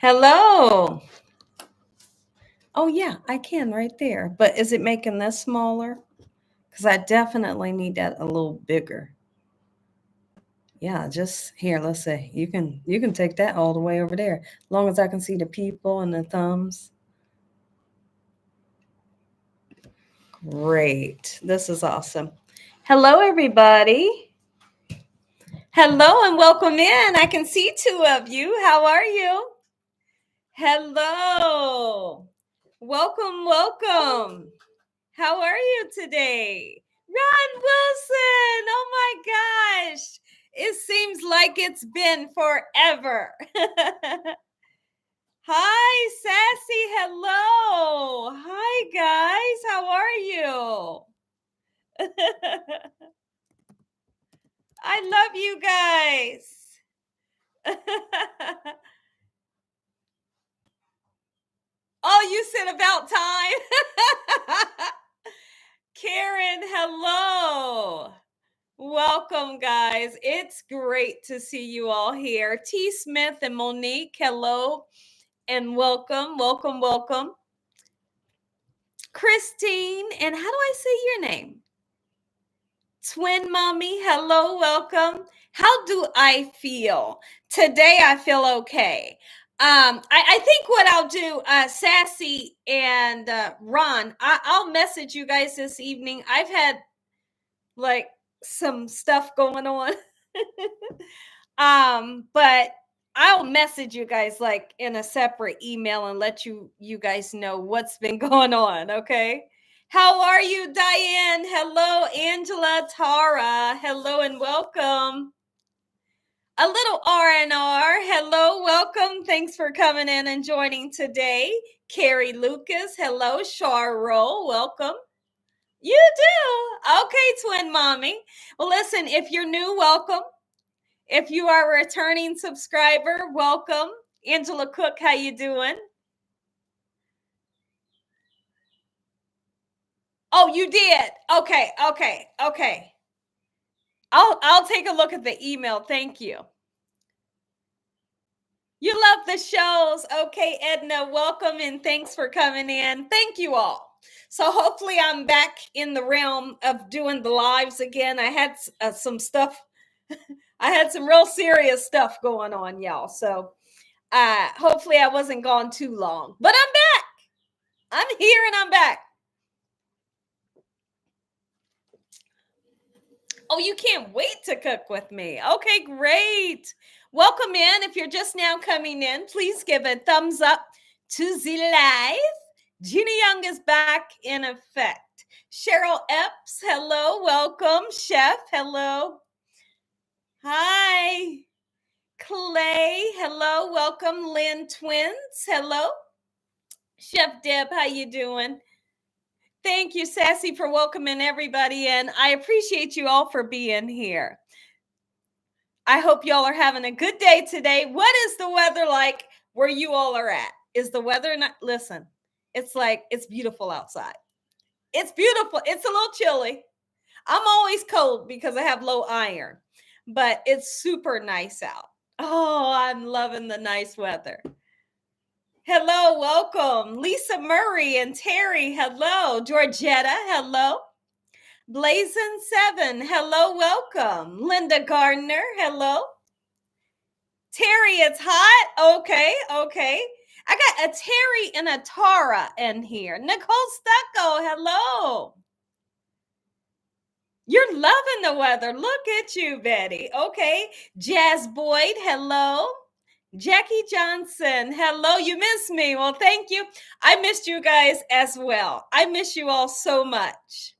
Hello. Oh, yeah, I can right there. But is it making this smaller? Because I definitely need that a little bigger. Yeah, just here, let's say you can take that all the way over there. As long as I can see the people and the thumbs. Great. This is awesome. Hello, everybody. Hello and welcome in. I can see two of you. How are you? Hello. Welcome. How are you today? Ron Wilson. Oh my gosh. It seems like it's been forever. Hi, Sassy. Hello. Hi, guys. How are you? I love you guys. Oh, you said about time. Karen, hello. Welcome, guys. It's great to see you all here. T. Smith and Monique, hello and welcome. Christine, and how do I say your name? Twin Mommy, hello, welcome. How do I feel? Today I feel okay. I think what I'll do, Sassy and Ron, I'll message you guys this evening. I've had like some stuff going on. But I'll message you guys like in a separate email and let you guys know what's been going on, okay? How are you, Diane? Hello, Angela, Tara. Hello and welcome. A little R&R. Hello, welcome. Thanks for coming in and joining today. Carrie Lucas. Hello, Charo. Welcome. You do? Okay, twin mommy. Well, listen, if you're new, welcome. If you are a returning subscriber, welcome. Angela Cook, how you doing? Oh, you did. Okay. I'll take a look at the email. Thank you. You love the shows. Okay, Edna, welcome and thanks for coming in. Thank you all. So hopefully I'm back in the realm of doing the lives again. I had some stuff. I had some real serious stuff going on, y'all. So hopefully I wasn't gone too long. But I'm back. I'm here and I'm back. Oh, you can't wait to cook with me. Okay, great. Welcome in. If you're just now coming in, please give a thumbs up to the live. Gina Young is back in effect. Cheryl Epps, hello. Welcome. Chef, hello. Hi. Clay, hello. Welcome. Lynn Twins, hello. Chef Deb, how you doing? Thank you, Sassy, for welcoming everybody in. I appreciate you all for being here. I hope y'all are having a good day today. What is the weather like where you all are at? Is the weather not? Listen, it's beautiful outside. It's beautiful. It's a little chilly. I'm always cold because I have low iron, but it's super nice out. Oh, I'm loving the nice weather. Hello, welcome. Lisa Murray and Terry, hello. Georgetta, hello. Blazin' 7, hello, welcome. Linda Gardner, hello. Terry, it's hot. Okay. I got a Terry and a Tara in here. Nicole Stucco, hello. You're loving the weather. Look at you, Betty. Okay. Jazz Boyd, hello. Jackie Johnson, hello. You missed me. Well, thank you. I missed you guys as well. I miss you all so much.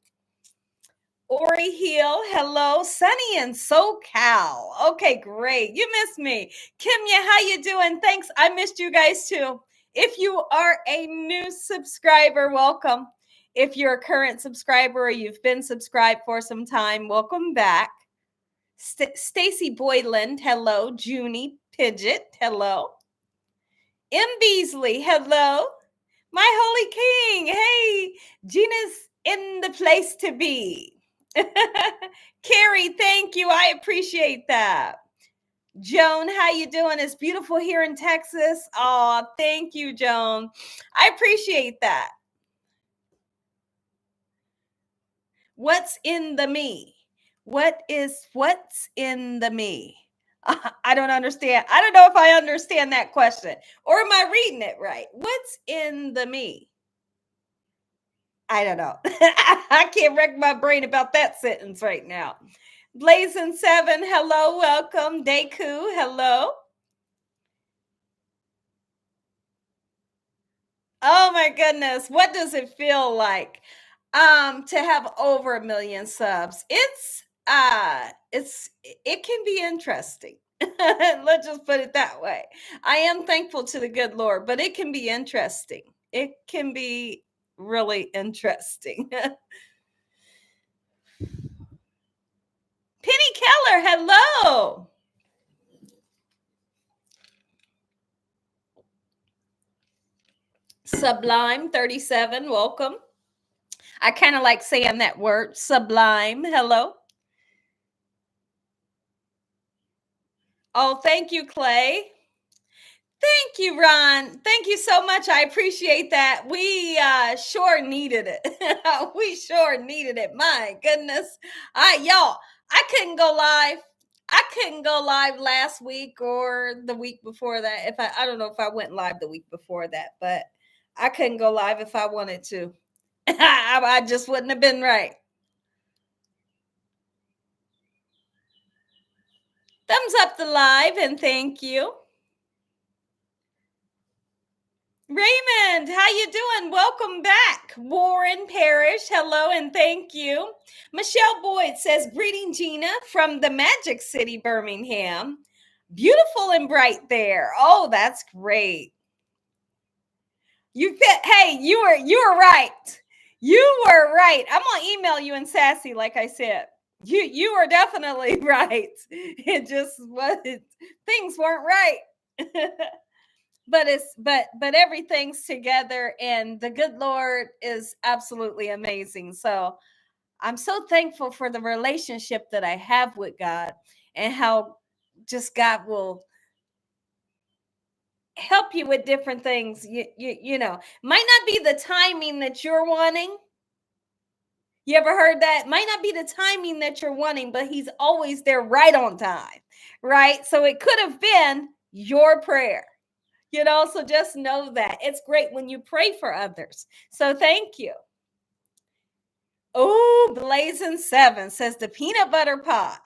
Ori Hill, hello. Sunny in SoCal. Okay, great. You missed me. Kimya, how you doing? Thanks. I missed you guys too. If you are a new subscriber, welcome. If you're a current subscriber or you've been subscribed for some time, welcome back. Stacy Boyland, hello. Junie Pidgeot, hello. M. Beasley, hello. My Holy King, hey. Gina's in the place to be. Carrie, thank you. I appreciate that. Joan, how you doing? It's beautiful here in Texas. Oh, thank you, Joan. I appreciate that. What's in the me? What's in the me? I don't understand. I don't know if I understand that question. Or am I reading it right? What's in the me? I don't know. I can't wreck my brain about that sentence right now. Blazing Seven, hello, welcome. Deku, hello. Oh my goodness, what does it feel like to have over 1 million subs? It can be interesting. Let's just put it that way. I am thankful to the good Lord, but it can be interesting. It can be really interesting. Penny Keller, hello. Sublime 37, welcome. I kind of like saying that word, sublime. Hello. Oh, thank you, Clay. Thank you, Ron. Thank you so much. I appreciate that. We sure needed it. We sure needed it. My goodness. Y'all, I couldn't go live. I couldn't go live last week or the week before that. If I don't know if I went live the week before that, but I couldn't go live if I wanted to. I just wouldn't have been right. Thumbs up the live and thank you. Raymond, how you doing? Welcome back. Warren Parrish, hello and thank you. Michelle Boyd says, greeting Gina from the Magic City, Birmingham. Beautiful and bright there. Oh, that's great. Hey, you were right. You were right. I'm gonna email you and Sassy, like I said. You were definitely right. It just was things weren't right. But everything's together and the good Lord is absolutely amazing. So I'm so thankful for the relationship that I have with God and how just God will help you with different things. You know, might not be the timing that you're wanting. You ever heard that? Might not be the timing that you're wanting, but he's always there right on time, right? So it could have been your prayer. So just know that it's great when you pray for others. So thank you. Oh, Blazing Seven says the peanut butter pie.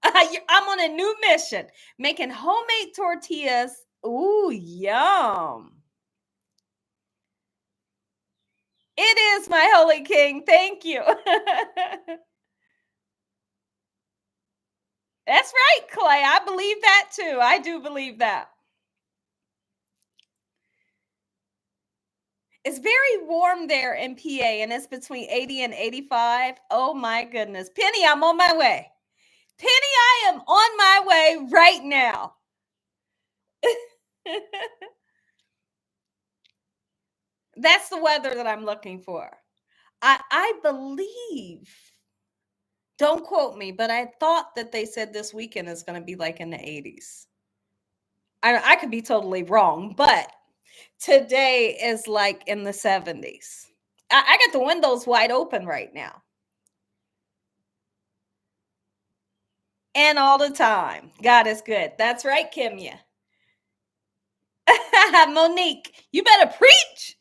I'm on a new mission, making homemade tortillas. Ooh, yum. It is my holy king. Thank you. That's right, Clay. I believe that too. I do believe that. It's very warm there in PA, and it's between 80 and 85. Oh my goodness. Penny, I'm on my way. Penny, I am on my way right now. That's the weather that I'm looking for. I believe, don't quote me, but I thought that they said this weekend is going to be like in the 80s. I could be totally wrong, but today is like in the 70s. I got the windows wide open right now. And all the time. God is good. That's right, Kimya. Monique, you better preach.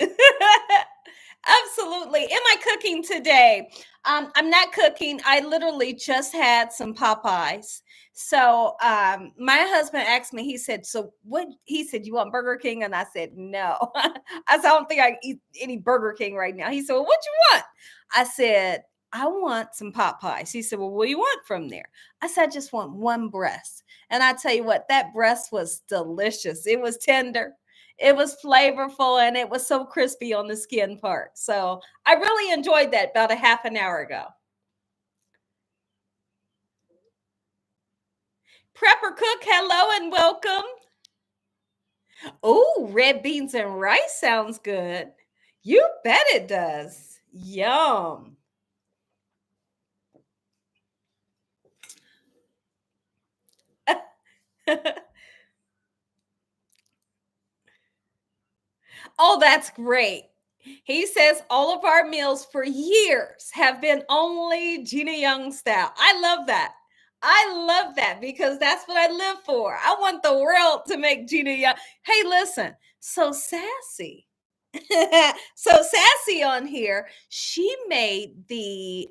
Absolutely. Am I cooking today? I'm not cooking. I literally just had some Popeyes. So my husband asked me, he said, so what? He said, you want Burger King? And I said, no. I said, I don't think I eat any Burger King right now. He said, well, what you want? I said, I want some Popeyes. He said, well, what do you want from there? I said, I just want one breast. And I tell you what, that breast was delicious. It was tender. It was flavorful and it was so crispy on the skin part. So I really enjoyed that about a half an hour ago. Prepper Cook, hello and welcome. Oh, red beans and rice sounds good. You bet it does. Yum. Oh, that's great. He says all of our meals for years have been only Gina Young style. I love that. I love that because that's what I live for. I want the world to make Gina Young. Hey, listen, so sassy. So sassy on here. She made the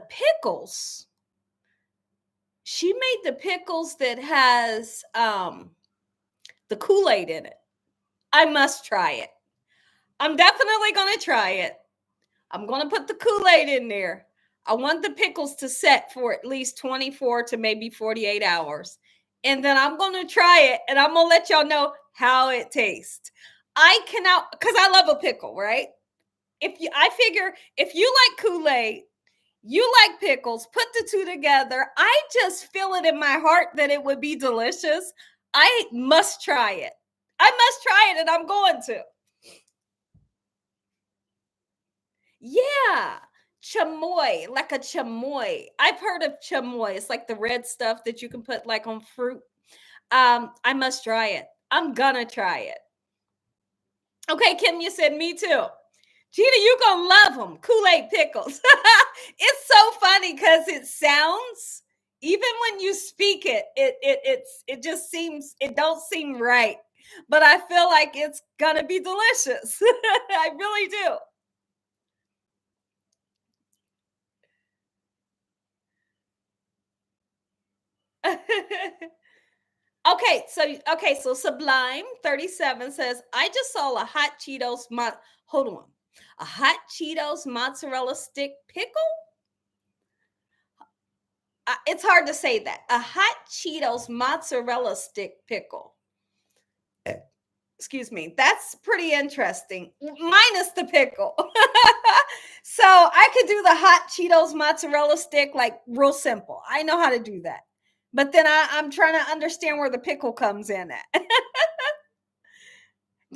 pickles. She made the pickles that has the Kool-Aid in it. I must try it. I'm definitely going to try it. I'm going to put the Kool-Aid in there. I want the pickles to set for at least 24 to maybe 48 hours. And then I'm going to try it and I'm going to let y'all know how it tastes. I cannot, because I love a pickle, right? I figure if you like Kool-Aid, you like pickles, put the two together. I just feel it in my heart that it would be delicious. I must try it. I must try it and I'm going to. Yeah. Chamoy, like a chamoy. I've heard of chamoy. It's like the red stuff that you can put like on fruit. I must try it. I'm gonna try it. Okay, Kim, you said me too. Gina, you gonna love them. Kool-Aid pickles. It's so funny because it sounds, even when you speak it, it just seems, it don't seem right. But I feel like it's gonna be delicious. I really do. Okay, so Sublime 37 says, I just saw a hot Cheetos hold on. A hot Cheetos mozzarella stick pickle? It's hard to say that. A hot Cheetos mozzarella stick pickle. Excuse me. That's pretty interesting. Minus the pickle. So I could do the hot Cheetos mozzarella stick like real simple. I know how to do that. But then I'm trying to understand where the pickle comes in at. Did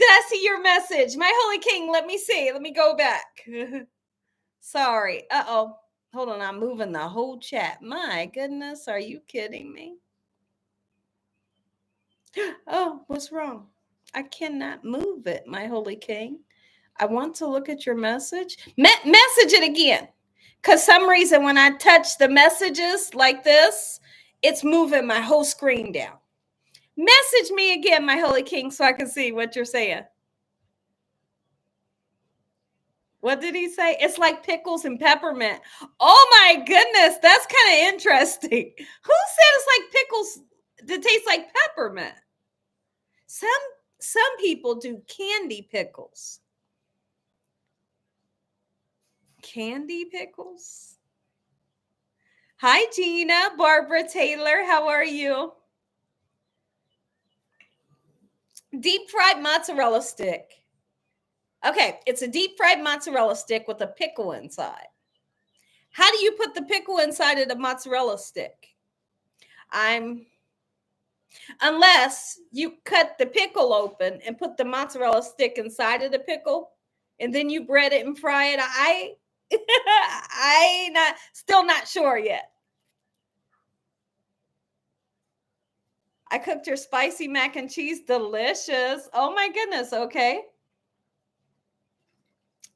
I see your message? My holy king, let me see. Let me go back. Sorry. Uh-oh. Hold on. I'm moving the whole chat. My goodness. Are you kidding me? Oh, what's wrong? I cannot move it, my holy king. I want to look at your message. Message it again. Because some reason when I touch the messages like this, it's moving my whole screen down. Message me again, my holy king, so I can see what you're saying. What did he say? It's like pickles and peppermint. Oh my goodness, that's kind of interesting. Who said it's like pickles that taste like peppermint? Some people do candy pickles. Candy pickles? Hi, Gina. Barbara Taylor, how are you? Deep fried mozzarella stick. Okay, it's a deep fried mozzarella stick with a pickle inside. How do you put the pickle inside of the mozzarella stick? Unless you cut the pickle open and put the mozzarella stick inside of the pickle and then you bread it and fry it. I still not sure yet. I cooked your spicy mac and cheese. Delicious. Oh my goodness. Okay.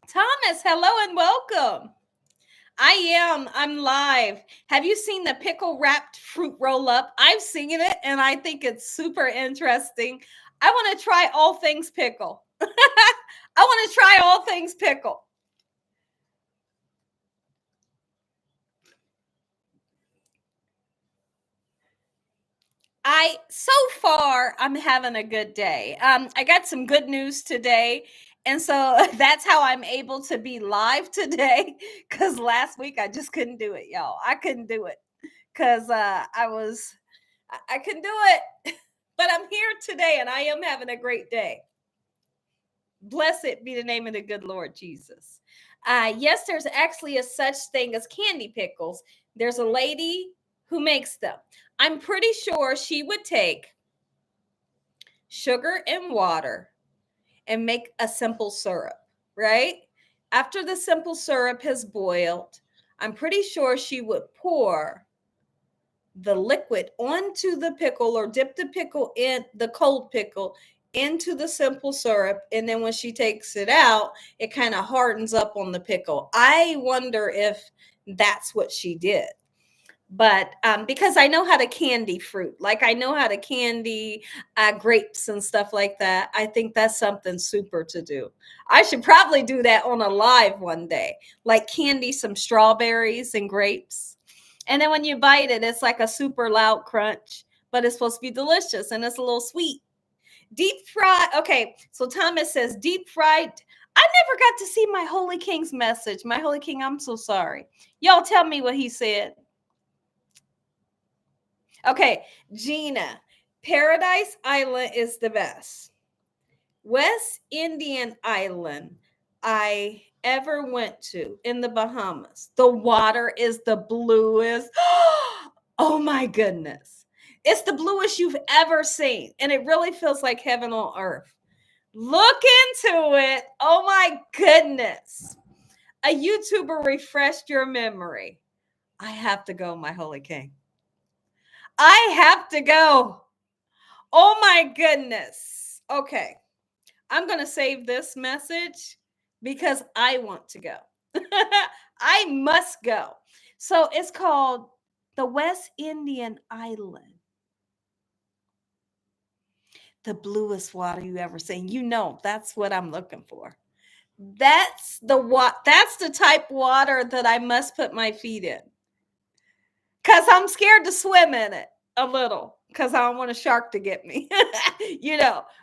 Thomas, hello and welcome. I'm live. Have you seen the pickle wrapped fruit roll up? I've seen it and I think it's super interesting. I want to try all things pickle. I want to try all things pickle. So far I'm having a good day. I got some good news today. And so that's how I'm able to be live today. Cause last week I just couldn't do it, y'all. I couldn't do it. Cause I couldn't do it. But I'm here today and I am having a great day. Blessed be the name of the good Lord Jesus. Yes, there's actually a such thing as candy pickles. There's a lady who makes them. I'm pretty sure she would take sugar and water and make a simple syrup, right? After the simple syrup has boiled, I'm pretty sure she would pour the liquid onto the pickle or dip the pickle in the cold pickle into the simple syrup, and then when she takes it out, it kind of hardens up on the pickle. I wonder if that's what she did. But because I know how to candy fruit, like I know how to candy grapes and stuff like that, I think that's something super to do. I should probably do that on a live one day, like candy some strawberries and grapes. And then when you bite it, it's like a super loud crunch, but it's supposed to be delicious and it's a little sweet. Deep fried. Okay, so Thomas says deep fried. I never got to see my Holy King's message. My Holy King, I'm so sorry. Y'all tell me what he said. Okay, Gina, Paradise Island is the best. West Indian Island I ever went to in the Bahamas. The water is the bluest. Oh my goodness. It's the bluest you've ever seen. And it really feels like heaven on earth. Look into it. Oh my goodness. A YouTuber refreshed your memory. I have to go, my Holy King. I have to go. Oh my goodness. Okay. I'm going to save this message because I want to go. I must go. So it's called the West Indian Island. The bluest water you ever seen. You know, that's what I'm looking for. That's the type water that I must put my feet in. Cuz I'm scared to swim in it a little cuz I don't want a shark to get me.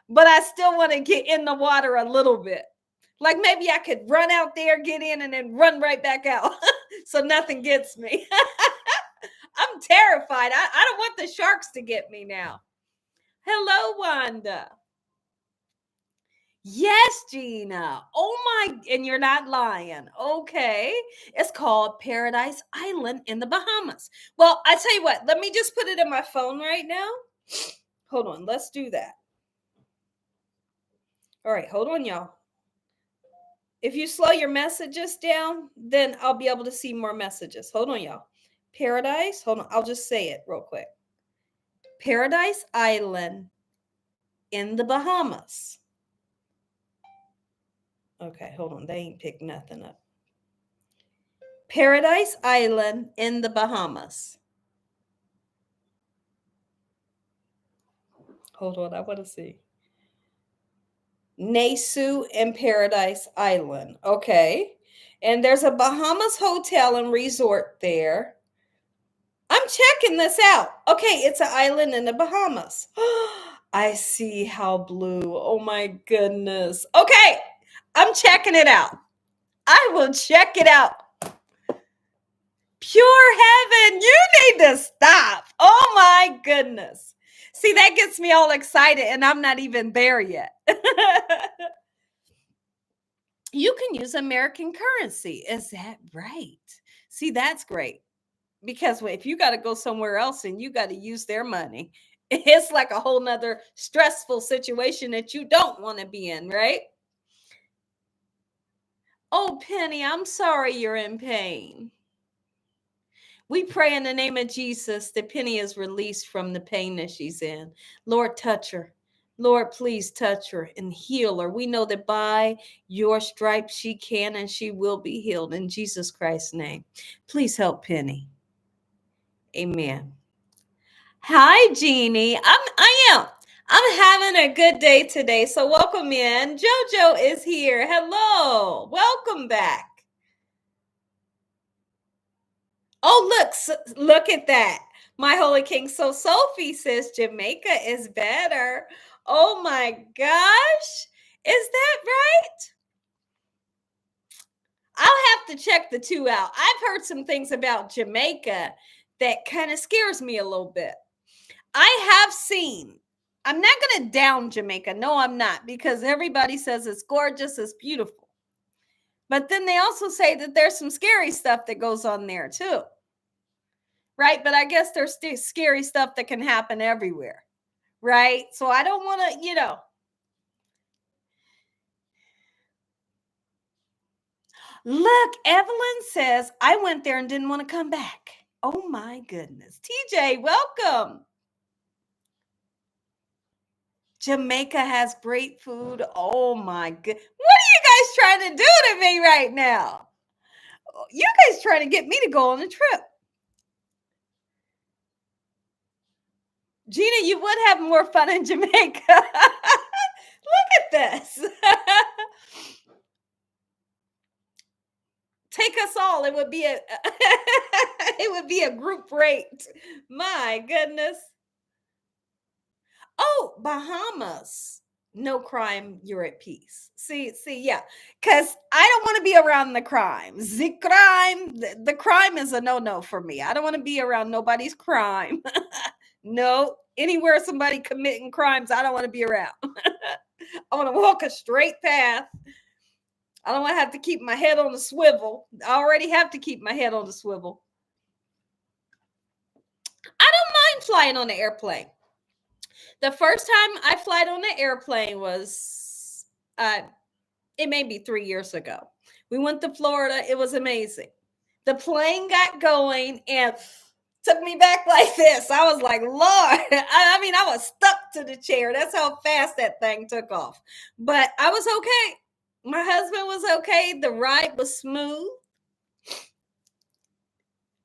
But I still want to get in the water a little bit. Like maybe I could run out there, get in, and then run right back out so nothing gets me. I'm terrified. I don't want the sharks to get me now. Hello, Wanda. Yes, Gina. Oh my, and you're not lying. Okay. It's called Paradise Island in the Bahamas. Well, I tell you what, let me just put it in my phone right now. Hold on, let's do that. All right, hold on, y'all. If you slow your messages down, then I'll be able to see more messages. Hold on, y'all. Paradise, hold on, I'll just say it real quick. Paradise Island in the Bahamas. Okay, hold on, they ain't picked nothing up. Paradise Island in the Bahamas. Hold on, I want to see. Nassau and Paradise Island. Okay. And there's a Bahamas hotel and resort there. I'm checking this out. Okay, it's an island in the Bahamas. I see how blue. Oh my goodness. Okay, I'm checking it out. I will check it out. Pure heaven. You need to stop. Oh my goodness. See, that gets me all excited, and I'm not even there yet. You can use American currency. Is that right? See, that's great. Because if you got to go somewhere else and you got to use their money, it's like a whole nother stressful situation that you don't want to be in, right? Oh, Penny, I'm sorry you're in pain. We pray in the name of Jesus that Penny is released from the pain that she's in. Lord, touch her. Lord, please touch her and heal her. We know that by your stripes she can and she will be healed in Jesus Christ's name. Please help Penny. Amen. Hi, Jeannie. I'm having a good day today. So welcome in. JoJo is here. Hello. Welcome back. Oh, look at that. My Holy King. So Sophie says Jamaica is better. Oh my gosh. Is that right? I'll have to check the two out. I've heard some things about Jamaica that kind of scares me a little bit. I have seen, I'm not going to down Jamaica. No, I'm not, because everybody says it's gorgeous, it's beautiful. But then they also say that there's some scary stuff that goes on there too. Right? But I guess there's still scary stuff that can happen everywhere. Right? So I don't want to, Look, Evelyn says, I went there and didn't want to come back. Oh my goodness. TJ, welcome. Jamaica has great food. Oh my god. What are you guys trying to do to me right now? You guys trying to get me to go on a trip. Gina, you would have more fun in Jamaica. Look at this. Take us all. It would be a it would be a group rate. My goodness. Oh, Bahamas. No crime, you're at peace. See, yeah. Because I don't want to be around the crime. The crime is a no-no for me. I don't want to be around nobody's crime. No, anywhere somebody committing crimes, I don't want to be around. I want to walk a straight path. I don't want to have to keep my head on the swivel. I already have to keep my head on the swivel. I don't mind flying on the airplane. The first time I flight on the airplane was, it may be 3 years ago. We went to Florida. It was amazing. The plane got going and took me back like this. I was like, Lord, I mean, I was stuck to the chair. That's how fast that thing took off. But I was okay. My husband was okay. The ride was smooth.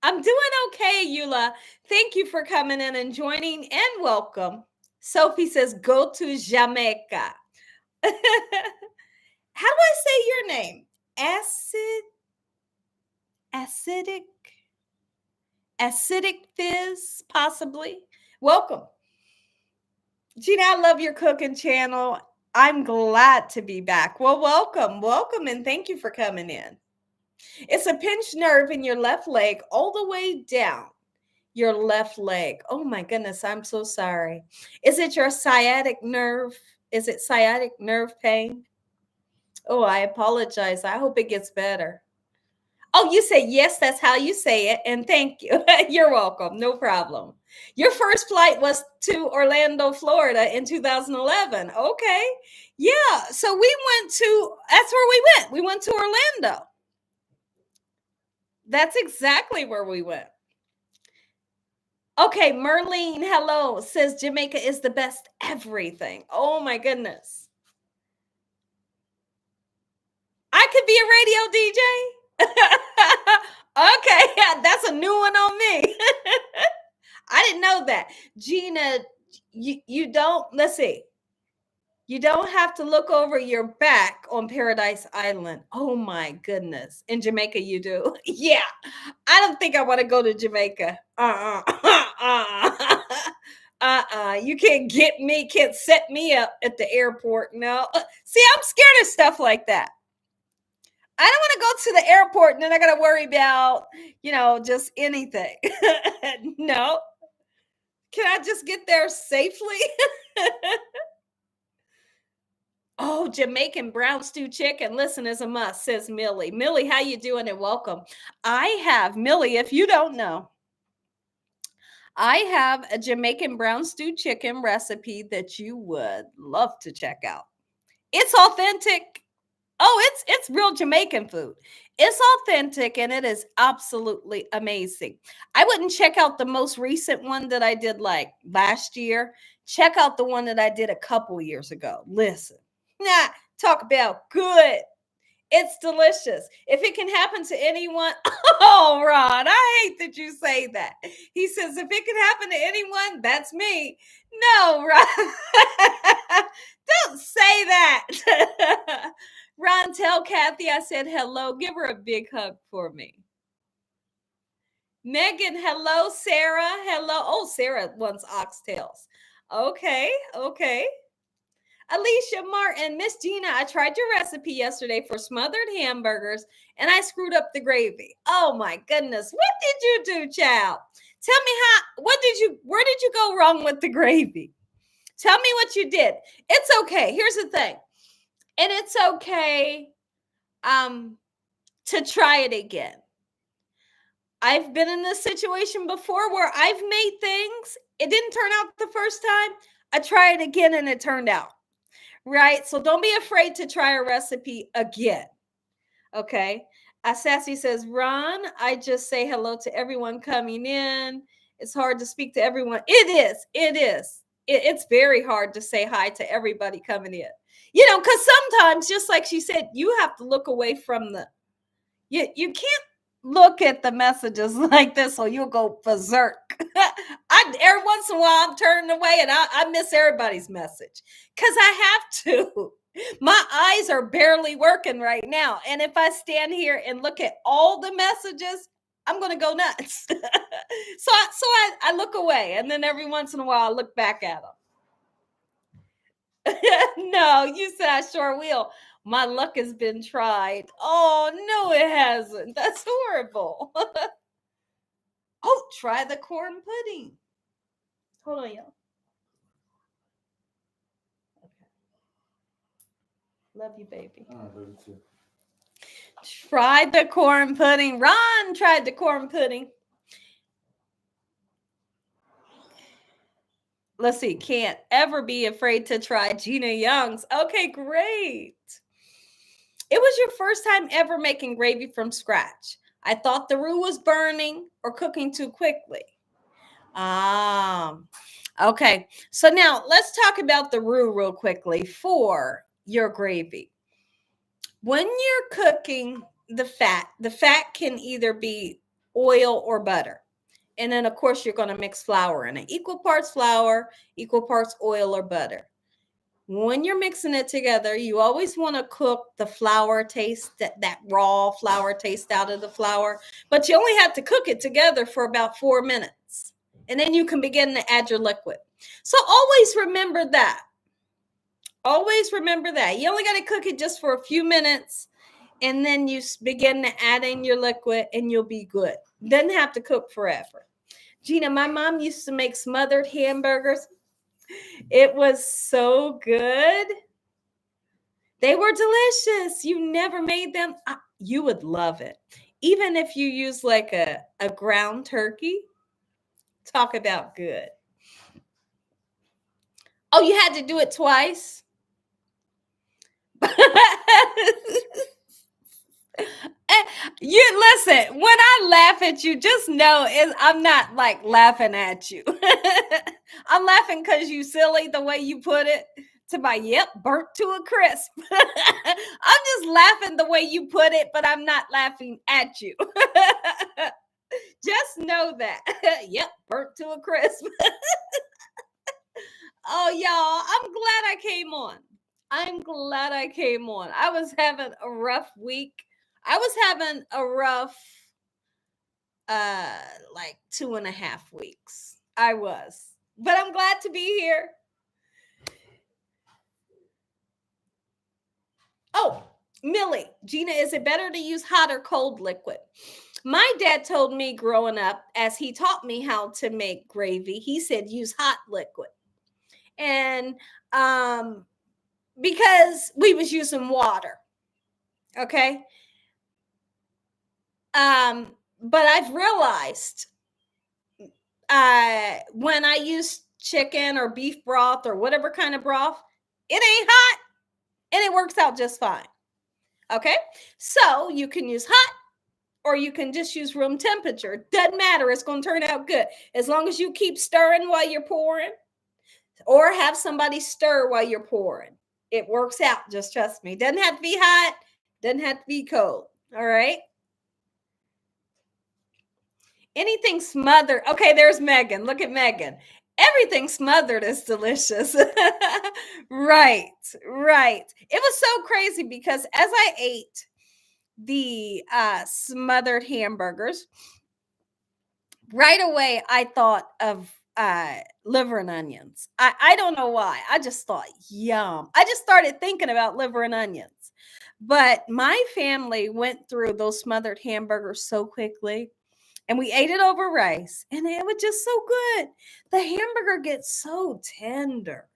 I'm doing okay, Eula. Thank you for coming in and joining, and welcome. Sophie says, go to Jamaica. How do I say your name? Acidic fizz, possibly. Welcome. Gina, I love your cooking channel. I'm glad to be back. Well, welcome, and thank you for coming in. It's a pinched nerve in your left leg all the way down your left leg. Oh my goodness, I'm so sorry. Is it your sciatic nerve? Is it sciatic nerve pain? Oh, I apologize. I hope it gets better. Oh, you say yes, that's how you say it. And thank you. You're welcome. No problem. Your first flight was to Orlando, Florida in 2011. Okay. Yeah. So that's where we went. We went to Orlando. That's exactly where we went. Okay. Merlene, hello, says Jamaica is the best everything. Oh my goodness. I could be a radio DJ. Okay, that's a new one on me. I didn't know that. Gina, you don't, let's see. You don't have to look over your back on Paradise Island. Oh my goodness. In Jamaica, you do. Yeah. I don't think I want to go to Jamaica. You can't set me up at the airport. No. See, I'm scared of stuff like that. I don't want to go to the airport and then I got to worry about, just anything. No. Can I just get there safely? Oh, Jamaican brown stew chicken. Listen, is a must, says Millie. Millie, how you doing and welcome. Millie, if you don't know, I have a Jamaican brown stew chicken recipe that you would love to check out. It's authentic. Oh, it's real Jamaican food. It's authentic and it is absolutely amazing. I wouldn't check out the most recent one that I did like last year. Check out the one that I did a couple years ago. Listen, talk about good. It's delicious. If it can happen to anyone, oh, Ron, I hate that you say that. He says, if it can happen to anyone, that's me. No, Ron, don't say that. Ron, tell Kathy I said hello. Give her a big hug for me. Megan, hello. Sarah, hello. Oh, Sarah wants oxtails. Okay. Alicia Martin, Miss Gina, I tried your recipe yesterday for smothered hamburgers and I screwed up the gravy. Oh my goodness. What did you do, child? Tell me where did you go wrong with the gravy? Tell me what you did. It's okay. Here's the thing. And it's okay to try it again. I've been in this situation before where I've made things. It didn't turn out the first time. I tried it again and it turned out. Right? So don't be afraid to try a recipe again. Okay. Sassy says, Ron, I just say hello to everyone coming in. It's hard to speak to everyone. It is. It's very hard to say hi to everybody coming in. Because sometimes, just like she said, you have to look away from you can't look at the messages like this or you'll go berserk. Every once in a while I'm turning away and I miss everybody's message because I have to. My eyes are barely working right now. And if I stand here and look at all the messages, I'm going to go nuts. So I look away, and then every once in a while I look back at them. No, you said I sure will. My luck has been tried. Oh, no, it hasn't. That's horrible. Oh, try the corn pudding. Hold on, y'all. Okay. Love you, baby. I love you too. Tried the corn pudding. Ron tried the corn pudding. Let's see. Can't ever be afraid to try Gina Young's. Okay, great. It was your first time ever making gravy from scratch. I thought the roux was burning or cooking too quickly. Okay. So now let's talk about the roux real quickly for your gravy. When you're cooking the fat can either be oil or butter. And then, of course, you're going to mix flour in it. Equal parts flour, equal parts oil or butter. When you're mixing it together, you always want to cook the flour taste, that raw flour taste out of the flour. But you only have to cook it together for about 4 minutes. And then you can begin to add your liquid. So always remember that. Always remember that. You only got to cook it just for a few minutes. And then you begin to add in your liquid and you'll be good. Doesn't have to cook forever. Gina, my mom used to make smothered hamburgers. It was so good. They were delicious. You never made them. You would love it. Even if you use like a ground turkey. Talk about good. Oh, you had to do it twice? You listen, when I laugh at you, just know I'm not like laughing at you. I'm laughing because you silly the way you put it to my burnt to a crisp. I'm just laughing the way you put it, but I'm not laughing at you. Just know that. Burnt to a crisp. Oh, y'all, I'm glad I came on. I was having a rough week. I was having a rough like 2.5 weeks. I was. But I'm glad to be here. Oh, Millie, Gina, is it better to use hot or cold liquid? My dad told me growing up, as he taught me how to make gravy, he said use hot liquid. And because we was using water. Okay. But I've realized when I use chicken or beef broth or whatever kind of broth, it ain't hot and it works out just fine. Okay. So you can use hot or you can just use room temperature. Doesn't matter. It's going to turn out good. As long as you keep stirring while you're pouring or have somebody stir while you're pouring. It works out. Just trust me. Doesn't have to be hot. Doesn't have to be cold. All right. Anything smothered. Okay, there's Megan. Look at Megan. Everything smothered is delicious. Right. It was so crazy because as I ate the smothered hamburgers, right away I thought of liver and onions. I don't know why. I just thought, yum. I just started thinking about liver and onions. But my family went through those smothered hamburgers so quickly. And we ate it over rice, and it was just so good. The hamburger gets so tender.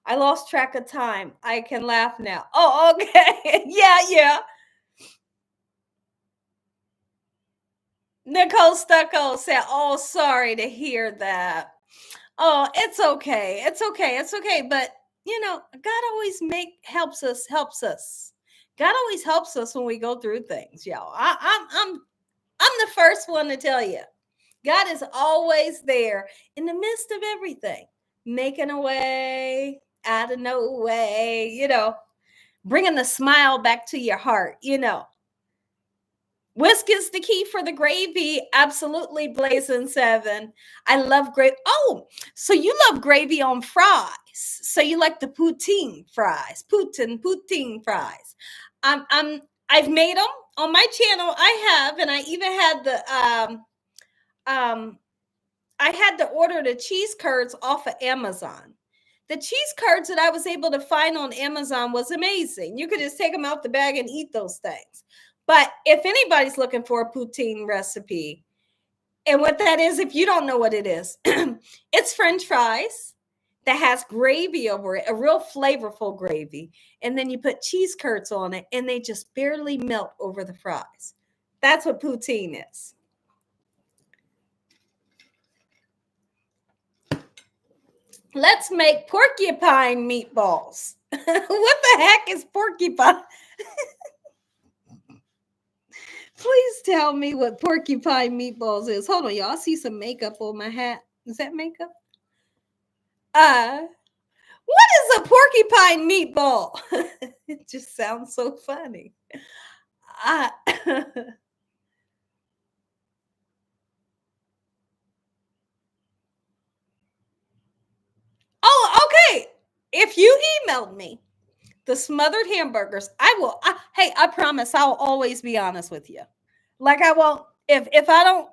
I lost track of time. I can laugh now. Oh, okay. Yeah. Nicole Stucco said, oh, sorry to hear that. Oh, it's okay. But, God always helps us. God always helps us when we go through things, y'all. I'm the first one to tell you. God is always there in the midst of everything. making a way out of no way, bringing the smile back to your heart. Whisk is the key for the gravy. Absolutely, Blazing Seven. I love gravy. Oh, so you love gravy on fries. So you like the poutine fries. Poutine fries. I've made them on my channel. I have, and I even had I had to order the cheese curds off of Amazon. The cheese curds that I was able to find on Amazon was amazing. You could just take them out the bag and eat those things. But if anybody's looking for a poutine recipe, and what that is, if you don't know what it is, it's French fries that has gravy over it, a real flavorful gravy. And then you put cheese curds on it and they just barely melt over the fries. That's what poutine is. Let's make porcupine meatballs. What the heck is porcupine? Please tell me what porcupine meatballs is. Hold on, y'all. I see some makeup on my hat. Is that makeup? What is a porcupine meatball? It just sounds so funny. Oh, okay. If you emailed me the smothered hamburgers, hey, I promise I'll always be honest with you. Like I won't, if I don't,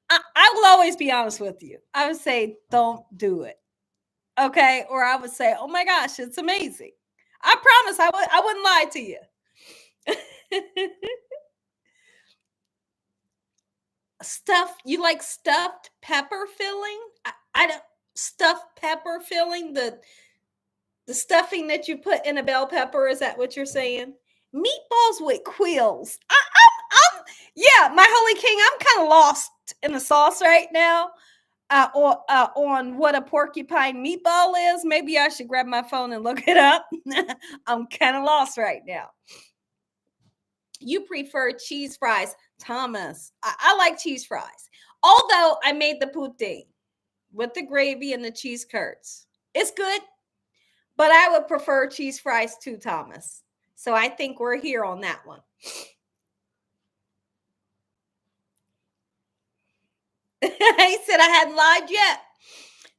I will always be honest with you. I would say, don't do it. Okay. Or I would say, oh my gosh, it's amazing. I promise I wouldn't lie to you. You like stuffed pepper filling? I don't stuffed pepper filling, the stuffing that you put in a bell pepper. Is that what you're saying? Meatballs with quills. Yeah, my holy king, I'm kind of lost in the sauce right now. On what a porcupine meatball is. Maybe I should grab my phone and look it up. I'm kind of lost right now. You prefer cheese fries, Thomas. I like cheese fries. Although I made the poutine with the gravy and the cheese curds. It's good, but I would prefer cheese fries too, Thomas. So I think we're here on that one. He said I hadn't lied yet.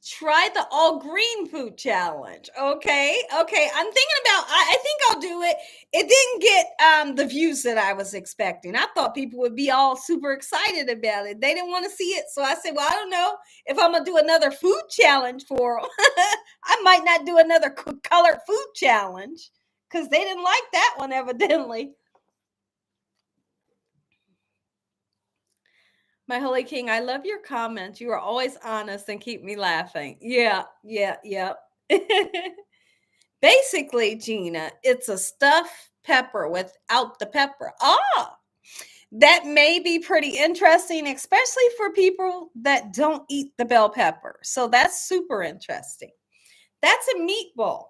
Try the all green food challenge. Okay. I'm thinking about, I think I'll do it. It didn't get the views that I was expecting. I thought people would be all super excited about it. They didn't want to see it. So I said, well, I don't know if I'm going to do another food challenge for them. I might not do another colored food challenge because they didn't like that one, evidently. My holy king, I love your comments. You are always honest and keep me laughing. Yeah. Basically, Gina, it's a stuffed pepper without the pepper. That may be pretty interesting, especially for people that don't eat the bell pepper. So that's super interesting. That's a meatball.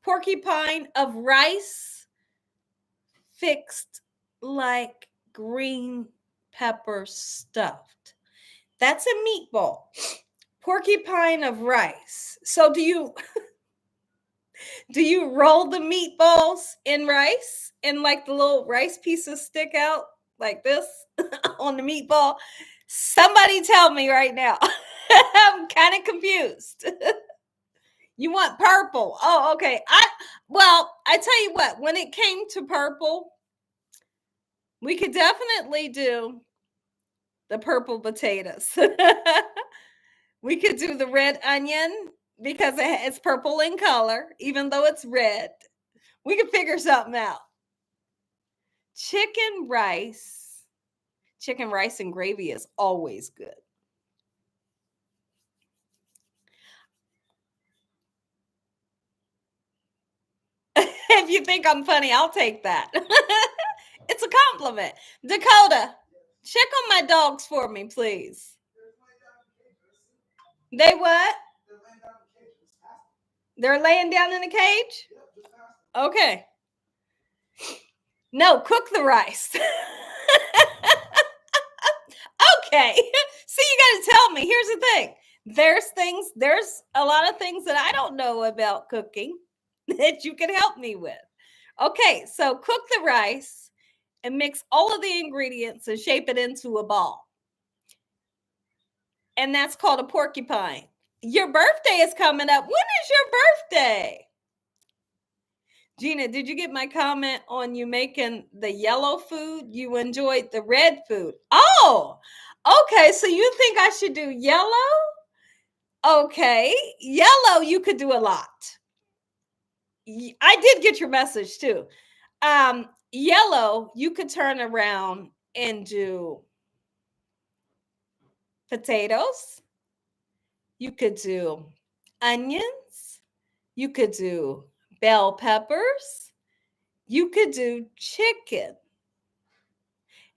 Porcupine of rice fixed like green pepper stuffed. That's a meatball. Porcupine of rice. So do you roll the meatballs in rice and like the little rice pieces stick out like this on the meatball? Somebody tell me right now. I'm kind of confused. You want purple? Oh, okay. I tell you what, when it came to purple, we could definitely do the purple potatoes. We could do the red onion because it's purple in color, even though it's red. We could figure something out. Chicken rice and gravy is always good. If you think I'm funny, I'll take that. It's a compliment. Dakota, check on my dogs for me, please. They what? They're laying down in a cage? Okay. No, cook the rice. Okay. See, you got to tell me. Here's the thing. There's a lot of things that I don't know about cooking that you can help me with. Okay, so cook the rice and mix all of the ingredients and shape it into a ball. And that's called a porcupine. Your birthday is coming up. When is your birthday? Gina, did you get my comment on you making the yellow food? You enjoyed the red food. Oh, okay. So you think I should do yellow? Okay. Yellow, you could do a lot. I did get your message too. Yellow, you could turn around and do potatoes. You could do onions. You could do bell peppers. You could do chicken.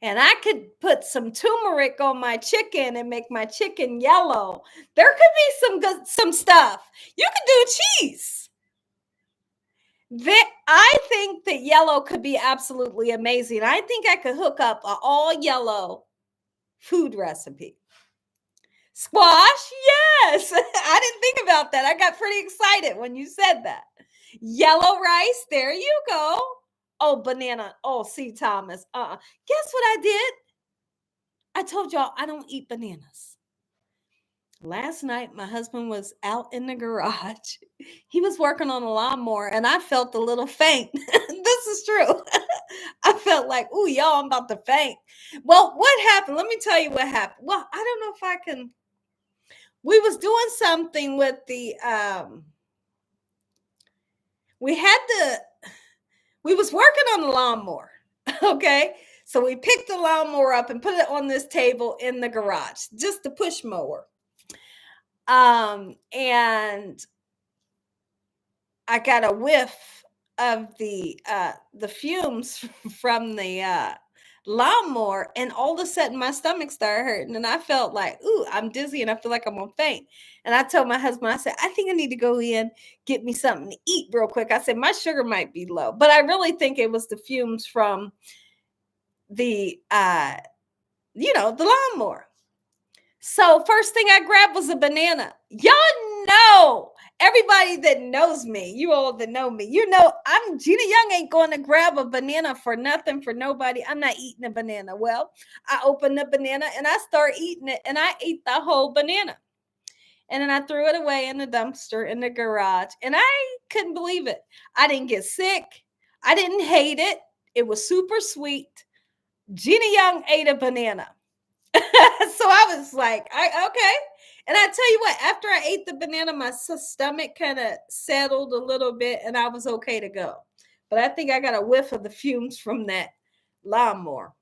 And I could put some turmeric on my chicken and make my chicken yellow. There could be some stuff. You could do cheese. I think that yellow could be absolutely amazing. I think I could hook up an all yellow food recipe. Squash, yes. I didn't think about that. I got pretty excited when you said that. Yellow rice, there you go. Oh, banana. Oh, see, Thomas. Guess what I did? I told y'all I don't eat bananas. Last night, my husband was out in the garage. He was working on a lawnmower, and I felt a little faint. This is true. I felt like, ooh, y'all, I'm about to faint. Well, what happened? Let me tell you what happened. Well, I don't know if I can. We was doing something with the we was working on the lawnmower. Okay. So we picked the lawnmower up and put it on this table in the garage, just the push mower. And I got a whiff of the fumes from the lawnmower, and all of a sudden my stomach started hurting, and I felt like, ooh, I'm dizzy, and I feel like I'm gonna faint. And I told my husband, I said, I think I need to go in, get me something to eat real quick. I said, my sugar might be low, but I really think it was the fumes from the the lawnmower. So first thing I grabbed was a banana. Y'all know, everybody that knows me, you all that know me, you know I'm Gina Young ain't going to grab a banana for nothing, for nobody. I'm not eating a banana. Well, I opened the banana and I start eating it, and I ate the whole banana. And then I threw it away in the dumpster in the garage, and I couldn't believe it. I didn't get sick. I didn't hate it. It was super sweet. Gina Young ate a banana. So I was like, okay. And I tell you what, after I ate the banana, my stomach kind of settled a little bit, and I was okay to go. But I think I got a whiff of the fumes from that lawnmower.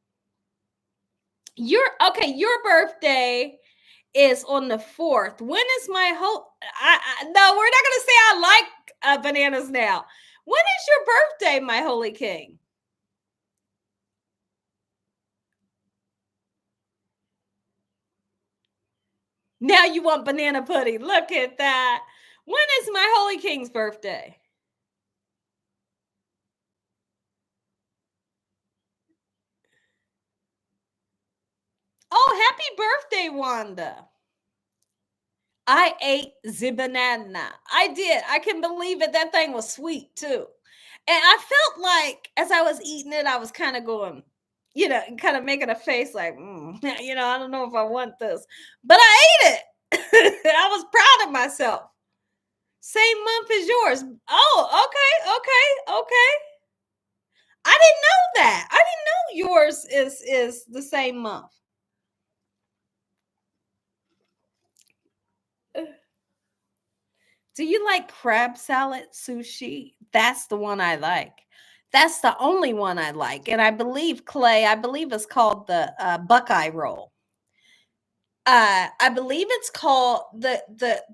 Your birthday is on the 4th. When is my whole? No, we're not gonna say I like bananas now. When is your birthday, my holy king? Now you want banana pudding. Look at that. When is my holy king's birthday? Oh, happy birthday, Wanda. I ate the banana. I did. I can believe it. That thing was sweet too. And I felt like as I was eating it, I was kind of going, kind of making a face like, I don't know if I want this. But I ate it. I was proud of myself. Same month as yours. Oh, okay. I didn't know that. I didn't know yours is the same month. Do you like crab salad sushi? That's the one I like. That's the only one I like. And I believe it's called the Buckeye roll. I believe it's called the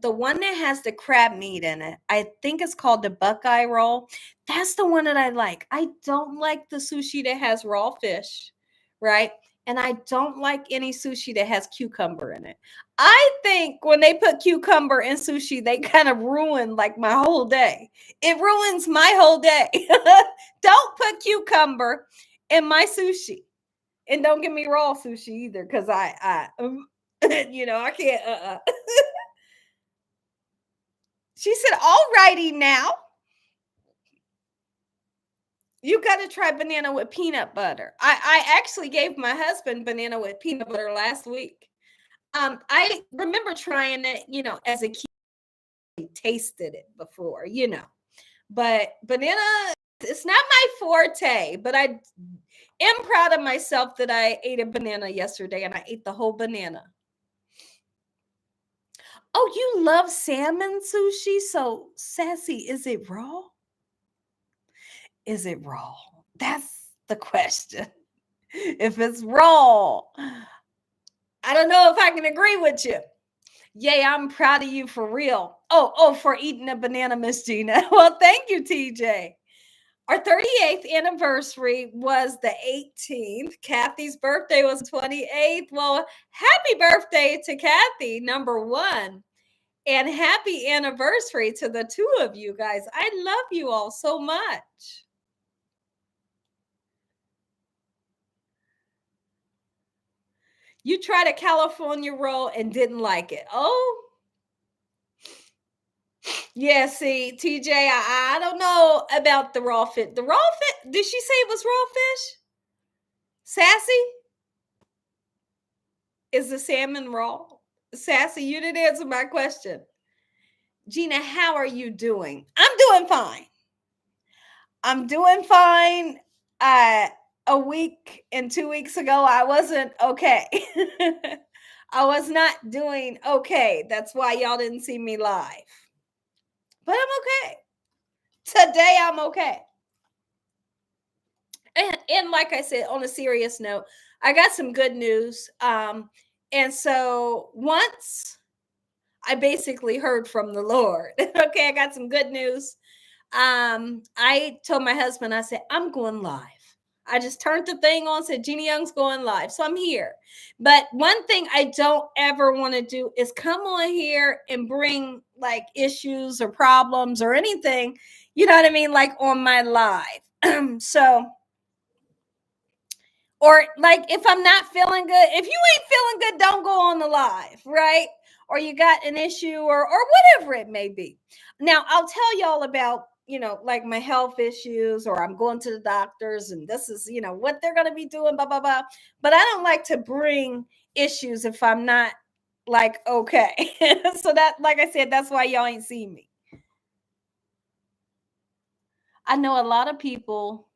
one that has the crab meat in it. I think it's called the Buckeye roll. That's the one that I like. I don't like the sushi that has raw fish, right? And I don't like any sushi that has cucumber in it. I think when they put cucumber in sushi, they kind of ruin like my whole day. It ruins my whole day. Don't put cucumber in my sushi. And don't give me raw sushi either, because I I can't. She said, all righty now. You got to try banana with peanut butter. I actually gave my husband banana with peanut butter last week. I remember trying it, as a kid, tasted it before, but banana, it's not my forte, but I am proud of myself that I ate a banana yesterday and I ate the whole banana. Oh, you love salmon sushi? So sassy, is it raw? Is it raw? That's the question. If it's raw, I don't know if I can agree with you. Yay, I'm proud of you for real. Oh, for eating a banana, Miss Gina. Well, thank you, TJ. Our 38th anniversary was the 18th. Kathy's birthday was 28th. Well, happy birthday to Kathy, number one. And happy anniversary to the two of you guys. I love you all so much. You tried a California roll and didn't like it. Oh, yeah. See, TJ, I don't know about the raw fish. The raw fish, did she say it was raw fish? Sassy? Is the salmon raw? Sassy, you didn't answer my question. Gina, how are you doing? I'm doing fine. I'm doing fine. A week and 2 weeks ago, I wasn't okay. I was not doing okay. That's why y'all didn't see me live. But I'm okay. Today, I'm okay. And like I said, on a serious note, I got some good news. And so once I basically heard from the Lord, okay, I got some good news. I told my husband, I said, I'm going live. I just turned the thing on, said Gina Young's going live. So I'm here. But one thing I don't ever want to do is come on here and bring like issues or problems or anything, you know what I mean, like on my live. So, or like if I'm not feeling good, if you ain't feeling good, don't go on the live, right? Or you got an issue or whatever it may be. Now, I'll tell y'all about, like my health issues, or I'm going to the doctors and this is, what they're going to be doing, blah, blah, blah. But I don't like to bring issues if I'm not like, okay. So that, like I said, that's why y'all ain't seen me. I know a lot of people,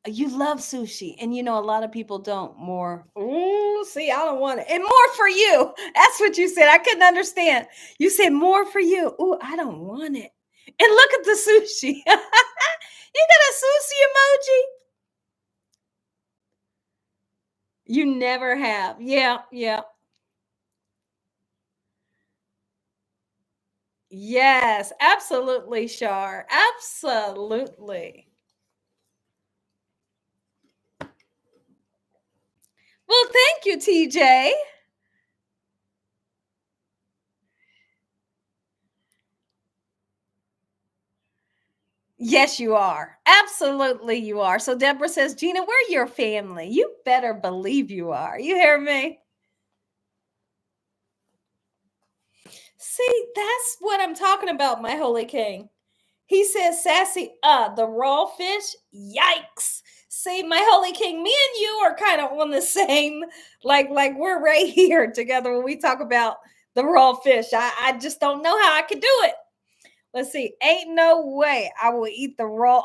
you love sushi, and a lot of people don't. More, oh, see, I don't want it, and more for you. That's what you said. I couldn't understand. You said more for you. Oh, I don't want it. And look at the sushi. You got a sushi emoji. You never have. Yeah, yeah. Yes, absolutely, Shar. Absolutely. Well, thank you, TJ. Yes, you are. Absolutely, you are. So Deborah says, Gina, we're your family. You better believe you are. You hear me? See, that's what I'm talking about, my holy king. He says, sassy, the raw fish, yikes. See, my holy king, me and you are kind of on the same, like we're right here together when we talk about the raw fish. I just don't know how I could do it. Let's see. Ain't no way I will eat the raw.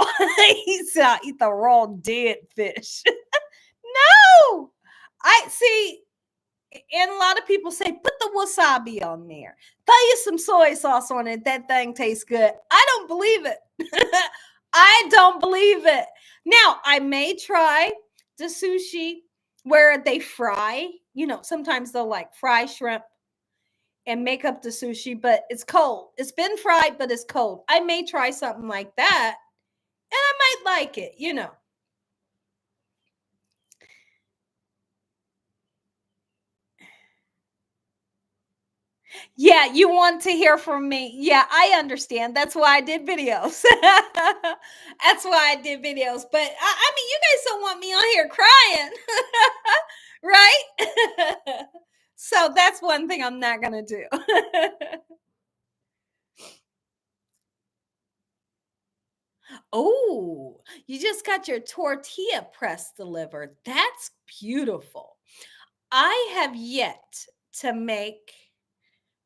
He said, I'll eat the raw dead fish. No, I see. And a lot of people say, put the wasabi on there. Throw you some soy sauce on it. That thing tastes good. I don't believe it. I don't believe it. Now, I may try the sushi where they fry. Sometimes they'll like fry shrimp and make up the sushi, but it's cold. It's been fried, but it's cold. I may try something like that and I might like it. Yeah, you want to hear from me. Yeah, I understand. That's why I did videos. That's why I did videos. But I mean, you guys don't want me on here crying, right? So that's one thing I'm not going to do. Oh, you just got your tortilla press delivered. That's beautiful. I have yet to make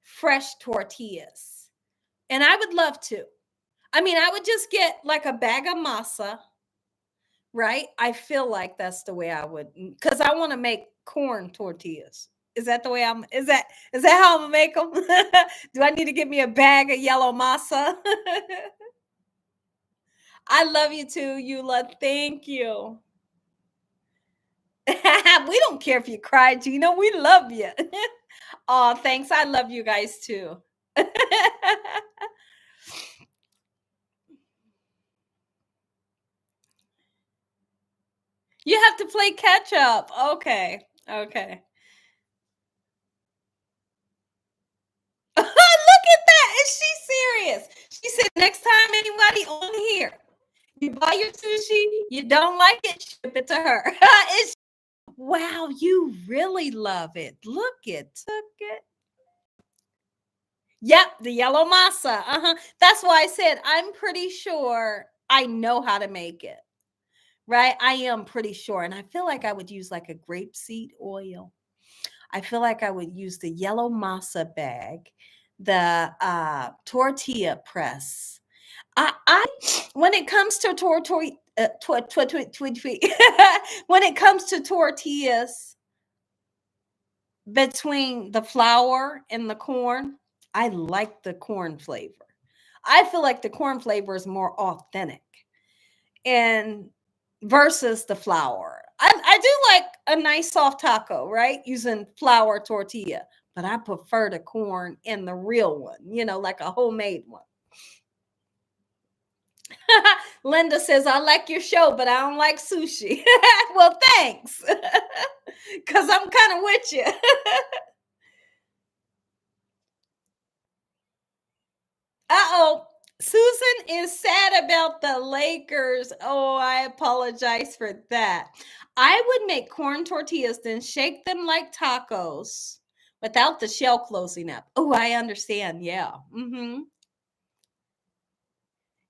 fresh tortillas, and I would love to. I mean, I would just get like a bag of masa, right? I feel like that's the way I would, because I want to make corn tortillas. Is that the way I'm? Is that how I'm gonna make them? Do I need to get me a bag of yellow masa? I love you too, Eula. Thank you. We don't care if you cry, Gina. We love you. Oh, thanks. I love you guys too. You have to play catch up. Okay. Okay. Look at that. Is she serious? She said next time anybody on here, you buy your sushi, you don't like it, ship it to her. It's wow, you really love it. Look, it took it. Yep, the yellow masa. That's why I said I'm pretty sure I know how to make it. Right? I am pretty sure. And I feel like I would use like a grapeseed oil. I feel like I would use the yellow masa bag, the tortilla press. I when it comes to when it comes to tortillas between the flour and the corn, I like the corn flavor. I feel like the corn flavor is more authentic and versus the flour. I do like a nice soft taco, right? Using flour tortilla, but I prefer the corn and the real one, like a homemade one. Linda says, I like your show, but I don't like sushi. Well, thanks. Because I'm kind of with you. Uh-oh. Susan is sad about the Lakers. Oh, I apologize for that. I would make corn tortillas, then shake them like tacos without the shell closing up. Oh, I understand. Yeah.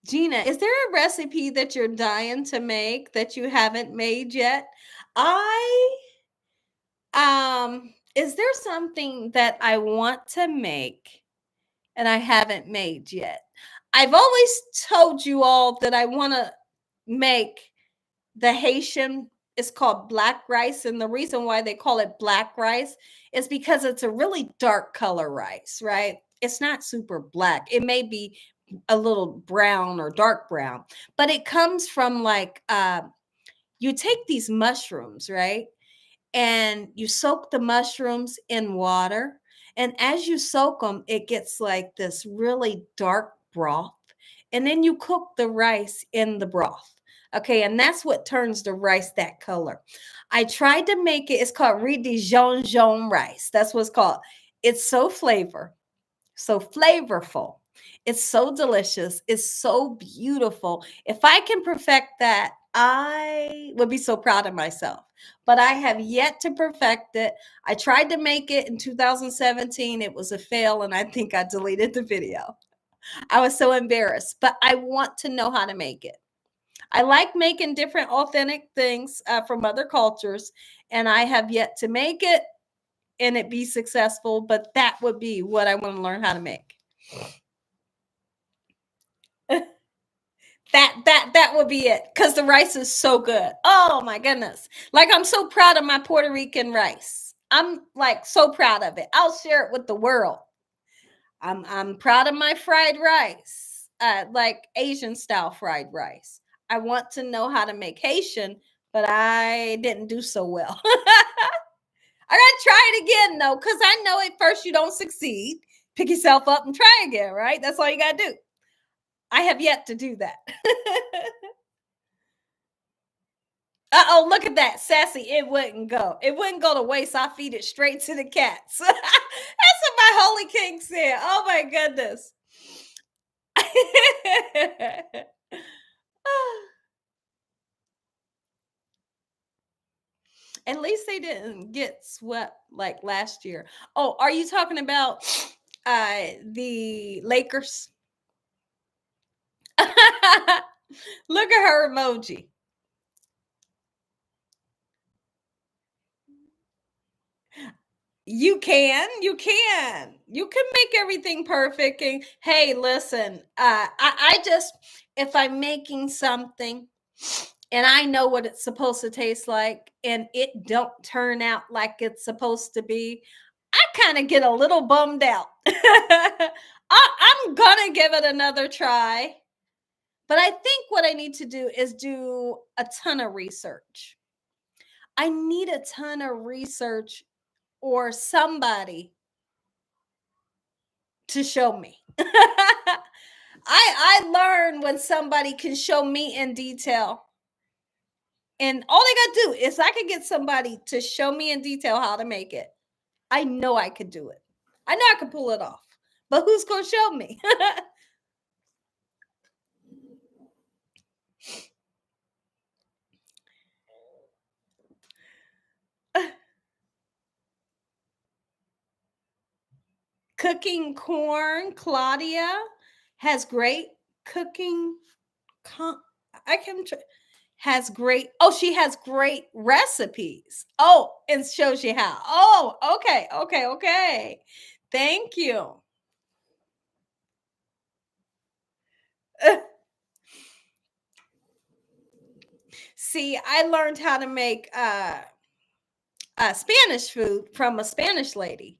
Gina, is there a recipe that you're dying to make that you haven't made yet? I is there something that I want to make and I haven't made yet? I've always told you all that I want to make the Haitian, it's called black rice. And the reason why they call it black rice is because it's a really dark color rice, right? It's not super black. It may be a little brown or dark brown, but it comes from like you take these mushrooms, right? And you soak the mushrooms in water. And as you soak them, it gets like this really dark broth. And then you cook the rice in the broth. Okay. And that's what turns the rice that color. I tried to make it, it's called riz de jaune rice. That's what it's called. It's so flavorful. It's so delicious. It's so beautiful. If I can perfect that, I would be so proud of myself. But I have yet to perfect it. I tried to make it in 2017. It was a fail, and I think I deleted the video. I was so embarrassed, but I want to know how to make it. I like making different authentic things from other cultures, and I have yet to make it and it be successful, but that would be what I want to learn how to make. That would be it, because the rice is so good. Oh my goodness. Like, I'm so proud of my Puerto Rican rice. I'm like so proud of it. I'll share it with the world. I'm proud of my fried rice, like Asian style fried rice. I want to know how to make Haitian, but I didn't do so well. I gotta try it again though, because I know at first you don't succeed. Pick yourself up and try again, right? That's all you gotta do. I have yet to do that. Uh-oh, look at that. Sassy, it wouldn't go. It wouldn't go to waste. I feed it straight to the cats. That's what my holy king said. Oh my goodness. At least they didn't get swept like last year. Oh, are you talking about the Lakers? Look at her emoji. You can make everything perfect. And hey, listen, I just, if I'm making something and I know what it's supposed to taste like and it don't turn out like it's supposed to be, I kind of get a little bummed out. I'm gonna give it another try, but I think what I need to do is do a ton of research. I need a ton of research or somebody to show me. I learn when somebody can show me in detail. And all they got to do is I could get somebody to show me in detail how to make it. I know I could do it. I know I could pull it off. But who's going to show me? Cooking corn, Claudia has great cooking. I can has great. Oh, she has great recipes. Oh, and shows you how. Oh, okay, okay, okay. Thank you. See, I learned how to make Spanish food from a Spanish lady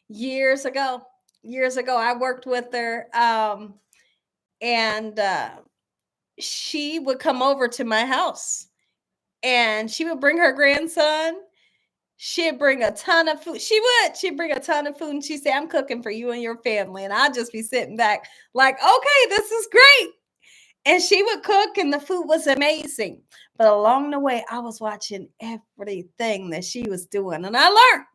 years ago. Years ago, I worked with her, and she would come over to my house, and she would bring her grandson. She'd bring a ton of food. She would. She'd bring a ton of food, and she'd say, "I'm cooking for you and your family," and I'd just be sitting back, like, "Okay, this is great." And she would cook, and the food was amazing. But along the way, I was watching everything that she was doing, and I learned.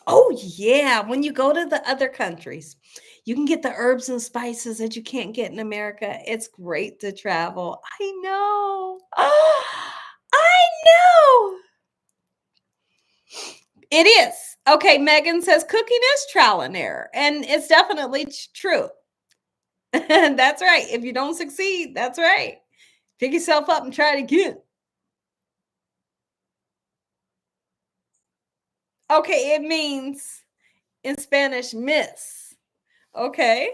Oh, yeah. When you go to the other countries, you can get the herbs and spices that you can't get in America. It's great to travel. I know. I know. It is. Okay, Megan says cooking is trial and error, and it's definitely true. That's right. If you don't succeed, that's right. Pick yourself up and try it again. Okay, it means in Spanish, miss. Okay.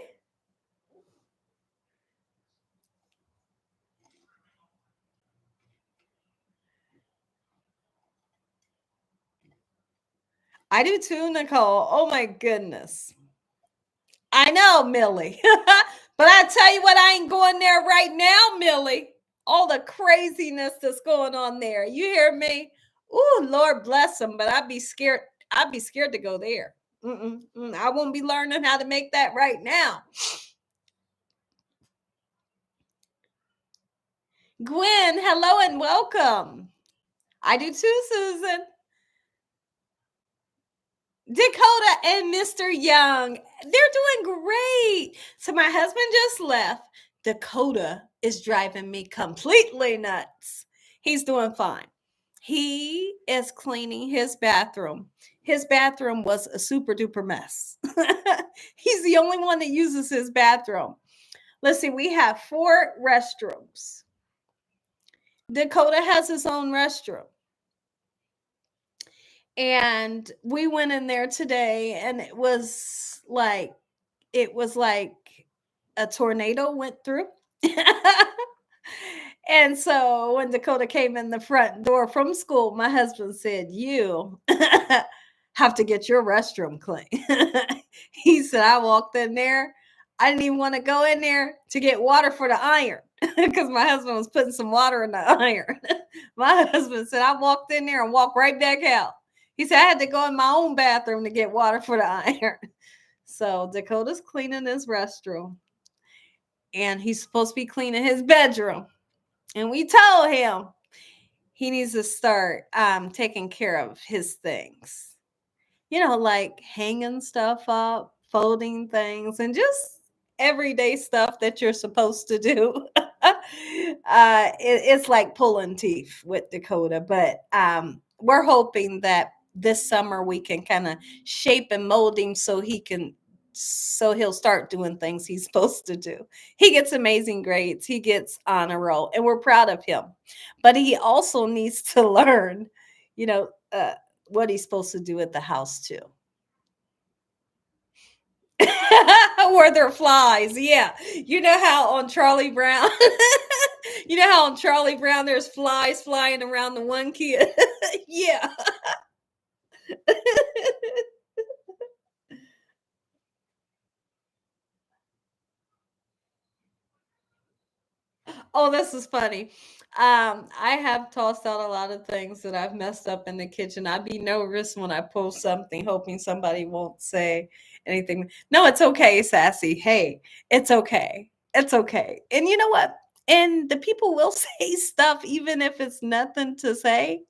I do too, Nicole. Oh my goodness. I know, Millie. But I tell you what, I ain't going there right now, Millie. All the craziness that's going on there. You hear me? Ooh, Lord bless them, but I'd be scared. I'd be scared to go there. I won't be learning how to make that right now. Gwen, hello and welcome. I do too, Susan. Dakota and Mr. Young, they're doing great. So my husband just left. Dakota is driving me completely nuts. He's doing fine. He is cleaning his bathroom. His bathroom was a super duper mess. He's the only one that uses his bathroom. Let's see, we have 4 restrooms. Dakota has his own restroom. And we went in there today, and it was like a tornado went through. And so when Dakota came in the front door from school, my husband said, "You have to get your restroom clean." He said, "I walked in there. I didn't even want to go in there to get water for the iron because my husband was putting some water in the iron." My husband said, "I walked in there and walked right back out." He said, "I had to go in my own bathroom to get water for the iron." So Dakota's cleaning his restroom, and he's supposed to be cleaning his bedroom. And we told him he needs to start taking care of his things. Like hanging stuff up, folding things, and just everyday stuff that you're supposed to do. It's like pulling teeth with Dakota, but we're hoping that this summer we can kind of shape and mold him so he'll start doing things he's supposed to do. He gets amazing grades, he gets honor roll, and we're proud of him. But he also needs to learn, you know, what he's supposed to do at the house too. Where there are flies. Yeah. You know how on Charlie Brown, you know how on Charlie Brown there's flies flying around the one kid? Yeah. Oh, this is funny. I have tossed out a lot of things that I've messed up in the kitchen. I'd be nervous when I post something, hoping somebody won't say anything. No, it's okay, Sassy. Hey, it's okay. It's okay. And you know what? And the people will say stuff, even if it's nothing to say.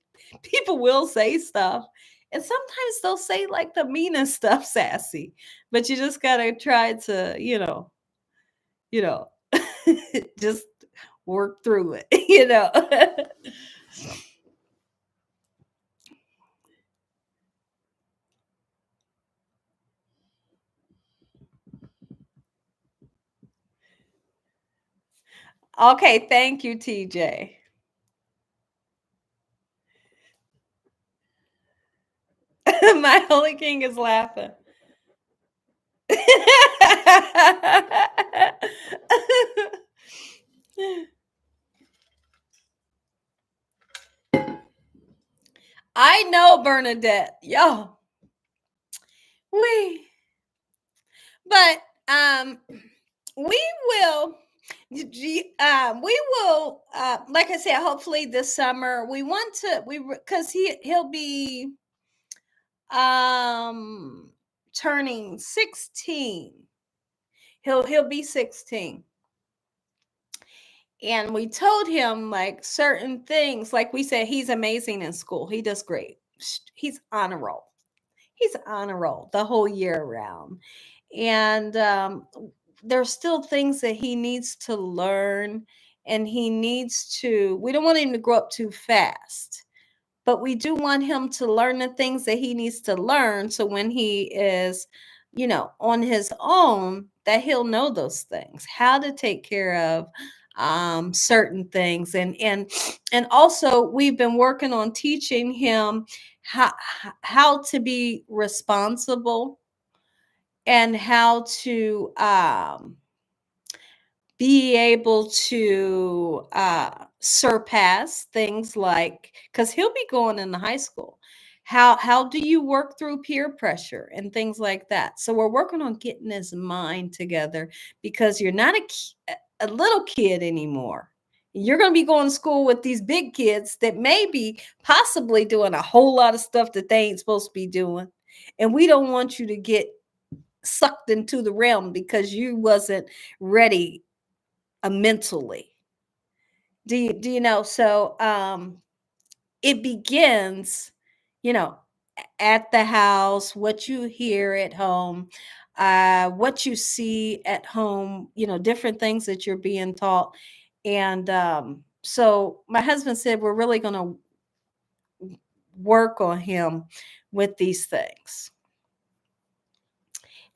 People will say stuff. And sometimes they'll say like the meanest stuff, Sassy. But you just gotta try to, you know, just work through it, you know. Okay, thank you, TJ. My holy king is laughing. I know, Bernadette. Yo, we, but we will. We will, like I said, hopefully this summer. We want to, because he'll be um turning 16. He'll be 16. And we told him like certain things, like we said, he's amazing in school. He does great. He's on a roll. He's on a roll the whole year around. And there's still things that he needs to learn, and we don't want him to grow up too fast, but we do want him to learn the things that he needs to learn, so when he is, on his own, that he'll know those things, how to take care of certain things. And also we've been working on teaching him how to be responsible, and how to be able to surpass things, like, because he'll be going into high school. How do you work through peer pressure and things like that? So we're working on getting his mind together, because you're not a little kid anymore. You're going to be going to school with these big kids that may be possibly doing a whole lot of stuff that they ain't supposed to be doing. And we don't want you to get sucked into the realm because you wasn't ready mentally. Do you know? So it begins, you know, at the house, what you hear at home, what you see at home, different things that you're being taught. And so my husband said we're really going to work on him with these things.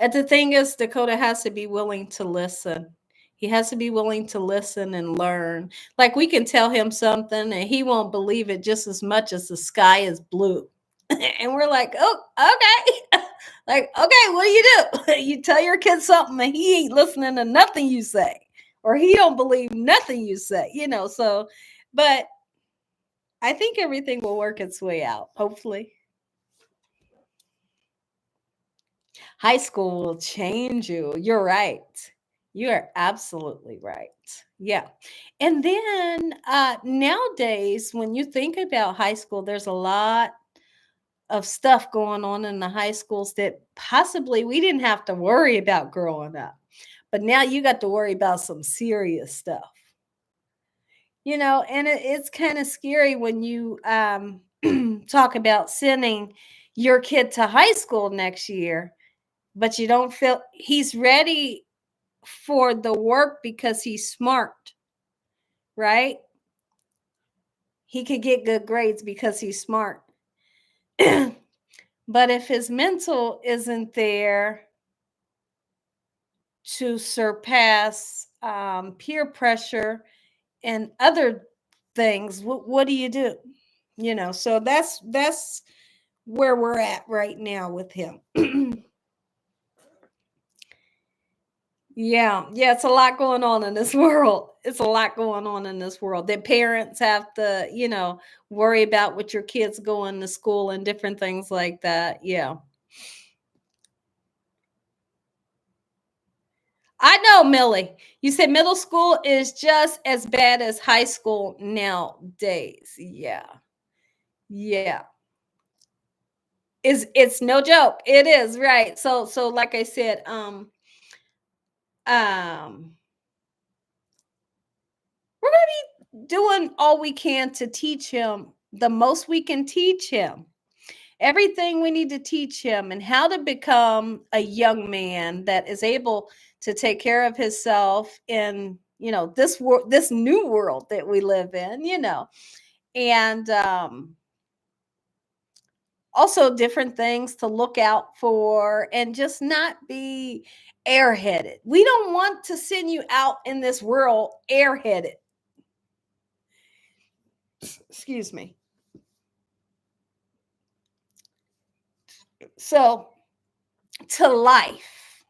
And the thing is, Dakota has to be willing to listen. He has to be willing to listen and learn. Like, we can tell him something and he won't believe it just as much as the sky is blue. And we're like, oh, okay. Like, okay, what do you do? You tell your kid something and he ain't listening to nothing you say, or he don't believe nothing you say, so, but I think everything will work its way out, hopefully. High school will change you. You're right. You are absolutely right. Yeah. And then nowadays, when you think about high school, there's a lot of stuff going on in the high schools that possibly we didn't have to worry about growing up. But now you got to worry about some serious stuff. And it's kind of scary when you talk about sending your kid to high school next year, but you don't feel he's ready. for the work because he's smart, right? He could get good grades because he's smart. But if his mental isn't there to surpass peer pressure and other things, what do you do? So that's where we're at right now with him. Yeah, it's a lot going on in this world. It's a lot going on in this world that parents have to, worry about with your kids going to school and different things like that. Yeah. I know, Millie. You said middle school is just as bad as high school nowadays. Yeah. Yeah. It's no joke. It is, right. So like I said, um we're going to be doing all we can to teach him the most we can teach him. Everything we need to teach him and how to become a young man that is able to take care of himself in, this world, this new world that we live in, and also different things to look out for and just not be airheaded. We don't want to send you out in this world airheaded. Excuse me. So, to life,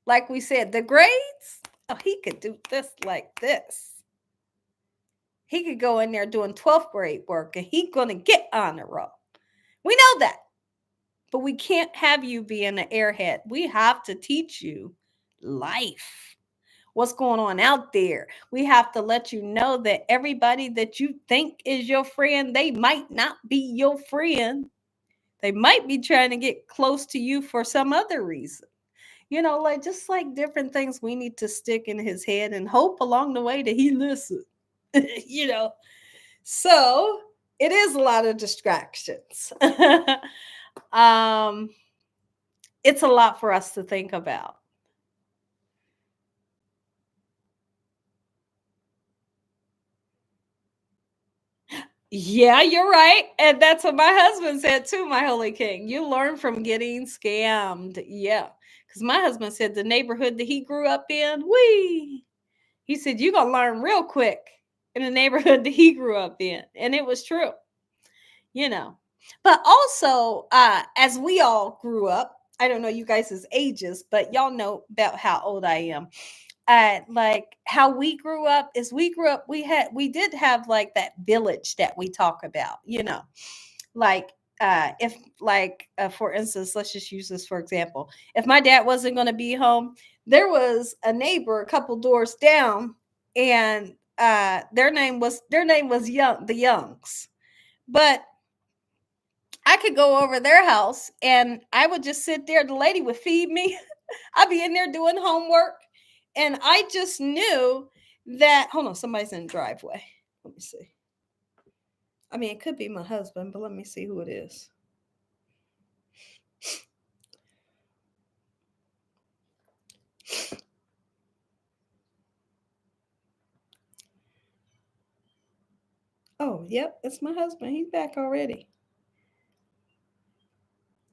like we said, the grades, oh, he could do this like this. He could go in there doing 12th grade work and he's going to get on the roll. We know that. But we can't have you being an airhead. We have to teach you life. What's going on out there? We have to let you know that everybody that you think is your friend, they might not be your friend. They might be trying to get close to you for some other reason. Like just like different things we need to stick in his head and hope along the way that he listens. you know. So it is a lot of distractions. um, it's a lot for us to think about. Yeah, you're right. And that's what my husband said too, my holy king. You learn from getting scammed. Yeah. Because my husband said the neighborhood that he grew up in, he said, you're going to learn real quick in the neighborhood that he grew up in. And it was true, you know. But also, as we all grew up, I don't know you guys' ages, but y'all know about how old I am. Like how we grew up is we did have like that village that we talk about, like if like for instance, let's just use this for example. If my dad wasn't going to be home, there was a neighbor a couple doors down, and their name was Young, the Youngs. But I could go over their house and I would just sit there. The lady would feed me. I'd be in there doing homework. And I just knew that, hold on, somebody's in the driveway. Let me see. I mean, it could be my husband, but let me see who it is. Oh, yep, it's my husband. He's back already.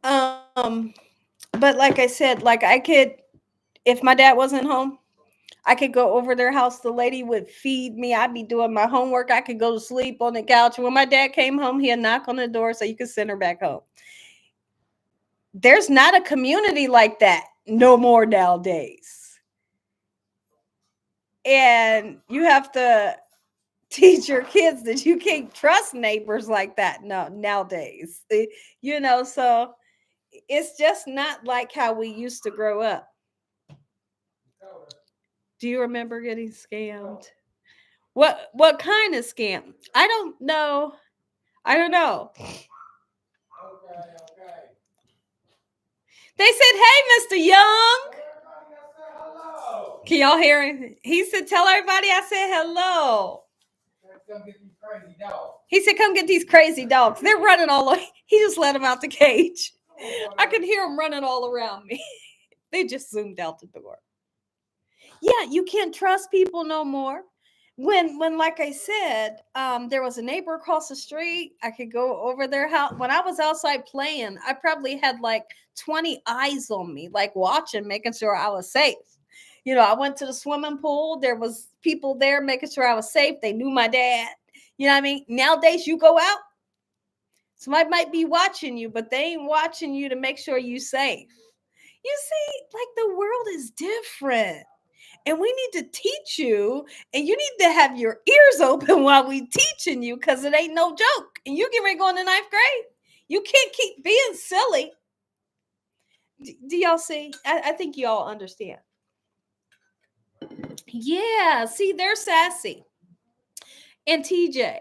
Um, but like I said, like I could, if my dad wasn't home, I could go over their house. The lady would feed me. I'd be doing my homework. I could go to sleep on the couch. When my dad came home, he'd knock on the door so you could send her back home. There's not a community like that no more nowadays. And you have to teach your kids that you can't trust neighbors like that no nowadays. So it's just not like how we used to grow up. Do you remember getting scammed? What kind of scam? I don't know. I don't know. They said, "Hey, Mr. Young." Can y'all hear him? He said, "Tell everybody I said hello." He said, "Come get these crazy dogs. They're running all over." He just let them out the cage. I could hear them running all around me. They just zoomed out the door. Yeah, you can't trust people no more. When like I said, there was a neighbor across the street. I could go over their house. When I was outside playing, I probably had like 20 eyes on me, like watching, making sure I was safe. I went to the swimming pool. There was people there making sure I was safe. They knew my dad. You know what I mean? Nowadays, you go out, somebody might be watching you, but they ain't watching you to make sure you safe. You see, like the world is different. And we need to teach you, and you need to have your ears open while we teaching you, because it ain't no joke. And you get ready to go into ninth grade. You can't keep being silly. Do y'all see? I think y'all understand. Yeah, see, they're sassy. And TJ,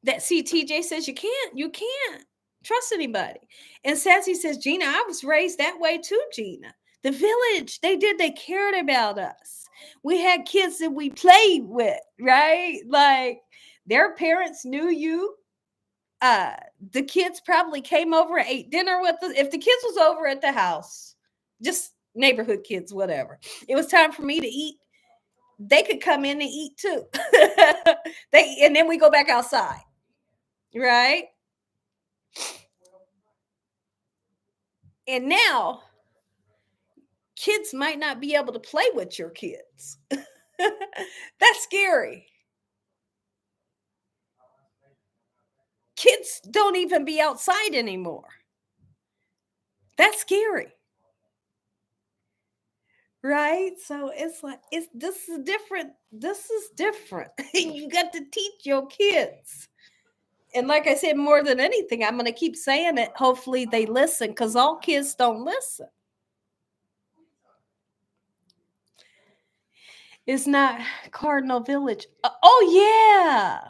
TJ says you can't trust anybody. And Sassy says, Gina, I was raised that way too, Gina. The village, they cared about us. We had kids that we played with, right? Like their parents knew you. Uh, the kids probably came over and ate dinner with us. If the kids was over at the house, just neighborhood kids, whatever. It was time for me to eat. They could come in and eat too. And then we go back outside, right? And now kids might not be able to play with your kids. That's scary. Kids don't even be outside anymore. That's scary. Right? So it's like this is different. This is different. You got to teach your kids. And like I said, more than anything, I'm going to keep saying it. Hopefully they listen, because all kids don't listen. It's not Cardinal Village. Oh yeah.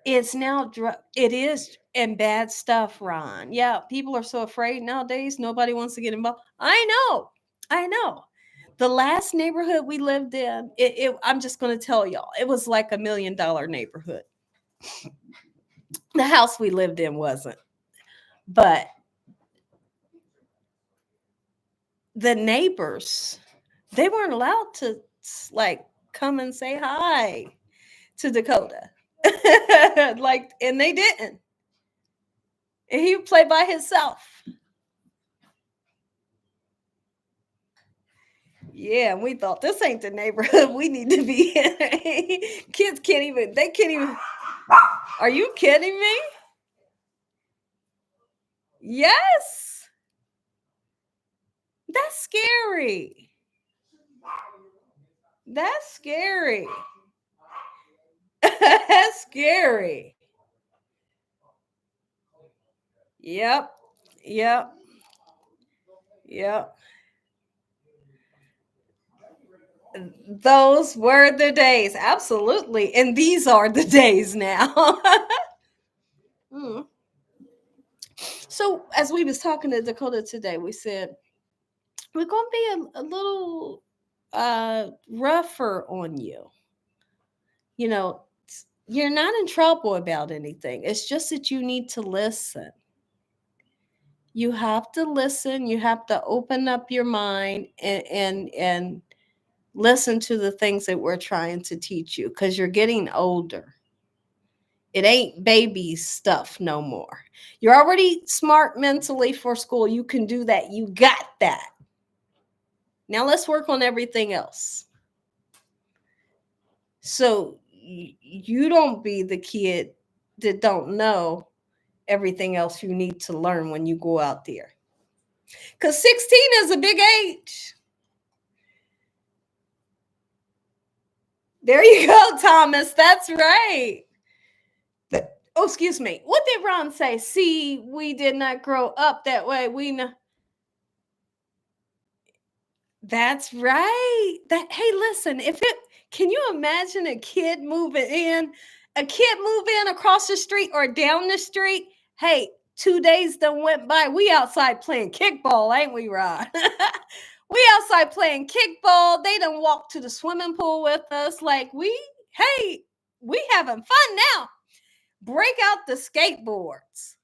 It's now it is, and bad stuff, Ron. Yeah, people are so afraid nowadays. Nobody wants to get involved. I know. The last neighborhood we lived in, I'm just going to tell y'all, it was like $1 million neighborhood. The house we lived in wasn't, but the neighbors, they weren't allowed to like come and say hi to Dakota. Like, and they didn't. And he would play by himself. Yeah, and we thought this ain't the neighborhood we need to be in. Kids they can't even. Are you kidding me? Yes. That's scary. That's scary. That's scary. Yep. Yep. Yep. Those were the days. Absolutely. And these are the days now. Mm. So as we was talking to Dakota today, we said we're gonna be a little rougher on you. You know, you're not in trouble about anything. It's just that you need to listen. You have to listen. You have to open up your mind and listen to the things that we're trying to teach you, because you're getting older. It ain't baby stuff no more. You're already smart mentally for school. You can do that. You got that. Now let's work on everything else. So you don't be the kid that don't know everything else you need to learn when you go out there. Because 16 is a big age. There you go, Thomas. That's right. Oh, excuse me. What did Ron say? See, we did not grow up that way. We know. That's right. That hey, listen, if it can you imagine a kid move in across the street or down the street? Hey, 2 days done went by. We outside playing kickball, ain't we, Ron? We outside playing kickball. They done walked to the swimming pool with us. Like we having fun now. Break out the skateboards.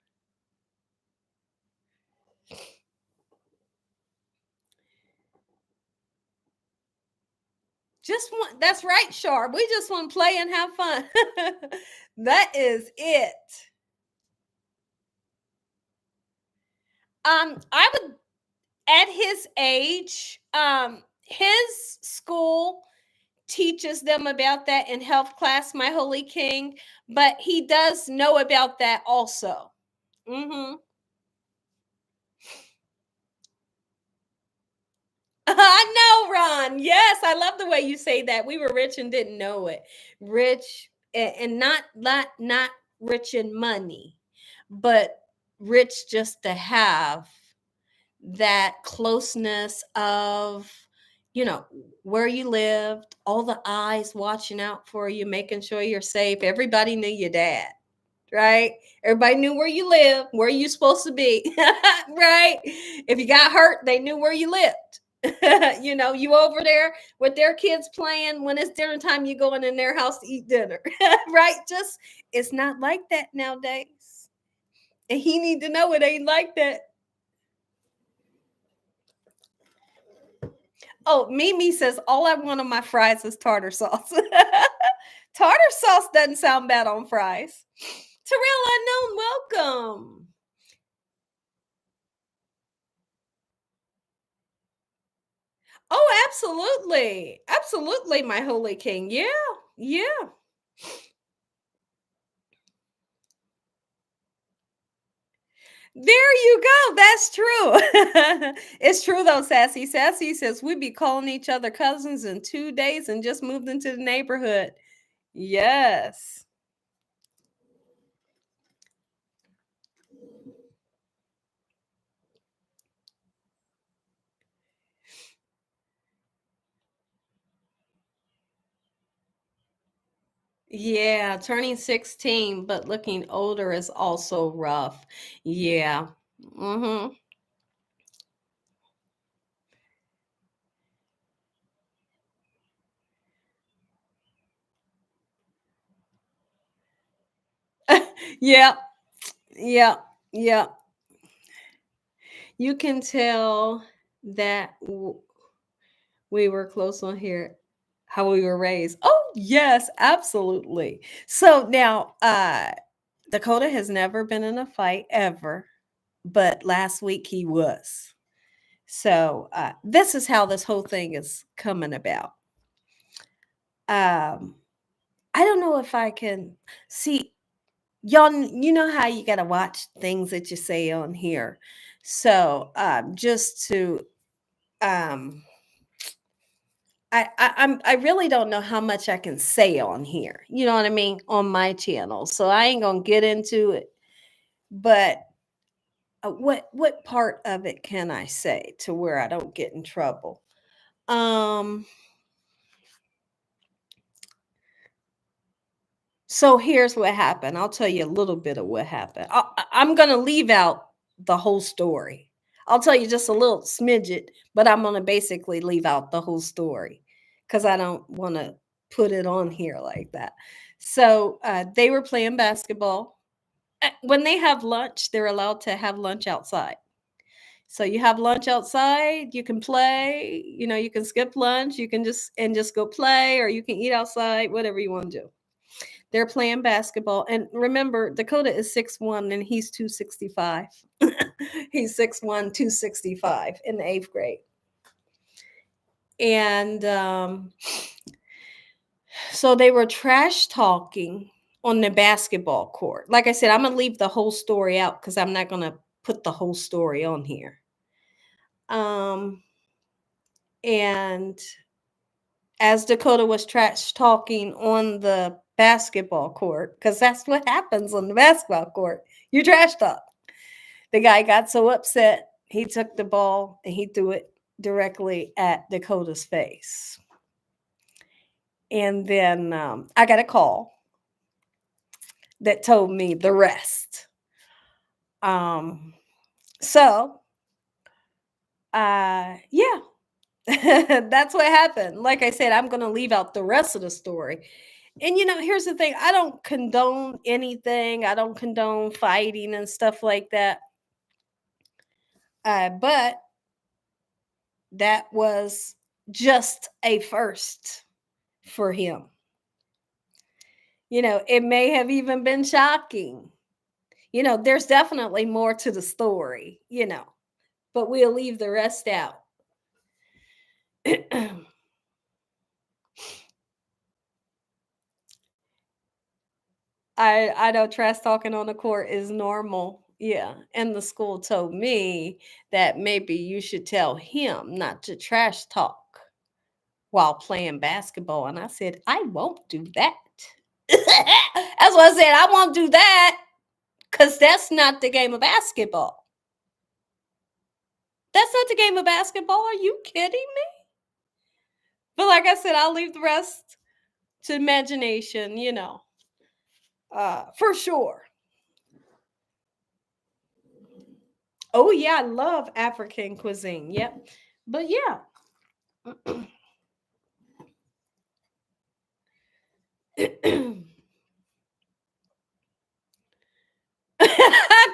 Just want that's right, Sharp. We just want to play and have fun. That is it. I would at his age, his school teaches them about that in health class, my holy king, but he does know about that also. Mm-hmm. I know, Ron. Yes, I love the way you say that. We were rich and didn't know it. Rich and not rich in money, but rich just to have that closeness of, you know, where you lived, all the eyes watching out for you, making sure you're safe. Everybody knew your dad, right? Everybody knew where you lived, where you supposed to be, right? If you got hurt, they knew where you lived. You know, you over there with their kids playing. When it's dinner time, you going in their house to eat dinner, right? Just it's not like that nowadays, and he need to know it ain't like that. Oh, Mimi says all I want on my fries is tartar sauce. Tartar sauce doesn't sound bad on fries. Terrell Unknown, welcome. Oh, absolutely. Absolutely, my holy king. Yeah. Yeah. There you go. That's true. It's true though, Sassy. Sassy says we be calling each other cousins in 2 days and just moved into the neighborhood. Yes. Yeah, turning 16 but looking older is also rough. Yeah. Mhm. Yeah. Yeah. Yeah. You can tell that we were close on here how we were raised. Oh, yes, absolutely. So now Dakota has never been in a fight ever, but last week he was. So this is how this whole thing is coming about. Um I don't know if I can see y'all. You know how you got to watch things that you say on here. So just to um I really don't know how much I can say on here. You know what I mean? On my channel. So I ain't gonna get into it. But what part of it can I say to where I don't get in trouble? Um So here's what happened. I'll tell you a little bit of what happened. I'm going to leave out the whole story. I'll tell you just a little smidget, but I'm going to basically leave out the whole story because I don't want to put it on here like that. So they were playing basketball. When they have lunch, they're allowed to have lunch outside. So you have lunch outside, you can play, you know, you can skip lunch, you can just go play, or you can eat outside, whatever you want to do. They're playing basketball. And remember, Dakota is 6'1" and he's 265. He's 6'1", 265 in the eighth grade. And so they were trash talking on the basketball court. Like I said, I'm going to leave the whole story out because I'm not going to put the whole story on here. Um, and as Dakota was trash talking on the basketball court, because that's what happens on the basketball court. You trash talk. The guy got so upset, he took the ball and he threw it directly at Dakota's face. And then I got a call that told me the rest. Um, so, yeah, that's what happened. Like I said, I'm going to leave out the rest of the story. And you know, here's the thing, I don't condone anything, I don't condone fighting and stuff like that. But that was just a first. for him. It may have even been shocking. There's definitely more to the story, but we'll leave the rest out. I know trash talking on the court is normal. Yeah. And the school told me that maybe you should tell him not to trash talk while playing basketball. And I said, I won't do that. That's what I said. I won't do that because that's not the game of basketball. That's not the game of basketball. Are you kidding me? But like I said, I'll leave the rest to imagination, for sure. Oh, yeah, I love African cuisine. Yep. But yeah.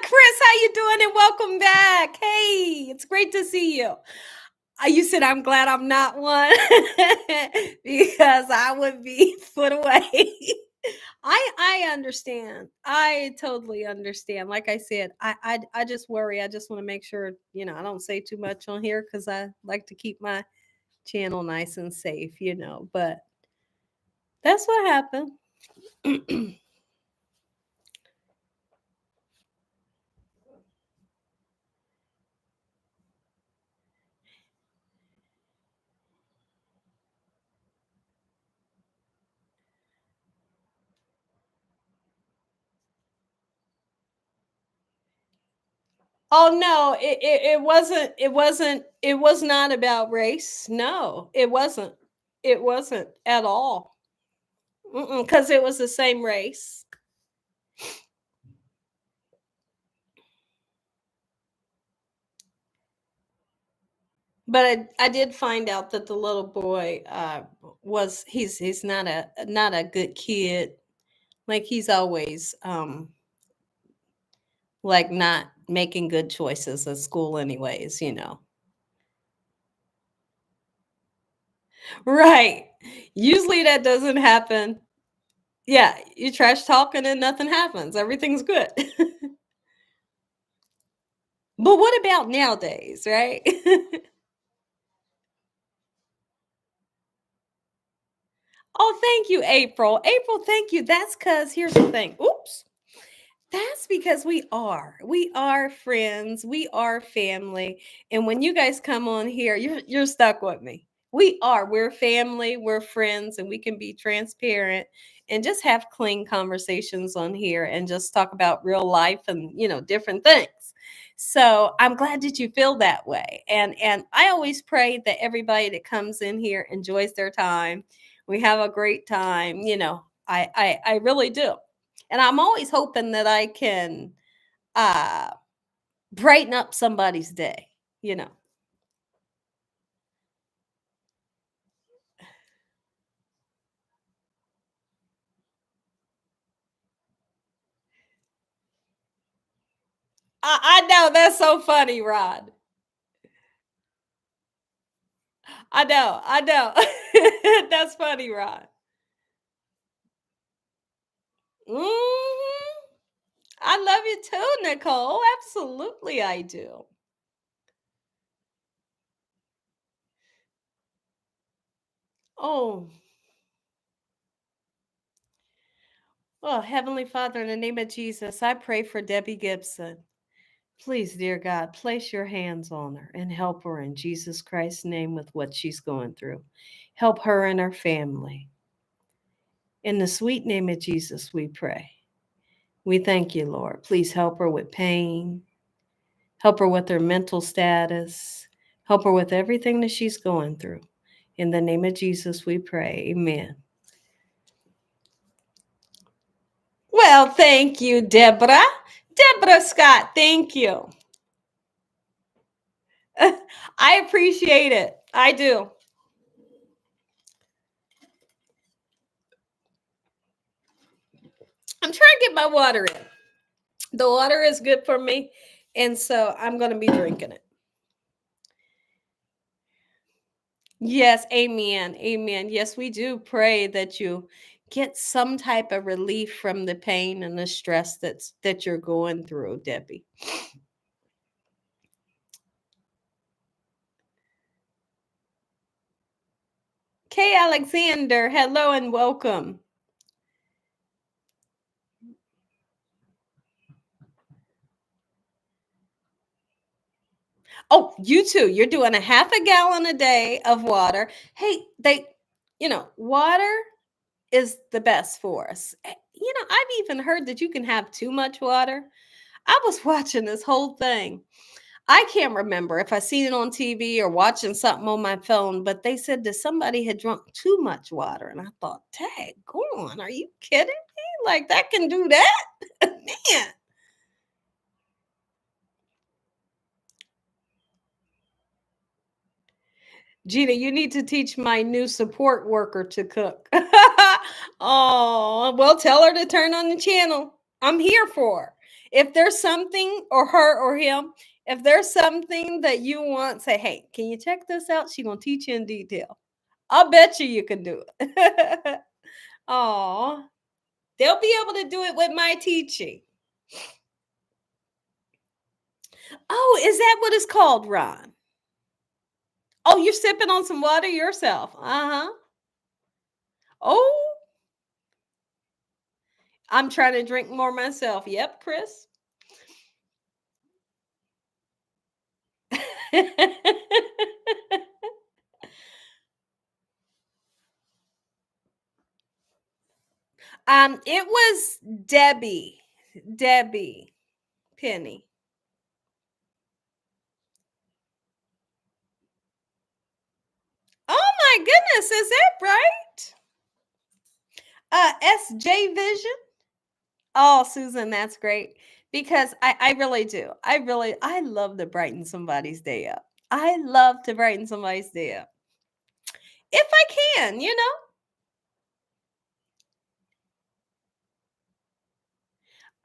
Chris, how you doing? And welcome back. Hey, it's great to see you. You said I'm glad I'm not one because I would be put away. I understand. I totally understand. Like I said, I just worry. I just want to make sure, I don't say too much on here because I like to keep my channel nice and safe, but that's what happened. Oh no, it was not about race. No, it wasn't. It wasn't at all. Because it was the same race. But I did find out that the little boy he's not a good kid. Like he's always like not making good choices at school anyways. Right. Usually that doesn't happen. Yeah, you trash talking and nothing happens. Everything's good. But what about nowadays, right? Oh, thank you, April. April, thank you. That's because here's the thing. Oops. That's because we are friends, we are family, and when you guys come on here, you're stuck with me. We're family, we're friends, and we can be transparent and just have clean conversations on here and just talk about real life and different things. So I'm glad that you feel that way, and I always pray that everybody that comes in here enjoys their time. We have a great time. I really do. And I'm always hoping that I can uh brighten up somebody's day, you know. I know that's so funny, Rod. I know. That's funny, Rod. Hmm. I love you too, Nicole. Absolutely, I do. Oh, well, Heavenly Father, in the name of Jesus, I pray for Debbie Gibson. Please, dear God, place your hands on her and help her in Jesus Christ's name with what she's going through. Help her and her family. In the sweet name of Jesus, we pray. We thank you, Lord. Please help her with pain, help her with her mental status, help her with everything that she's going through. In the name of Jesus, we pray. Amen. Well, thank you, Deborah. Deborah Scott, thank you. I appreciate it. I do. I'm trying to get my water in. The water is good for me, and so I'm going to be drinking it. Yes, amen. Amen. Yes, we do pray that you get some type of relief from the pain and the stress that you're going through, Debbie. Kay Alexander, hello and welcome. Oh, you too. You're doing a half a gallon a day of water. Hey, water is the best for us. I've even heard that you can have too much water. I was watching this whole thing. I can't remember if I seen it on TV or watching something on my phone, but they said that somebody had drunk too much water. And I thought, dang, go on. Are you kidding me? Like that can do that? Man. Gina, you need to teach my new support worker to cook. Oh, well, tell her to turn on the channel. I'm here for her. If there's something, or her or him, if there's something that you want, say, hey, can you check this out? She's going to teach you in detail. I'll bet you can do it. Oh, they'll be able to do it with my teaching. Oh, is that what it's called, Ron? Oh, you're sipping on some water yourself. Uh-huh. Oh, I'm trying to drink more myself. Yep, Chris. It was Debbie Penny. Oh my goodness, is that right? SJ Vision. Oh, Susan, that's great. Because I really do. I love to brighten somebody's day up. I love to brighten somebody's day up. If I can.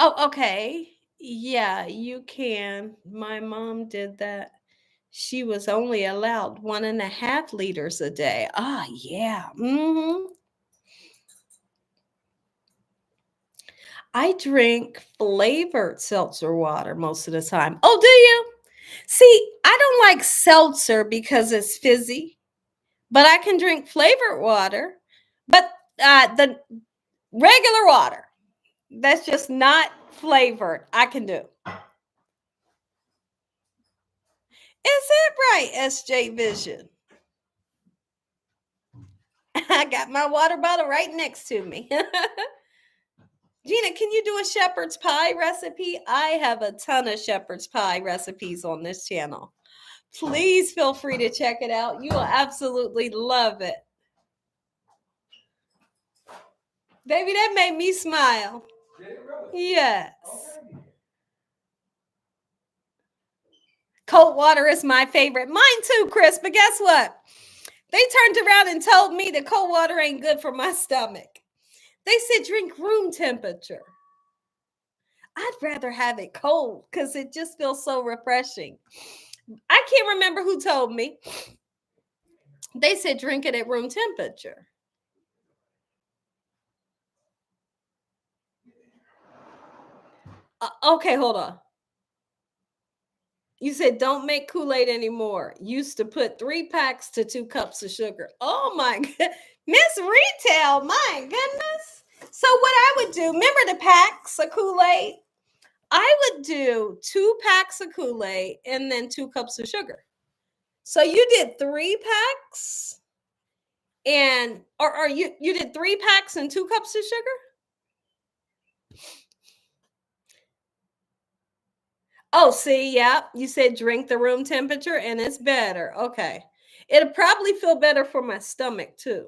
Oh, okay. Yeah, you can. My mom did that. She was only allowed 1.5 liters a day. Ah, yeah. I drink flavored seltzer water most of the time. Oh, do you? See, I don't like seltzer because it's fizzy, but I can drink flavored water. But the regular water that's just not flavored, I can do. Is it right, SJ Vision? I got my water bottle right next to me. Gina, can you do a shepherd's pie recipe? I have a ton of shepherd's pie recipes on this channel. Please feel free to check it out. You will absolutely love it. Baby, that made me smile. Yes. Cold water is my favorite. Mine too, Chris. But guess what? They turned around and told me that cold water ain't good for my stomach. They said drink room temperature. I'd rather have it cold because it just feels so refreshing. I can't remember who told me. They said drink it at room temperature. Okay, hold on. You said don't make Kool-Aid anymore. Used to put 3 packs to 2 cups of sugar. Oh my god. Miss Retail, my goodness. So what I would do, remember the packs of Kool-Aid? I would do 2 packs of Kool-Aid and then 2 cups of sugar. So you did 3 packs or you did 3 packs and 2 cups of sugar? Oh, see, yeah. You said drink the room temperature and it's better. Okay. It'll probably feel better for my stomach too.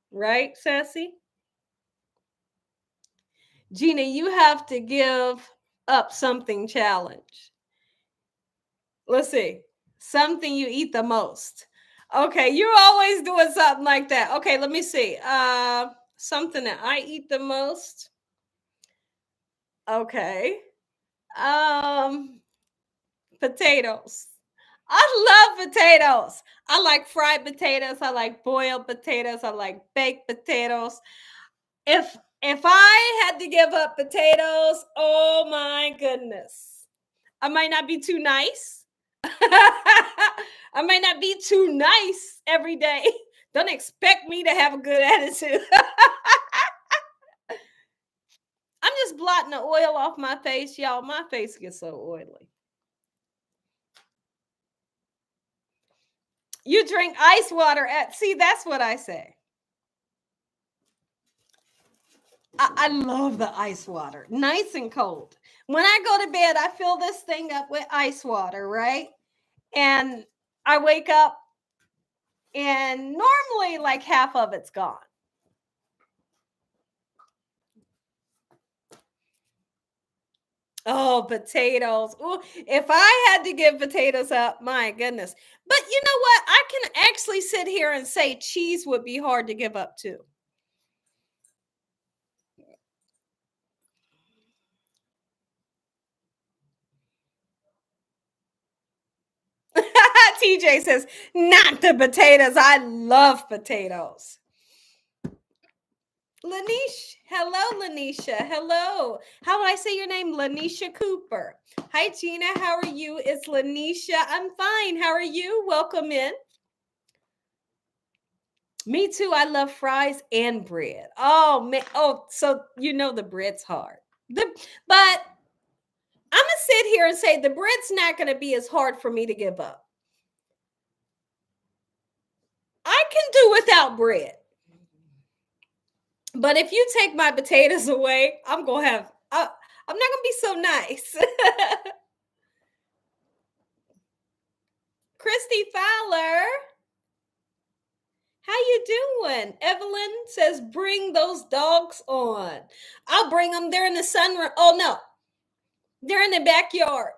Right, Sassy? Gina, you have to give up something challenge. Let's see. Something you eat the most. Okay, you're always doing something like that. Okay, let me see. Something that I eat the most. Okay. Um Potatoes. I love potatoes. I like fried potatoes. I like boiled potatoes. I like baked potatoes. If I had to give up potatoes, oh my goodness. I might not be too nice. I might not be too nice every day. Don't expect me to have a good attitude. I'm just blotting the oil off my face, y'all. My face gets so oily. You drink ice water see, that's what I say. I love the ice water, nice and cold. When I go to bed, I fill this thing up with ice water, right? And I wake up, and normally like half of it's gone. Oh, potatoes. Ooh, if I had to give potatoes up, my goodness. But you know what? I can actually sit here and say cheese would be hard to give up too. TJ says, not the potatoes. I love potatoes. Lanisha. Hello, Lanisha. Hello. How do I say your name? Lanisha Cooper. Hi, Gina. How are you? It's Lanisha. I'm fine. How are you? Welcome in. Me too. I love fries and bread. Oh man. Oh, so you know the bread's hard. But I'm gonna sit here and say the bread's not gonna be as hard for me to give up. I can do without bread. But if you take my potatoes away, I'm not gonna be so nice. Christy Fowler, how you doing? Evelyn says, bring those dogs on. I'll bring them. They're in the sunroom. Oh no, they're in the backyard.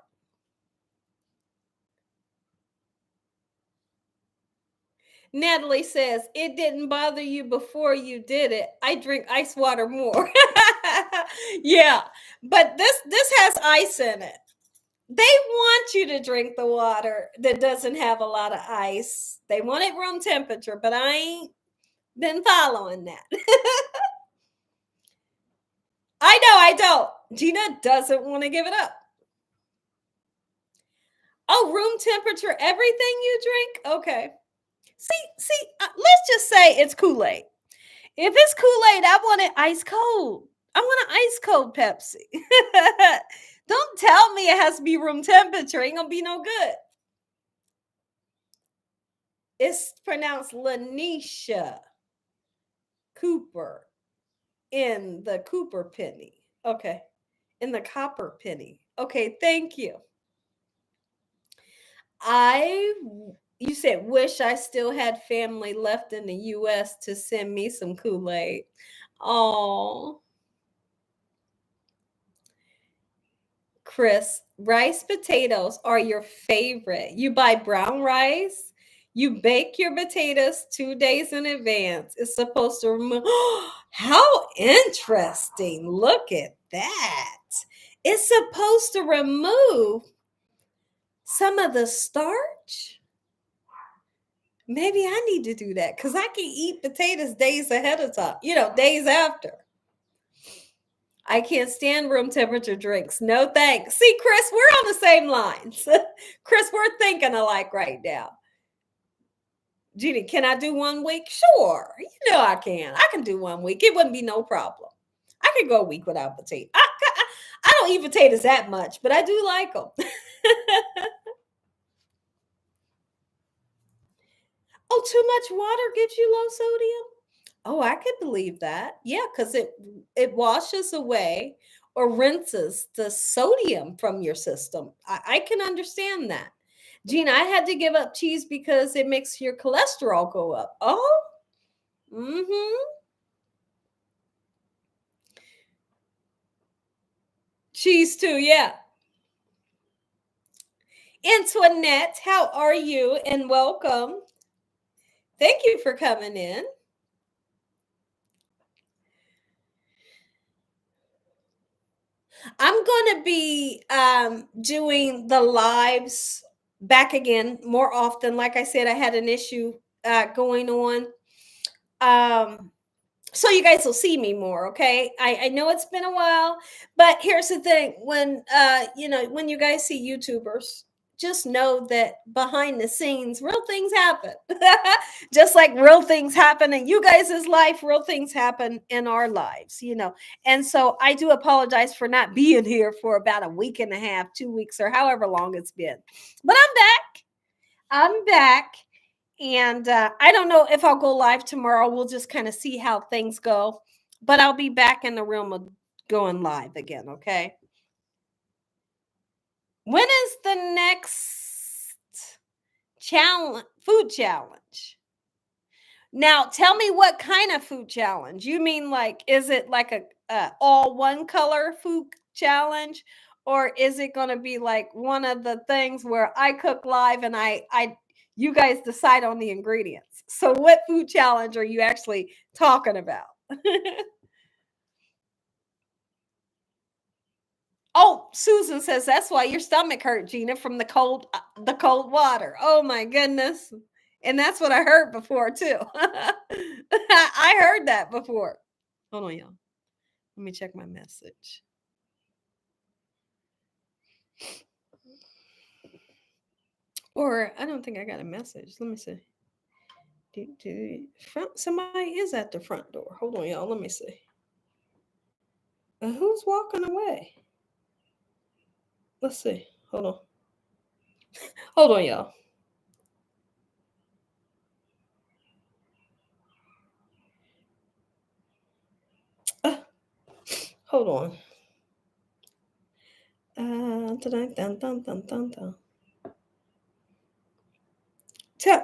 Natalie says, it didn't bother you before you did it. I drink ice water more. Yeah, but this has ice in it. They want you to drink the water that doesn't have a lot of ice. They want it room temperature, but I ain't been following that. I don't. Gina doesn't want to give it up. Oh, room temperature, everything you drink? Okay. See, let's just say it's Kool-Aid. If it's Kool-Aid, I want it ice cold. I want an ice cold Pepsi. Don't tell me it has to be room temperature. Ain't gonna be no good. It's pronounced Lanisha Cooper in the Cooper penny. Okay. In the copper penny. Okay, thank you. You said wish I still had family left in the US to send me some Kool-Aid. Oh, Chris, rice potatoes are your favorite. You buy brown rice, you bake your potatoes 2 days in advance. It's supposed to remove. How interesting. Look at that. It's supposed to remove some of the starch. Maybe I need to do that because I can eat potatoes days ahead of time, days after. I can't stand room temperature drinks. No thanks. See, Chris, we're on the same lines. Chris, we're thinking alike right now. Judy, can I do 1 week? Sure. I can. I can do 1 week. It wouldn't be no problem. I could go a week without potatoes. I don't eat potatoes that much, but I do like them. Oh, too much water gives you low sodium? Oh, I could believe that. Yeah, because it washes away or rinses the sodium from your system. I can understand that. Gina, I had to give up cheese because it makes your cholesterol go up. Oh, mm-hmm. Cheese too, yeah. Antoinette, how are you? And welcome. Thank you for coming in. I'm going to be doing the lives back again more often. Like I said, I had an issue going on. So you guys will see me more, okay? I know it's been a while, but here's the thing: when when you guys see YouTubers, just know that behind the scenes, real things happen. Just like real things happen in you guys' life, real things happen in our lives. And so I do apologize for not being here for about a week and a half, 2 weeks, or however long it's been. But I'm back. I'm back. And I don't know if I'll go live tomorrow. We'll just kind of see how things go. But I'll be back in the realm of going live again, okay? When is the next food challenge? Now, tell me what kind of food challenge. You mean like, is it like a all one color food challenge? Or is it going to be like one of the things where I cook live and you guys decide on the ingredients? So what food challenge are you actually talking about? Oh, Susan says that's why your stomach hurt, Gina, from the cold water. Oh my goodness. And that's what I heard before too. I heard that before. Hold on, y'all. Let me check my message. Or I don't think I got a message. Let me see. Somebody is at the front door. Hold on, y'all. Let me see. Who's walking away? Let's see. Hold on. Hold on, y'all. Hold on.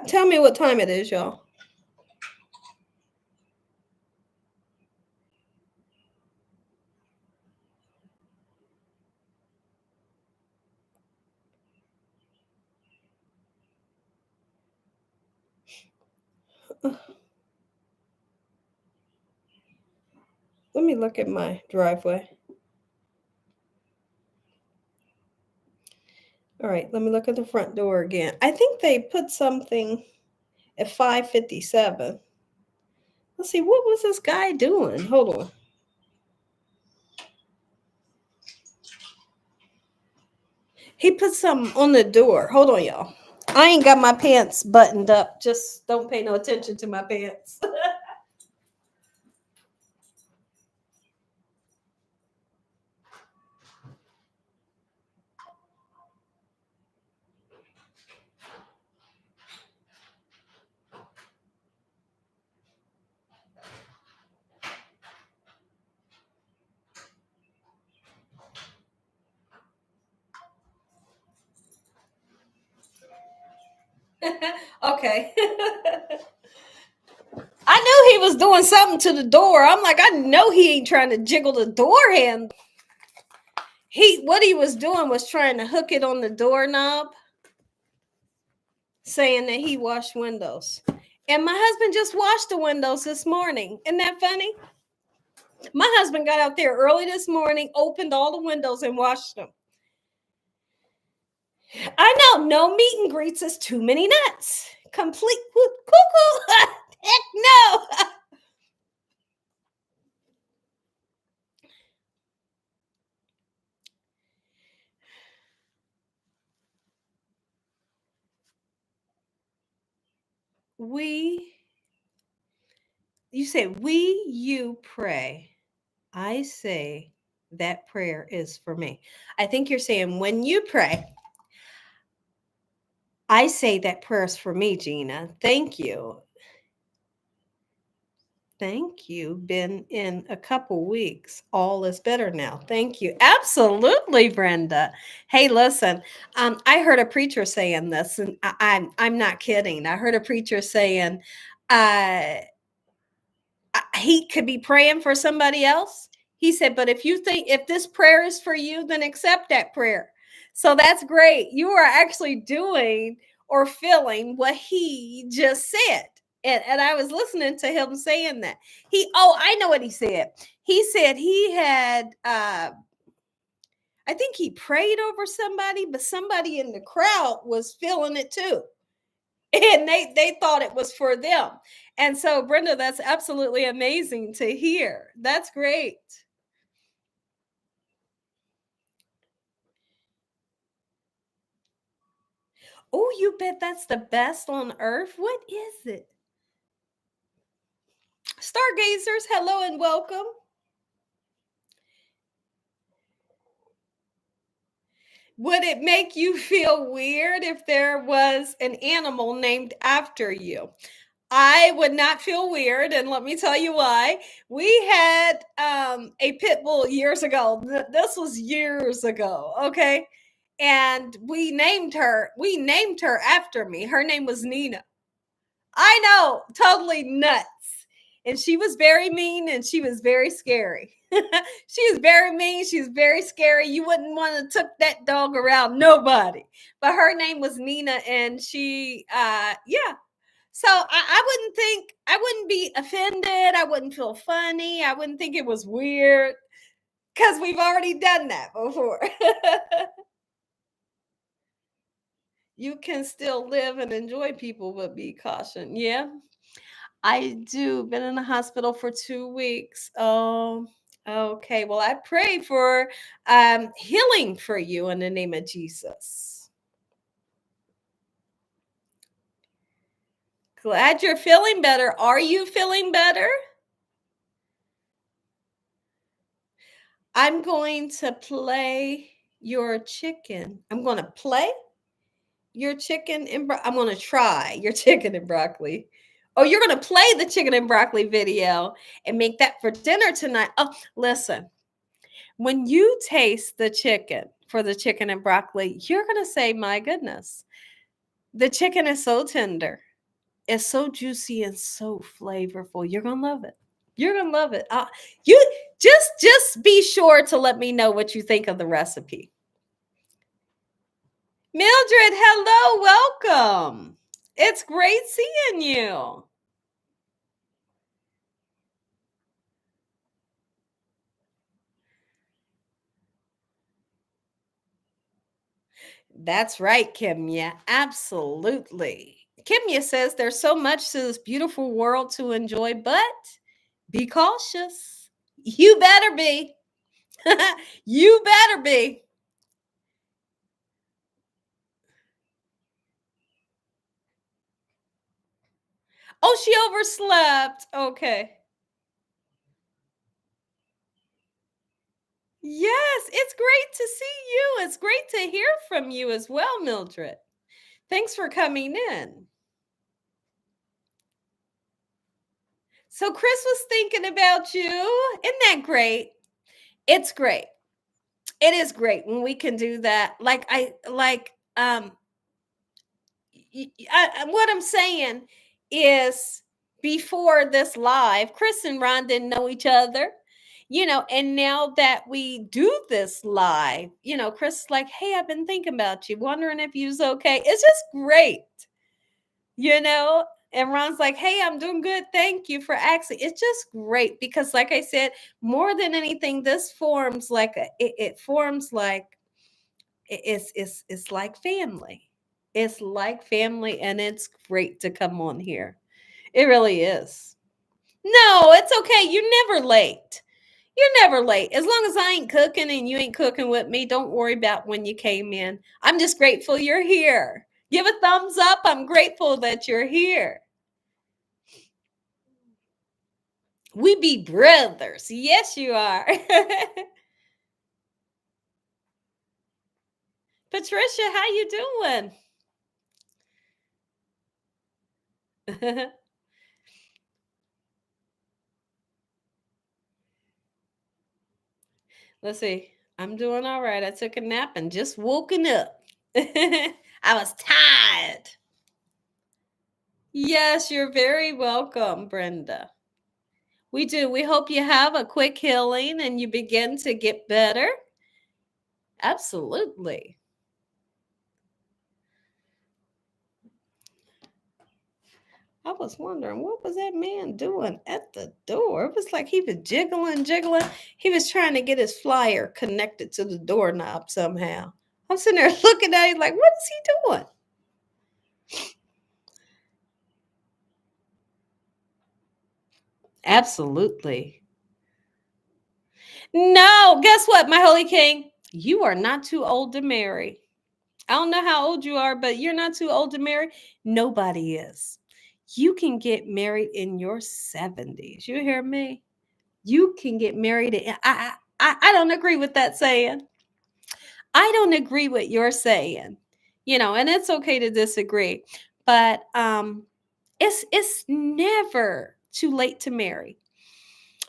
Tell me what time it is, y'all. Let me look at my driveway. All right, let me look at the front door again. I think they put something at 5:57. Let's see, what was this guy doing? Hold on. He put something on the door. Hold on, y'all. I ain't got my pants buttoned up. Just don't pay no attention to my pants. Okay. I knew he was doing something to the door. I'm like, I know he ain't trying to jiggle the door handle. What he was doing was trying to hook it on the doorknob, saying that he washed windows. And my husband just washed the windows this morning. Isn't that funny? My husband got out there early this morning, opened all the windows and washed them. I know, no meet and greets is too many nuts. Complete cuckoo. Heck no. You say, you pray. I say that prayer is for me. I think you're saying when you pray, I say that prayer is for me, Gina. Thank you. Thank you. Been in a couple weeks. All is better now. Thank you. Absolutely, Brenda. Hey, listen, I heard a preacher saying this, and I'm not kidding. I heard a preacher saying, uh, he could be praying for somebody else. He said, but if this prayer is for you, then accept that prayer. So that's great. You are actually doing or feeling what he just said. And I was listening to him saying that. I know what he said. He said he had, I think he prayed over somebody, but somebody in the crowd was feeling it too. And they thought it was for them. And so, Brenda, that's absolutely amazing to hear. That's great. Oh, you bet that's the best on earth. What is it? Stargazers, hello and welcome. Would it make you feel weird if there was an animal named after you? I would not feel weird, and let me tell you why. We had a pit bull years ago. This was years ago, okay? And we named her. We named her after me. Her name was Nina. I know, totally nuts. And she was very mean and she was very scary. She is very mean. She's very scary. You wouldn't want to took that dog around nobody. But her name was Nina, and she, yeah. So I wouldn't be offended. I wouldn't feel funny. I wouldn't think it was weird because we've already done that before. You can still live and enjoy people, but be caution. Yeah. I do. Been in the hospital for 2 weeks. Oh, okay. Well, I pray for healing for you in the name of Jesus. Glad you're feeling better. Are you feeling better? I'm going to play your chicken. I'm going to play your chicken and I'm going to try your chicken and broccoli. Oh, you're going to play the chicken and broccoli video and make that for dinner tonight. Oh, listen. When you taste the chicken for the chicken and broccoli, you're going to say, my goodness, the chicken is so tender. It's so juicy and so flavorful. You're going to love it. You're going to love it. You just be sure to let me know what you think of the recipe. Mildred, hello, welcome. It's great seeing you. That's right, Kimya. Absolutely. Kimya says there's so much to this beautiful world to enjoy, but be cautious. You better be. You better be. Oh, she overslept. Okay. Yes, it's great to see you. It's great to hear from you as well, Mildred. Thanks for coming in. So Chris was thinking about you. Isn't that great? It's great. It is great when we can do that. What I'm saying is before this live, Chris and Ron didn't know each other, and now that we do this live, Chris is like, hey, I've been thinking about you, wondering if you's okay. It's just great, you know. And Ron's like, hey, I'm doing good. Thank you for asking. It's just great because, like I said, more than anything, this forms like it forms like it's like family. It's like family, and it's great to come on here. It really is. No, it's okay. You're never late. You're never late. As long as I ain't cooking and you ain't cooking with me, don't worry about when you came in. I'm just grateful you're here. Give a thumbs up. I'm grateful that you're here. We be brothers. Yes, you are. Patricia, how you doing? Let's see. I'm doing all right. I took a nap and just woken up. I was tired. Yes, you're very welcome, Brenda. We do. We hope you have a quick healing and you begin to get better. Absolutely. I was wondering what was that man doing at the door. It was like he was jiggling. He was trying to get his flyer connected to the doorknob somehow. I'm sitting there looking at him like, what is he doing? Absolutely. No, guess what, my holy king? You are not too old to marry. I don't know how old you are, but you're not too old to marry. Nobody is. You can get married in your 70s. You hear me? You can get married. I don't agree with that saying. I don't agree with your saying. And it's okay to disagree, but it's never too late to marry.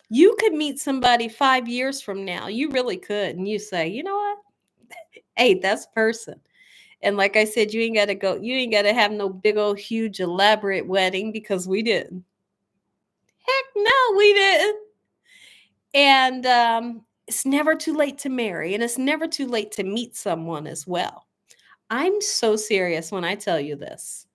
You could meet somebody 5 years from now. You really could, and you say, you know what? Hey, that's person. And like I said, you ain't gotta have no big old huge elaborate wedding because we didn't. Heck no, we didn't. And it's never too late to marry, and it's never too late to meet someone as well. I'm so serious when I tell you this.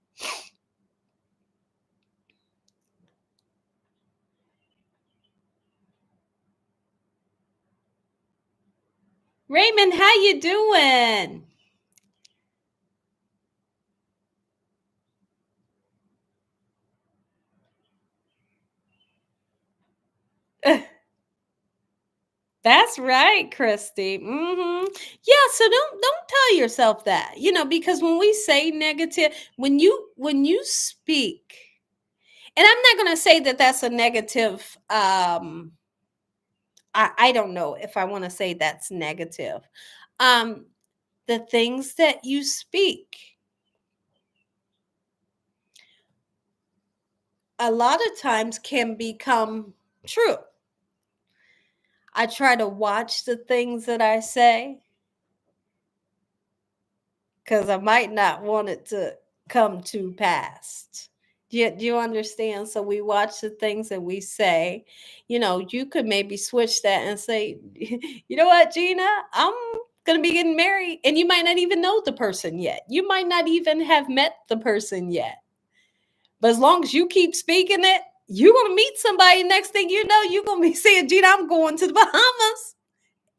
Raymond, how you doing? That's right, Christy. Yeah, so don't tell yourself that. Because when we say negative, when you speak, and I'm not going to say that that's a negative I don't know if I want to say that's negative. Um the things that you speak a lot of times can become true. I try to watch the things that I say because I might not want it to come to pass. Do you understand? So we watch the things that we say. You could maybe switch that and say, you know what, Gina, I'm going to be getting married. And you might not even know the person yet. You might not even have met the person yet. But as long as you keep speaking it, you're going to meet somebody. Next thing you know, you're going to be saying, Gina, I'm going to the Bahamas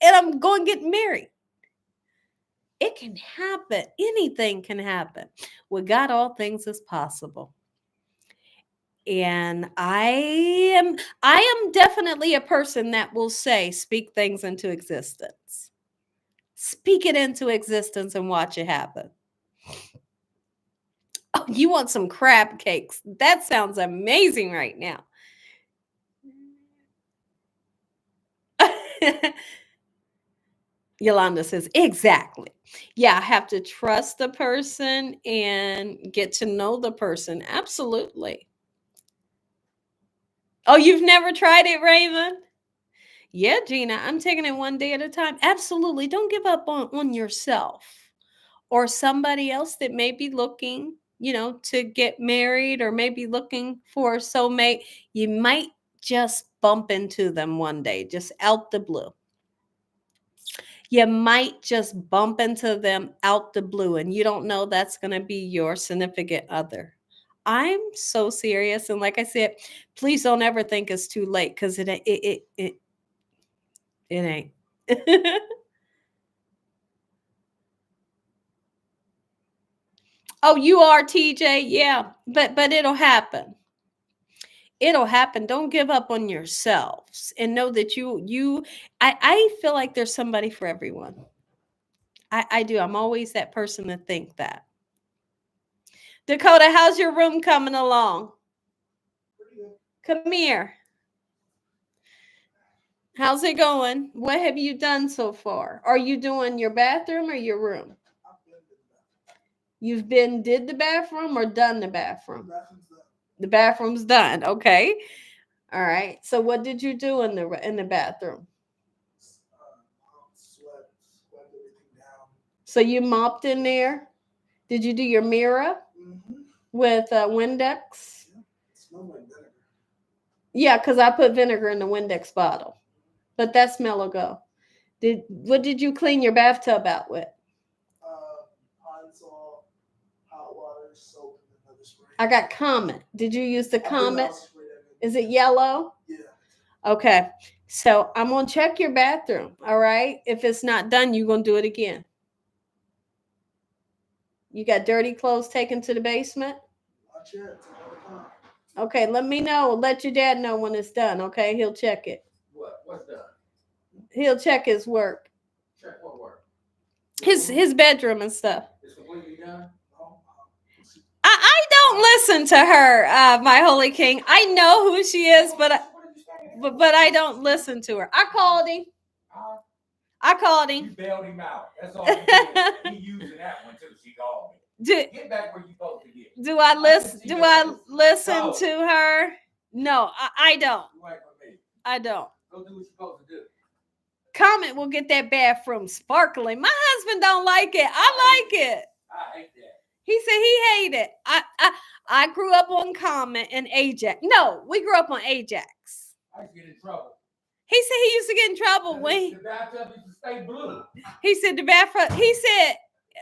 and I'm going to get married. It can happen. Anything can happen. With God, all things is possible. And I am definitely a person that will say, speak things into existence. Speak it into existence and watch it happen. Oh, you want some crab cakes? That sounds amazing right now. Yolanda says, exactly. Yeah, I have to trust the person and get to know the person. Absolutely. Oh, you've never tried it, Raymond? Yeah, Gina, I'm taking it one day at a time. Absolutely. Don't give up on yourself or somebody else that may be looking, to get married or maybe looking for a soulmate. You might just bump into them one day, just out the blue. You might just bump into them out the blue, and you don't know that's going to be your significant other. I'm so serious. And like I said, please don't ever think it's too late because it ain't. Oh, you are, TJ. Yeah, but it'll happen. It'll happen. Don't give up on yourselves and know that I feel like there's somebody for everyone. I do. I'm always that person to think that. Dakota, how's your room coming along? Come here. How's it going? What have you done so far? Are you doing your bathroom or your room? You've did the bathroom or done the bathroom? The bathroom's done. Okay. All right. So what did you do in the bathroom? So you mopped in there? Did you do your mirror with Windex? Yeah, because I put vinegar in the Windex bottle. But that smell will go. What did you clean your bathtub out with? I got Comet. Did you use the Comet? Is it yellow? Yeah. Okay. So I'm going to check your bathroom. All right. If it's not done, you're going to do it again. You got dirty clothes taken to the basement? Okay. Let me know. Let your dad know when it's done. Okay. He'll check it. What's done? He'll check his work. Check what work? His bedroom and stuff. It's completely done? I don't listen to her, my holy king. I know who she is, but I don't listen to her. I called him. You bailed him out. That's all you did. He using that one too. She called me. Get back where you supposed to get. Do I listen to her? No, I don't. I don't. Go do what you're supposed to do. Comet will get that bathroom sparkling. My husband don't like it. I like it. I hate that. He said he hated it. I grew up on Comet and Ajax. No, we grew up on Ajax. I used to get in trouble. He said he used to get in trouble when the bathtub used to stay blue. He said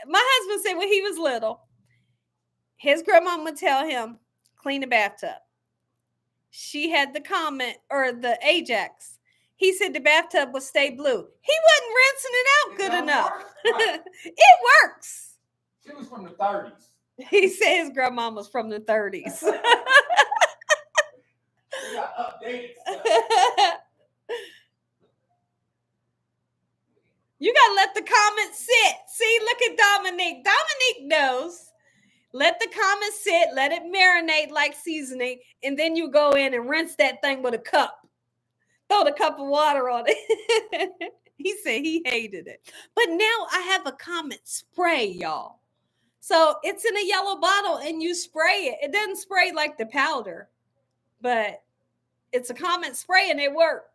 my husband said when he was little, his grandma would tell him, clean the bathtub. She had the Comet or the Ajax. He said the bathtub would stay blue. He wasn't rinsing it out good enough. Right. It works. She was from the 30s. He said his grandma was from the 30s. We got updated stuff. You got to let the Comet sit. See, look at Dominique. Dominique knows. Let the Comet sit. Let it marinate like seasoning. And then you go in and rinse that thing with a cup. Throw the cup of water on it. He said he hated it. But now I have a Comet spray, y'all. So it's in a yellow bottle and you spray it. It doesn't spray like the powder. But it's a Comet spray and it works.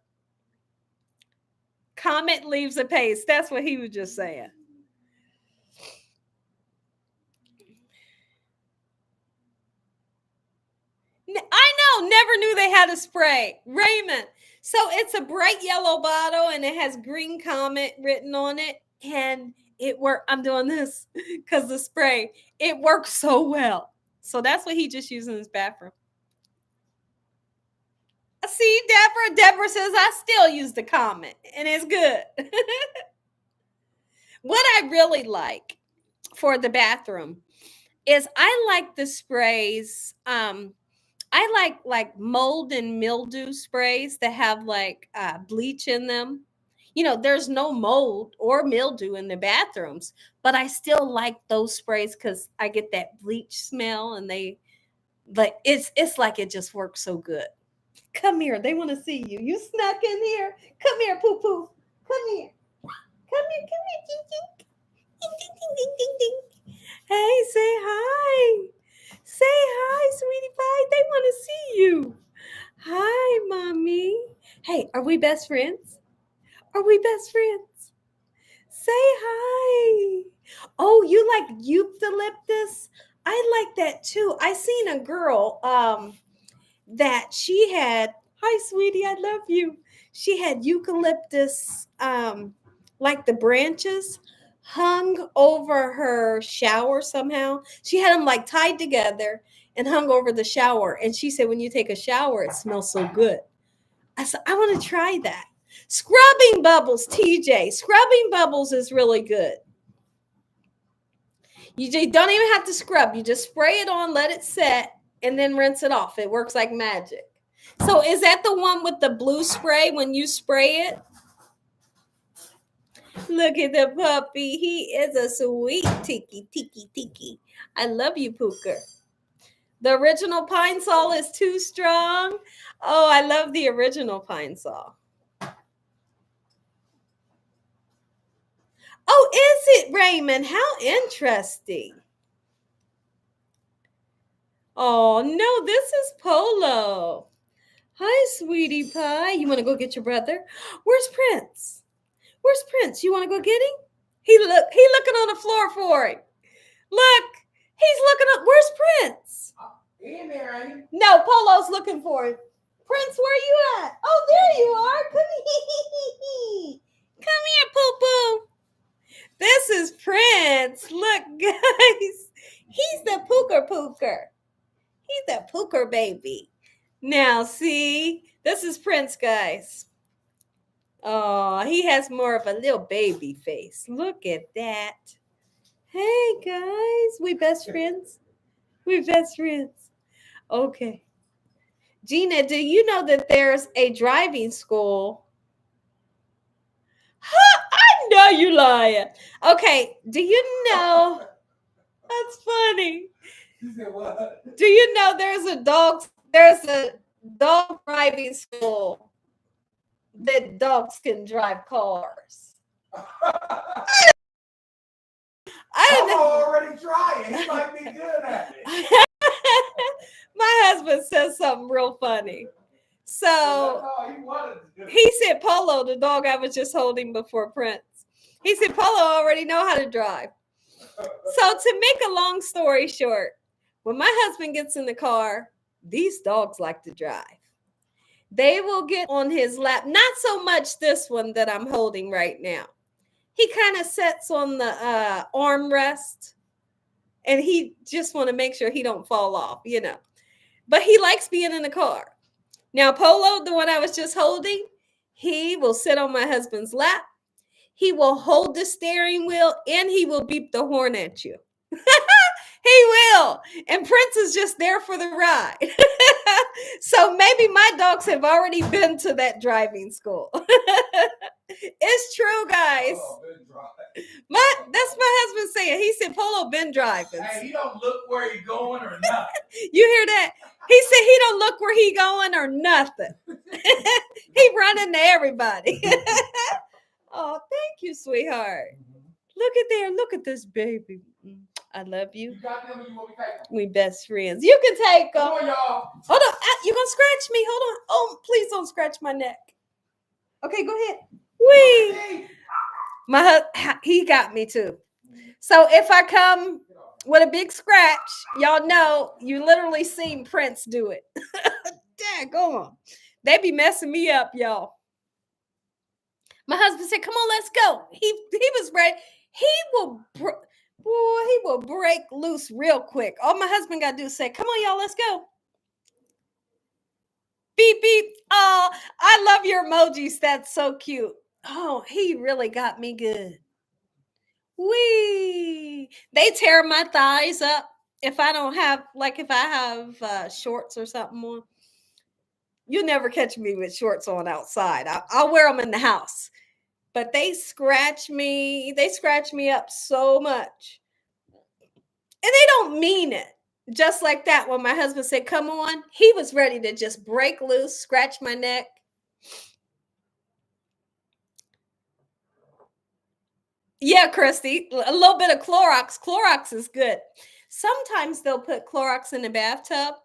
Comet leaves a paste. That's what he was just saying. I know. Never knew they had a spray. Raymond. So it's a bright yellow bottle and it has green Comet written on it. And it worked. I'm doing this because the spray. It works so well. So that's what he just used in his bathroom. See, Deborah. Deborah says I still use the Comet and it's good. What I really like for the bathroom is I like the sprays. I like mold and mildew sprays that have like bleach in them. You know, there's no mold or mildew in the bathrooms, but I still like those sprays because I get that bleach smell and it's like it just works so good. Come here. They want to see you. You snuck in here. Come here, poo poo. Come here. Come here. Ding, ding. Ding, ding, ding, ding, ding. Hey, say hi. Say hi, sweetie pie. They want to see you. Hi, mommy. Hey, are we best friends? Are we best friends? Say hi. Oh, you like eucalyptus? I like that too. I seen a girl that she had, hi sweetie, I love you. She had eucalyptus, like the branches hung over her shower somehow. She had them like tied together and hung over the shower. And she said, when you take a shower, it smells so good. I said, I want to try that. Scrubbing bubbles, TJ. Scrubbing bubbles is really good. You don't even have to scrub. You just spray it on, let it set, and then rinse it off. It works like magic. So is that the one with the blue spray when you spray it? Look at the puppy. He is a sweet tiki. I love you, Pooker. The original Pine Sol is too strong. Oh, I love the original Pine Sol. Oh, is it, Raymond? How interesting. Oh, no, this is Polo. Hi, sweetie pie. You want to go get your brother? Where's Prince? Where's Prince? You want to go get him? He looking on the floor for him. Look, he's looking up. Where's Prince? In there, ain't he? No, Polo's looking for him. Prince, where you at? Oh, there you are. Come here, poo-poo. This is Prince. Look, guys. He's the pooker. He's that pooker baby. Now, see, this is Prince, guys. Oh, he has more of a little baby face. Look at that. Hey, guys, we best friends? We best friends. Okay. Gina, do you know that there's a driving school? I know you lying. Okay, do you know? That's funny. You said what? Do you know there's a dog driving school that dogs can drive cars? I'm already trying. He might be good at it. My husband says something real funny. So he said Polo, the dog I was just holding before Prince. He said Polo already know how to drive. So to make a long story short, when my husband gets in the car, these dogs like to drive. They will get on his lap. Not so much this one that I'm holding right now. He kind of sits on the armrest, and he just want to make sure he don't fall off, you know. But he likes being in the car. Now, Polo, the one I was just holding, he will sit on my husband's lap. He will hold the steering wheel, and he will beep the horn at you. He will. And Prince is just there for the ride. So maybe my dogs have already been to that driving school. It's true, guys. That's my husband saying. He said Polo been driving. Hey, he don't look where he going or nothing. You hear that? He said he don't look where he going or nothing. He running to everybody. Oh, thank you, sweetheart. Look at there. Look at this baby. I love you. You got them or you want me to take them? We best friends. You can take them. Come on, y'all. Hold on. You gonna scratch me? Hold on. Oh, please don't scratch my neck. Okay, go ahead. Wee. He got me too. So if I come with a big scratch, y'all know you literally seen Prince do it. Dad, go on. They be messing me up, y'all. My husband said, "Come on, let's go." He was ready. He will break loose real quick. All my husband got to do is say, "Come on, y'all, let's go." Beep, beep. Oh, I love your emojis. That's so cute. Oh, he really got me good. Wee. They tear my thighs up if I don't have, like if I have shorts or something on. You'll never catch me with shorts on outside. I'll wear them in the house. But they scratch me up so much. And they don't mean it. Just like that, when my husband said, "Come on," he was ready to just break loose, scratch my neck. Yeah, Christy, a little bit of Clorox. Clorox is good. Sometimes they'll put Clorox in the bathtub,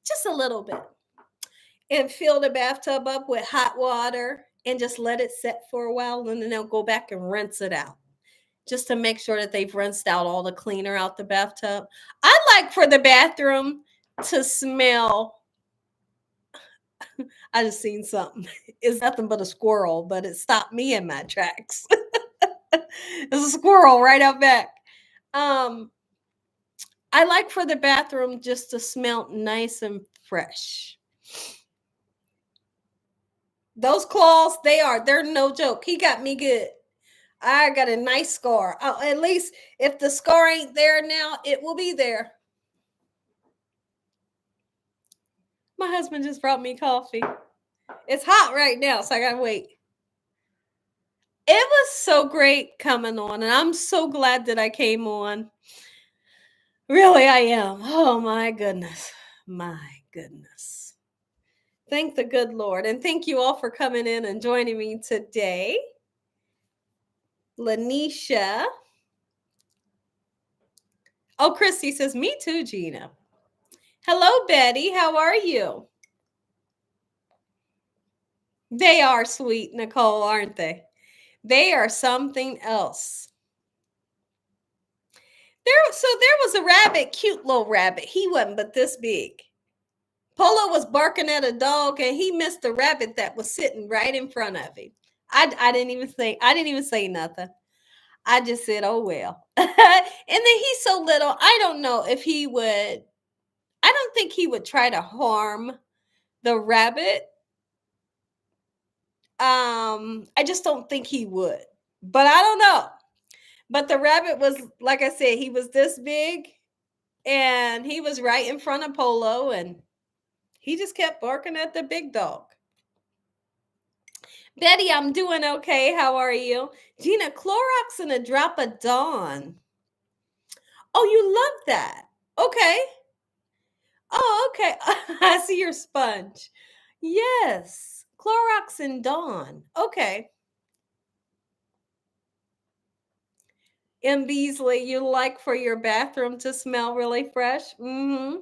just a little bit, and fill the bathtub up with hot water and just let it sit for a while, and then they'll go back and rinse it out just to make sure that they've rinsed out all the cleaner out the bathtub. I like for the bathroom to smell. I just seen something. It's nothing but a squirrel, but it stopped me in my tracks. There's a squirrel right out back. I like for the bathroom just to smell nice and fresh. Those claws, they're no joke. He got me good. I got a nice scar. At least if the scar ain't there now, it will be there. My husband just brought me coffee. It's hot right now, so I gotta wait. It was so great coming on, and I'm so glad that I came on. Really, I am. Oh, my goodness. My goodness. Thank the good Lord. And thank you all for coming in and joining me today. Lanisha. Oh, Christy says, "Me too, Gina." Hello, Betty. How are you? They are sweet, Nicole, aren't they? They are something else. There was a rabbit, cute little rabbit. He wasn't but this big. Polo was barking at a dog, and he missed the rabbit that was sitting right in front of him. I didn't even say nothing. I just said, "Oh well." And then he's so little. I don't know if he would I don't think he would try to harm the rabbit. I just don't think he would. But I don't know. But the rabbit was, like I said, he was this big and he was right in front of Polo and he just kept barking at the big dog. Betty, I'm doing okay. How are you? Gina, Clorox and a drop of Dawn. Oh, you love that. Okay. Oh, okay. I see your sponge. Yes. Clorox and Dawn. Okay. M. Beasley, you like for your bathroom to smell really fresh? Mm-hmm.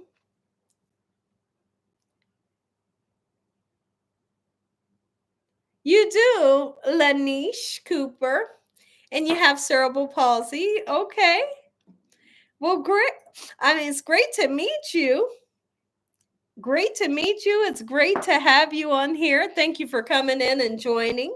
You do, Lanish Cooper. And you have cerebral palsy. Okay. Well, great. I mean, it's great to meet you. Great to meet you. It's great to have you on here. Thank you for coming in and joining.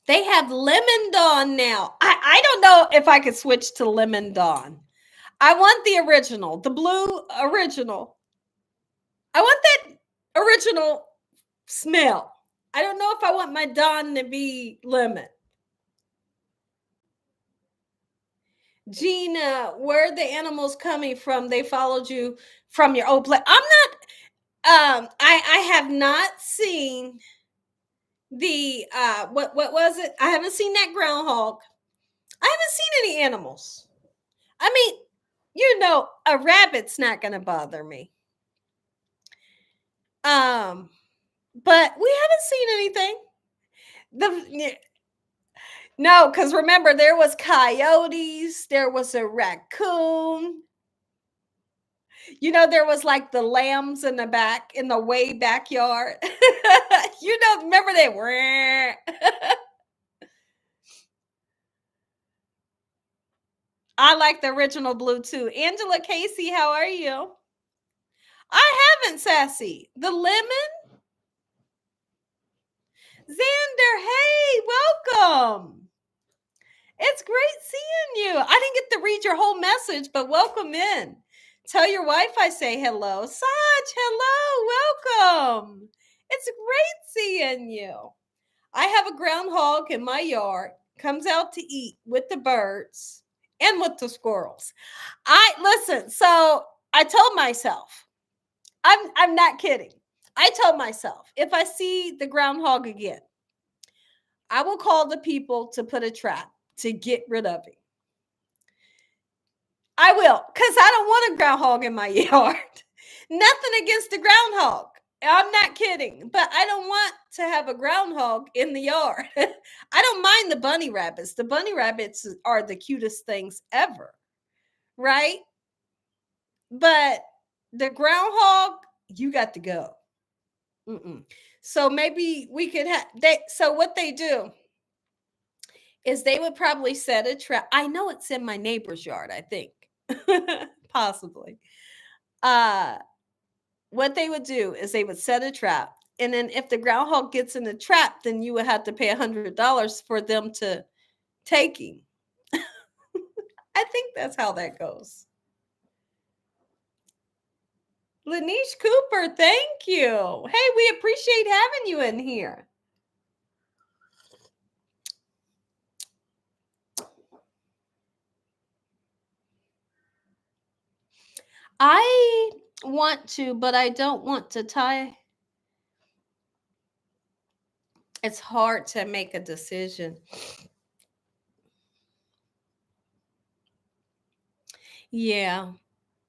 They have Lemon Dawn now. I don't know if I could switch to Lemon Dawn. I want the original, the blue original. I want that original smell. I don't know if I want my Dawn to be lemon. Gina, where are the animals coming from? They followed you from your old place. I'm not I have not seen the what was it? I haven't seen that groundhog. I haven't seen any animals. I mean, you know, a rabbit's not going to bother me. But we haven't seen anything. No, because remember, there was coyotes, there was a raccoon. You know, there was like the lambs in the back, in the way backyard. You know, remember they were. I like the original blue too. Angela Casey, how are you? I haven't, Sassy. The lemon? Xander, hey, welcome. It's great seeing you. I didn't get to read your whole message, but welcome in. Tell your wife I say hello. Saj, hello, welcome. It's great seeing you. I have a groundhog in my yard, comes out to eat with the birds and with the squirrels. Listen, so I told myself, I'm not kidding. I told myself, if I see the groundhog again, I will call the people to put a trap to get rid of him. I will, because I don't want a groundhog in my yard. Nothing against the groundhog. I'm not kidding, but I don't want to have a groundhog in the yard. I don't mind the bunny rabbits. The bunny rabbits are the cutest things ever, right? But the groundhog, you got to go. Mm-mm. So maybe we could have so what they do is they would probably set a trap. I know it's in my neighbor's yard, I think. Possibly. What they would do is they would set a trap. And then if the groundhog gets in the trap, then you would have to pay $100 for them to take him. I think that's how that goes. Lanish Cooper, thank you. Hey, we appreciate having you in here. I want to, but I don't want to tie. It's hard to make a decision. Yeah.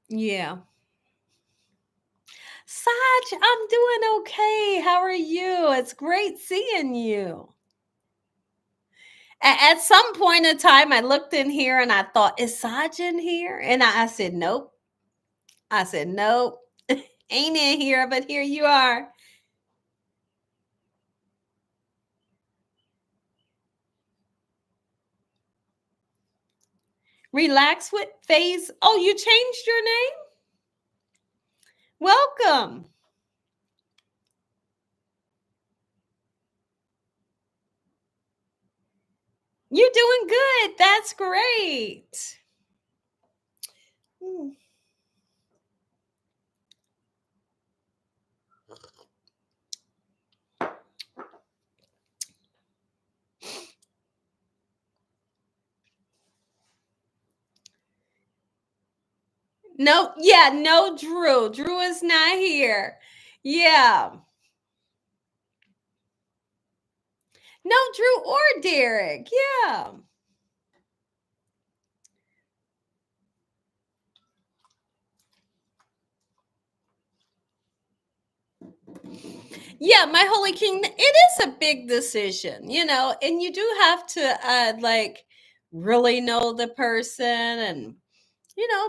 Yeah. Saj, I'm doing okay. How are you? It's great seeing you. At some point in time, I looked in here and I thought, is Saj in here? And I said, nope. I said, nope. Ain't in here, but here you are. Relax with Phase. Oh, you changed your name? Welcome. You're doing good. That's great. Mm. No, yeah, no Drew. Drew is not here. Yeah. No Drew or Derek. Yeah. Yeah, my holy king, it is a big decision, and you do have to like really know the person and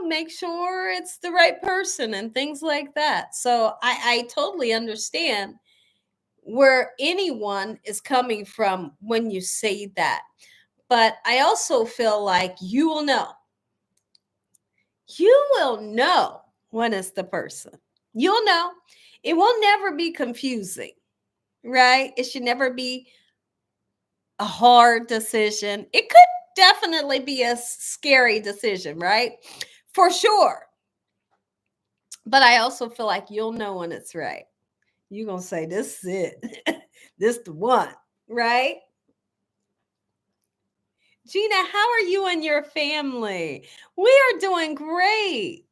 make sure it's the right person and things like that. So I totally understand where anyone is coming from when you say that. But I also feel like you will know when it's the person. You'll know. It will never be confusing, right? It should never be a hard decision. It could definitely be a scary decision, right? For sure. But I also feel like you'll know when it's right. You're going to say, this is it. This the one, right? Gina, how are you and your family? We are doing great.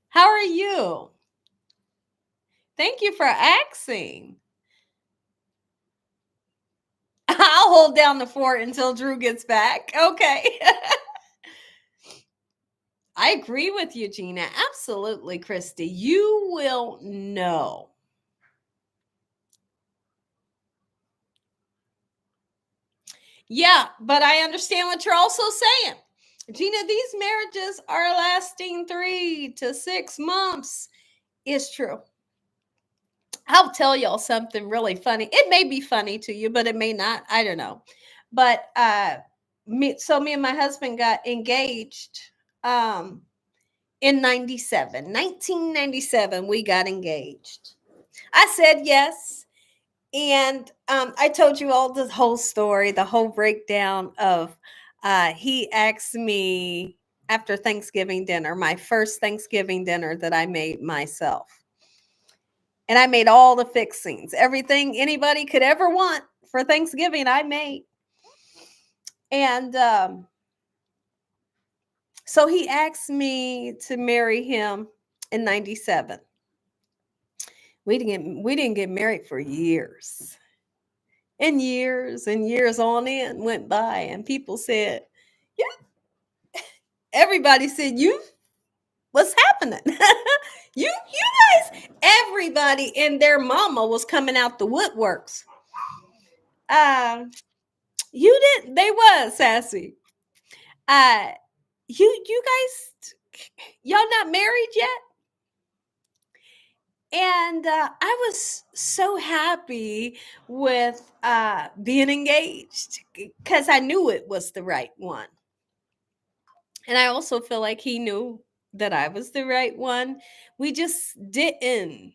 How are you? Thank you for asking. I'll hold down the fort until Drew gets back. Okay. I agree with you, Gina. Absolutely, Christy. You will know. Yeah, but I understand what you're also saying. Gina, these marriages are lasting 3 to 6 months. It's true. I'll tell y'all something really funny. It may be funny to you, but it may not. I don't know. But me and my husband got engaged in 1997. We got engaged. I said yes. And I told you all the whole story, the whole breakdown of he asked me after Thanksgiving dinner, my first Thanksgiving dinner that I made myself. And I made all the fixings, everything anybody could ever want for Thanksgiving, I made. And so he asked me to marry him in 97. We didn't get married for years. And years on in went by, and people said, yeah, everybody said, what's happening? you guys, everybody and their mama was coming out the woodworks. You didn't, they was sassy. You guys, y'all not married yet? And I was so happy with being engaged because I knew it was the right one. And I also feel like he knew that I was the right one. We just didn't.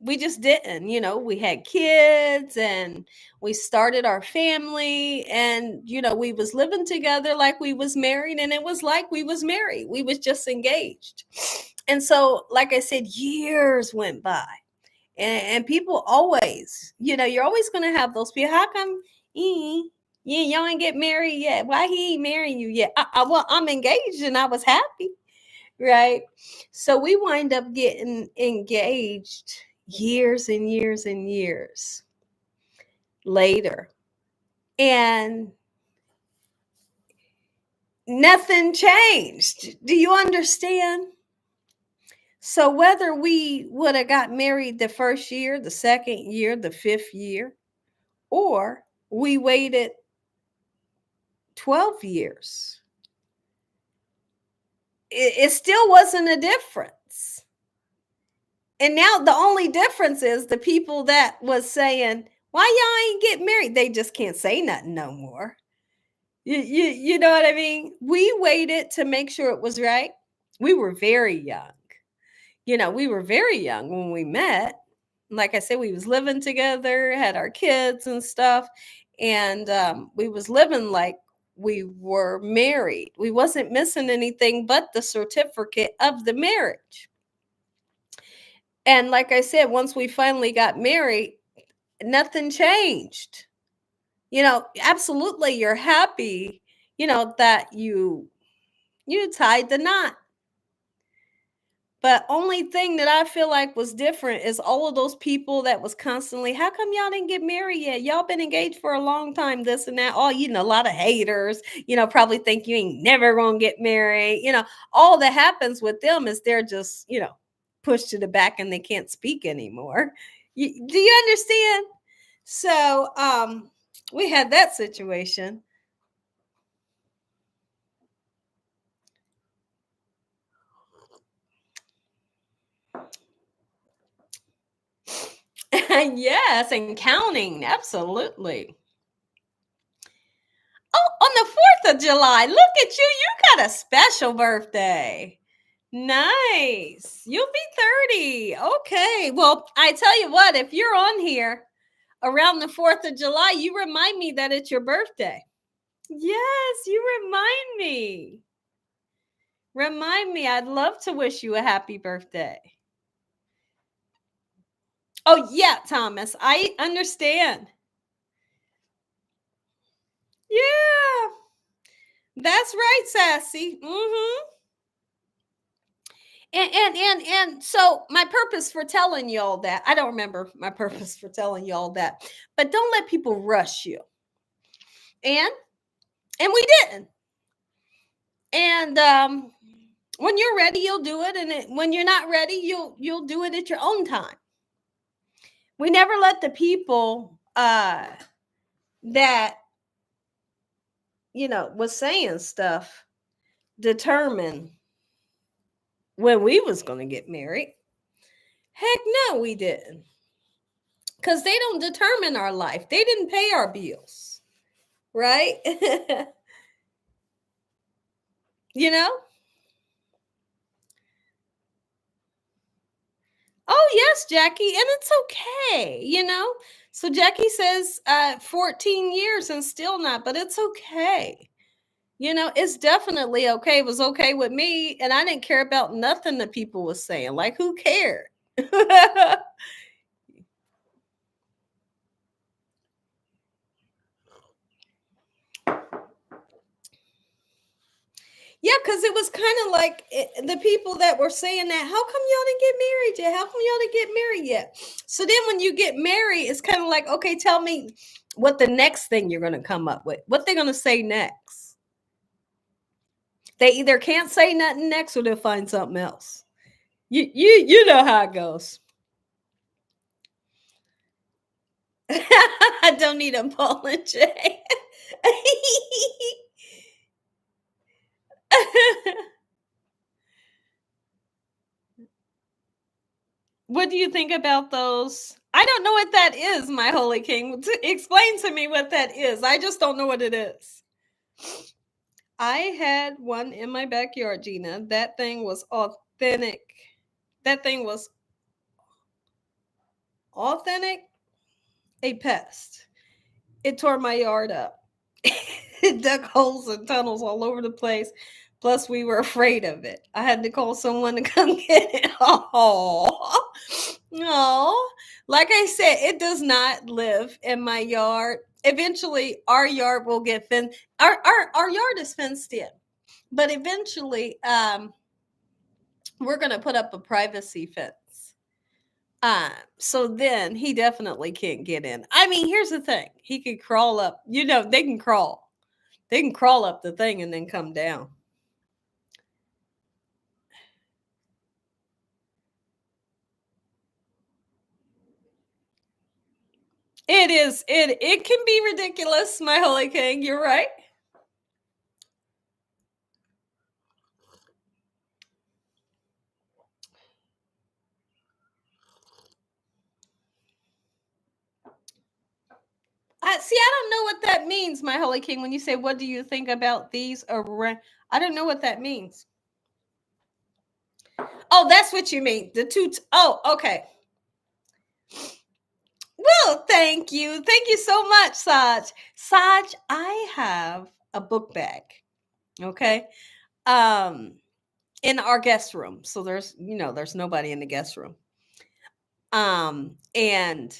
We just didn't. We had kids and we started our family, and we was living together like we was married, and it was like we was married. We was just engaged. And so, like I said, years went by. And people always, you're always going to have those people. How come y'all ain't get married yet? Why he ain't marrying you yet? Well, I'm engaged and I was happy, right? So we wind up getting engaged years and years and years later. And nothing changed. Do you understand? So whether we would have got married the first year, the second year, the fifth year, or we waited 12 years, it still wasn't a difference. And now the only difference is the people that was saying, why y'all ain't get married? They just can't say nothing no more. You know what I mean? We waited to make sure it was right. We were very young. We were very young when we met. Like I said, we was living together, had our kids and stuff. and we was living like we were married. We wasn't missing anything but the certificate of the marriage. And like I said, once we finally got married, nothing changed. Absolutely you're happy, that you tied the knot. But only thing that I feel like was different is all of those people that was constantly, how come y'all didn't get married yet? Y'all been engaged for a long time, this and that. All, a lot of haters, probably think you ain't never gonna get married. All that happens with them is they're just, pushed to the back and they can't speak anymore. Do you understand? So we had that situation. Yes, and counting, absolutely. Oh, on the 4th of July. Look at you. You got a special birthday. Nice. You'll be 30. Okay. Well, I tell you what, if you're on here around the 4th of July, you remind me that it's your birthday. Yes, you remind me. Remind me. I'd love to wish you a happy birthday. Oh, yeah, Thomas. I understand. Yeah. That's right, Sassy. Mm-hmm. And so my purpose for telling y'all that, I don't remember my purpose for telling y'all that, but don't let people rush you. And we didn't. And when you're ready, you'll do it. And when you're not ready, you'll do it at your own time. We never let the people that was saying stuff determine when we was going to get married. Heck no, we didn't. Because they don't determine our life. They didn't pay our bills. Right? you know? Oh, yes, Jackie. And it's okay. So Jackie says 14 years and still not, but it's okay. It's definitely okay. It was okay with me. And I didn't care about nothing that people was saying. Like, who cared? Yeah, because it was kind of like the people that were saying that, how come y'all didn't get married yet? How come y'all didn't get married yet? So then when you get married, it's kind of like, okay, tell me what the next thing you're going to come up with. What they're going to say next. They either can't say nothing next or they'll find something else. You know how it goes. I don't need a apology. What do you think about those? I don't know what that is, my holy king. Explain to me what that is. I just don't know what it is. I had one in my backyard, Gina. That thing was authentic. That thing was authentic. A pest. It tore my yard up. It dug holes and tunnels all over the place. Plus, we were afraid of it. I had to call someone to come get it. Oh, no. Like I said, it does not live in my yard. Eventually, our yard will get fenced. Our yard is fenced in, but eventually, we're going to put up a privacy fence. So then he definitely can't get in. I mean, here's the thing. He could crawl up. They can crawl. They can crawl up the thing and then come down. It is. It can be ridiculous, my holy king. You're right. See, I don't know what that means, my holy king. When you say, "What do you think about these?" I don't know what that means. Oh, that's what you mean. The two. Oh, okay. Well, thank you. Thank you so much, Saj. Saj, I have a book bag. Okay. Um, in our guest room. So there's nobody in the guest room. And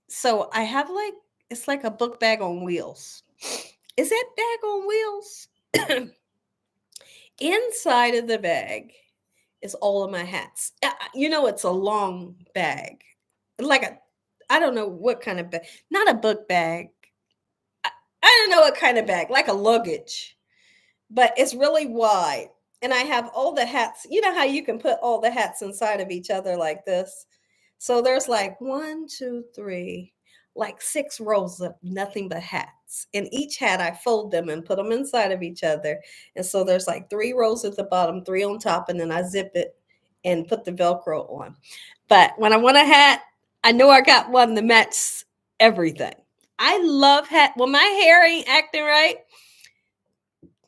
so I have like it's like a book bag on wheels. Is that bag on wheels? Inside of the bag is all of my hats. It's a long bag. Like I don't know what kind of bag. Not a book bag. I, I don't know what kind of bag, like a luggage. But it's really wide. And I have all the hats. You know how you can put all the hats inside of each other like this? So there's like one, two, three, like 6 rows of nothing but hats. And each hat, I fold them and put them inside of each other. And so there's like 3 rows at the bottom, 3 on top, and then I zip it and put the Velcro on. But when I want a hat, I know I got one that matches everything. I love hat. When my hair ain't acting right,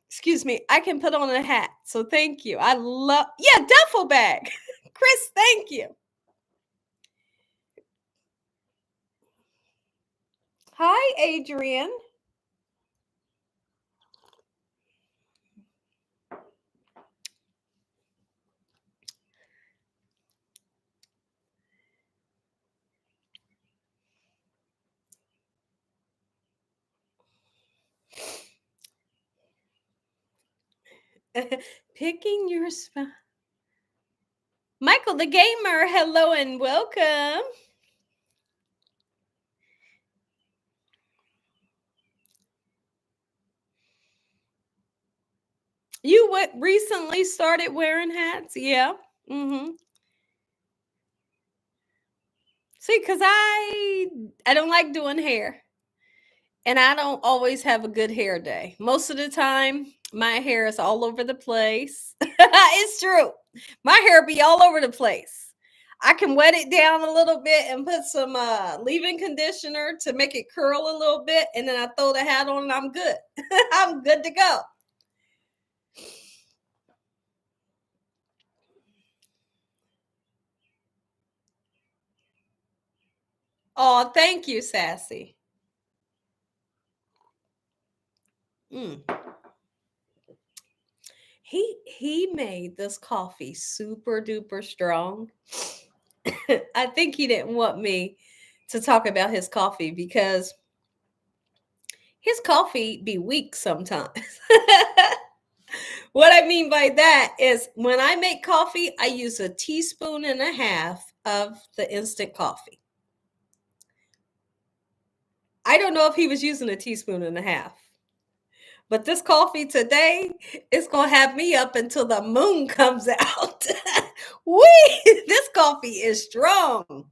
excuse me, I can put on a hat. So thank you. I love, yeah, duffel bag. Chris, thank you. Hi, Adrian. Picking your spot. Michael the Gamer, hello and welcome. You recently started wearing hats? Yeah. Mm-hmm. See, because I don't like doing hair. And I don't always have a good hair day. Most of the time, my hair is all over the place. It's true. My hair be all over the place. I can wet it down a little bit and put some leave-in conditioner to make it curl a little bit, and then I throw the hat on and I'm good. I'm good to go. Oh, thank you, Sassy. Mm. He made this coffee super duper strong. I think he didn't want me to talk about his coffee because his coffee be weak sometimes. What I mean by that is when I make coffee, I use a teaspoon and a half of the instant coffee. I don't know if he was using a teaspoon and a half. But this coffee today is going to have me up until the moon comes out. Wee! This coffee is strong.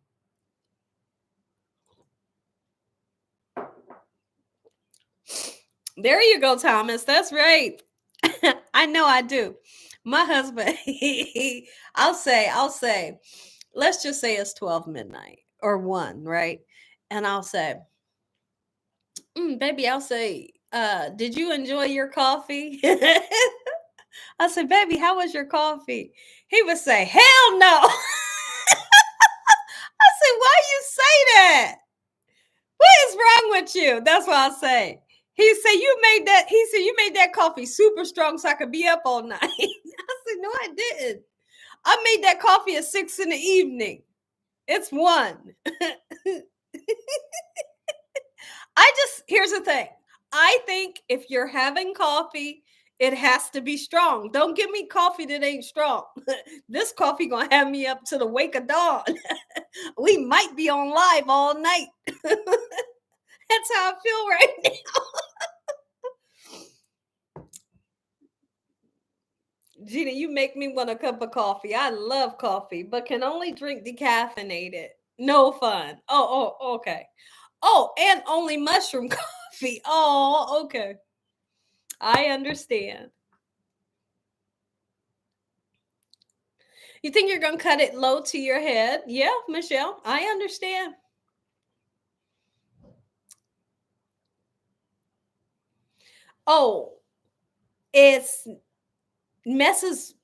There you go, Thomas. That's right. I know I do. My husband, I'll say, let's just say it's 12 midnight or 1, right? And I'll say, baby, I'll say, did you enjoy your coffee? I said, baby, how was your coffee? He would say, hell no. I said, why you say that? What is wrong with you? That's what I say. He said, you made that coffee super strong so I could be up all night. I said, no, I didn't. I made that coffee at 6 in the evening. It's 1. Here's the thing. I think if you're having coffee, it has to be strong. Don't give me coffee that ain't strong. This coffee gonna have me up to the wake of dawn. We might be on live all night. That's how I feel right now. Gina, you make me want a cup of coffee. I love coffee, but can only drink decaffeinated. No fun. Oh, okay. Oh, and only mushroom coffee. Oh, okay. I understand. You think you're going to cut it low to your head? Yeah, Michelle, I understand. Oh, it's messes,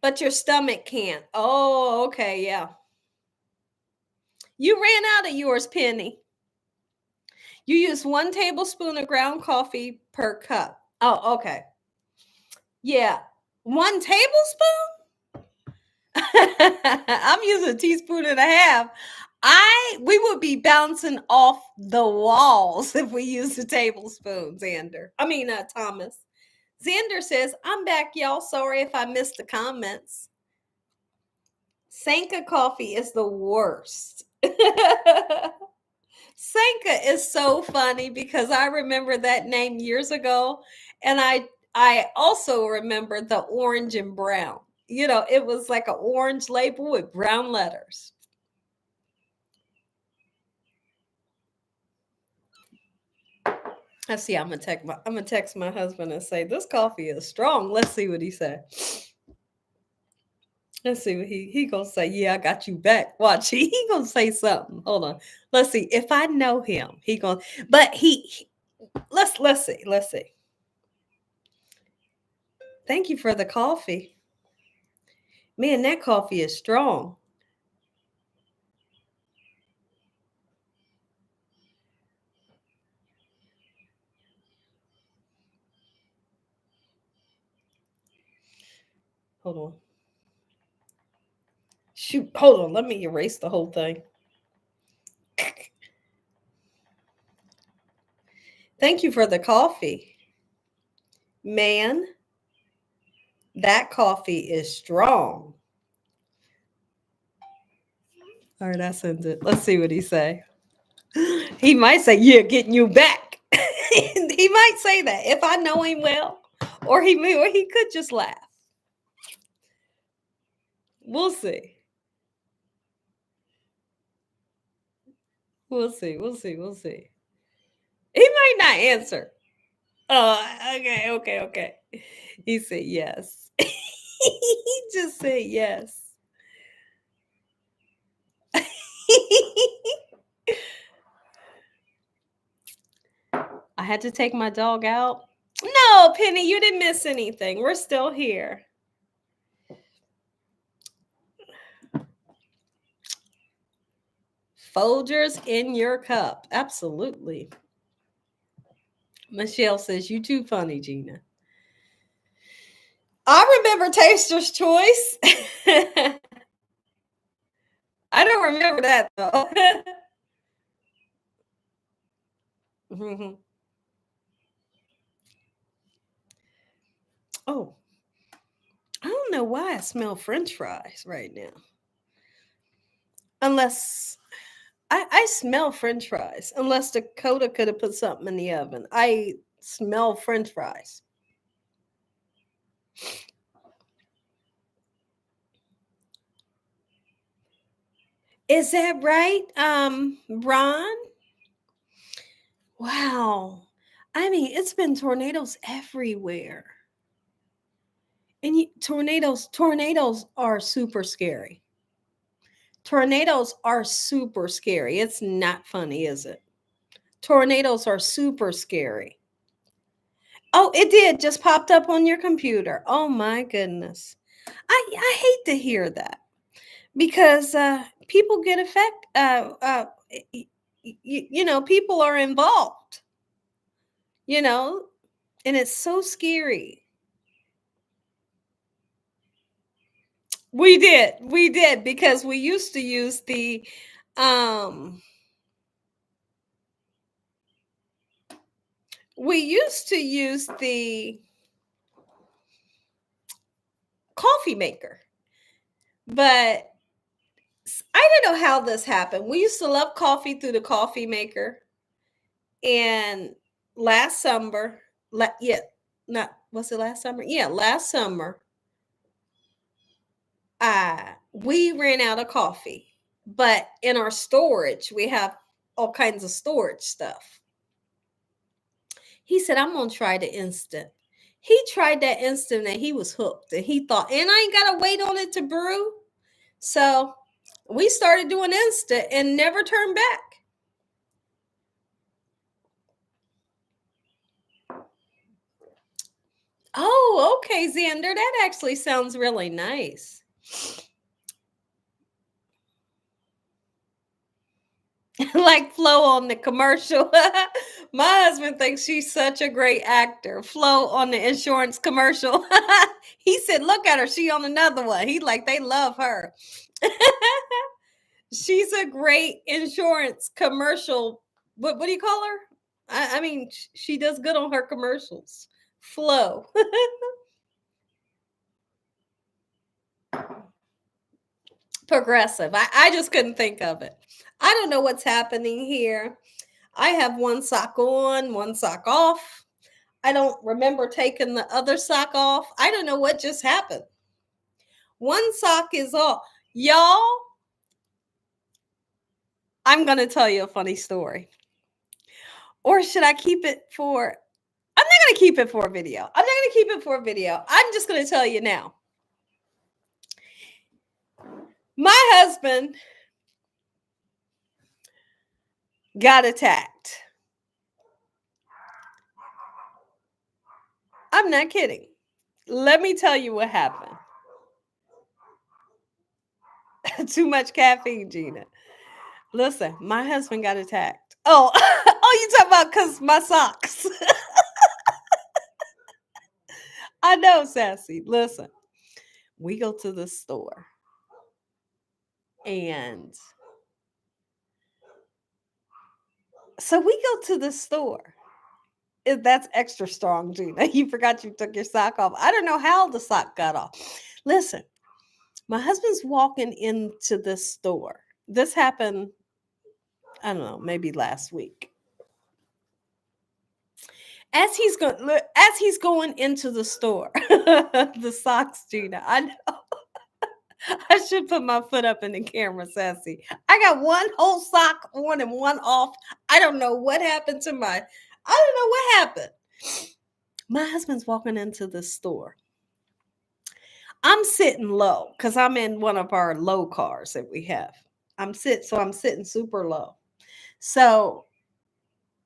but your stomach can't. Oh, okay, yeah. You ran out of yours, Penny. You use 1 tablespoon of ground coffee per cup. Oh, okay. Yeah. 1 tablespoon? I'm using a teaspoon and a half. We would be bouncing off the walls if we used a tablespoon, Thomas. Xander says, I'm back, y'all. Sorry if I missed the comments. Sanka coffee is the worst. Sanka is so funny because I remember that name years ago, and I also remember the orange and brown. It was like an orange label with brown letters. Let's see. I'm gonna text my husband and say this coffee is strong. Let's see what he said. Let's see what he gonna say. Yeah, I got you back. Watch, he gonna say something. Hold on. Let's see if I know him. He gonna, but let's see. Thank you for the coffee. Man, that coffee is strong. Hold on. Shoot, hold on. Let me erase the whole thing. Thank you for the coffee. Man, that coffee is strong. All right, I sent it. Let's see what he say. He might say, yeah, getting you back. He might say that if I know him well, or he could just laugh. We'll see. We'll see. He might not answer. Okay. He said yes. He just said yes. I had to take my dog out. No, Penny, you didn't miss anything. We're still here. Folgers in your cup. Absolutely. Michelle says, you too funny, Gina. I remember Taster's Choice. I don't remember that, though. Mm-hmm. Oh, I don't know why I smell French fries right now. Unless I smell French fries. Unless Dakota could have put something in the oven. I smell French fries. Is that right, Ron? Wow. It's been tornadoes everywhere. And tornadoes are super scary. Tornadoes are super scary. It's not funny, is it? Tornadoes are super scary. Oh, it did just popped up on your computer. Oh my goodness. I hate to hear that because people get people are involved, and it's so scary. We did because we used to use the um coffee maker, but I don't know how this happened. We used to love coffee through the coffee maker, and last summer, was it last summer? Yeah, last summer, we ran out of coffee, but in our storage, we have all kinds of storage stuff. He said, I'm going to try the instant. He tried that instant and he was hooked. And he thought, and I ain't got to wait on it to brew. So we started doing instant and never turned back. Oh, okay, Xander. That actually sounds really nice. like Flo on the commercial. My husband thinks she's such a great actor. Flo on the insurance commercial. He said, look at her. She on another one. He like, they love her. She's a great insurance commercial. What do you call her? I mean, she does good on her commercials. Flo. Progressive. I just couldn't think of it. I don't know what's happening here. I have one sock on, one sock off. I don't remember taking the other sock off. I don't know what just happened. One sock is off. Y'all, I'm going to tell you a funny story. Or should I keep it for... I'm not going to keep it for a video. I'm just going to tell you now. My husband got attacked. I'm not kidding. Let me tell you what happened. Too much caffeine, Gina. Listen, my husband got attacked. Oh, you talking about because my socks. I know, Sassy. Listen, we go to the store. And so we go to the store. That's extra strong, Gina. You forgot you took your sock off. I don't know how the sock got off. Listen, my husband's walking into the store. This happened, I don't know, maybe last week. As he's going into the store, the socks, Gina. I know. I should put my foot up in the camera, Sassy. I got one whole sock on and one off. I don't know what happened to I don't know what happened. My husband's walking into the store. I'm sitting low because I'm in one of our low cars that we have. I'm sitting super low. So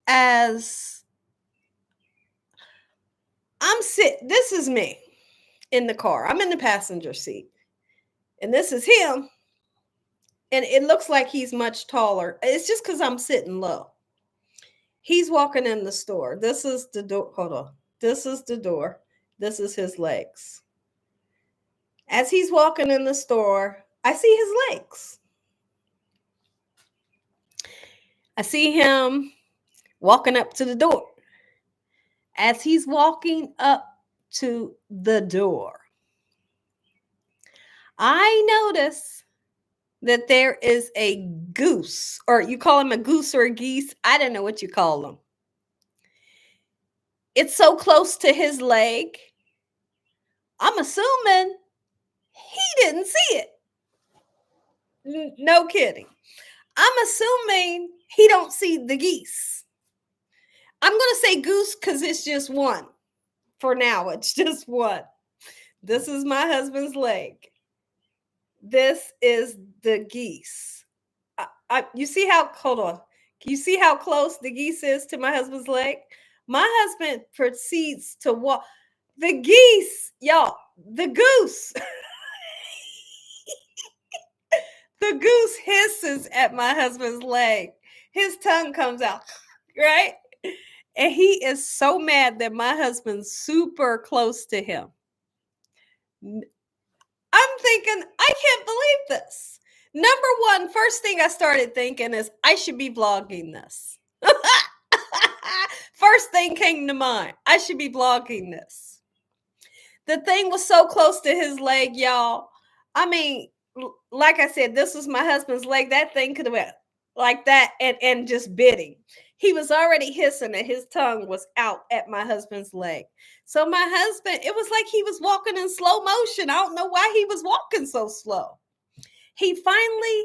as I'm sitting, this is me in the car. I'm in the passenger seat. And this is him. And it looks like he's much taller. It's just because I'm sitting low. He's walking in the store. This is the door. Hold on. This is the door. This is his legs. As he's walking in the store, I see his legs. I see him walking up to the door. As he's walking up to the door, I notice that there is a goose, or you call him a goose or a geese. I don't know what you call them. It's so close to his leg. I'm assuming he didn't see it. No kidding. I'm assuming he don't see the geese. I'm going to say goose because it's just one. For now, it's just one. This is my husband's leg. This is the geese. You see how, hold on. Can you see how close the geese is to my husband's leg? My husband proceeds to walk. The geese, y'all, the goose. The goose hisses at my husband's leg. His tongue comes out, right? And he is so mad that my husband's super close to him. I'm thinking, I can't believe this. Number one, first thing I started thinking is I should be vlogging this. First thing came to mind. I should be vlogging this. The thing was so close to his leg, y'all. I mean, like I said, this was my husband's leg. That thing could have been like that and just biting. He was already hissing and his tongue was out at my husband's leg. So my husband, it was like he was walking in slow motion. I don't know why he was walking so slow. He finally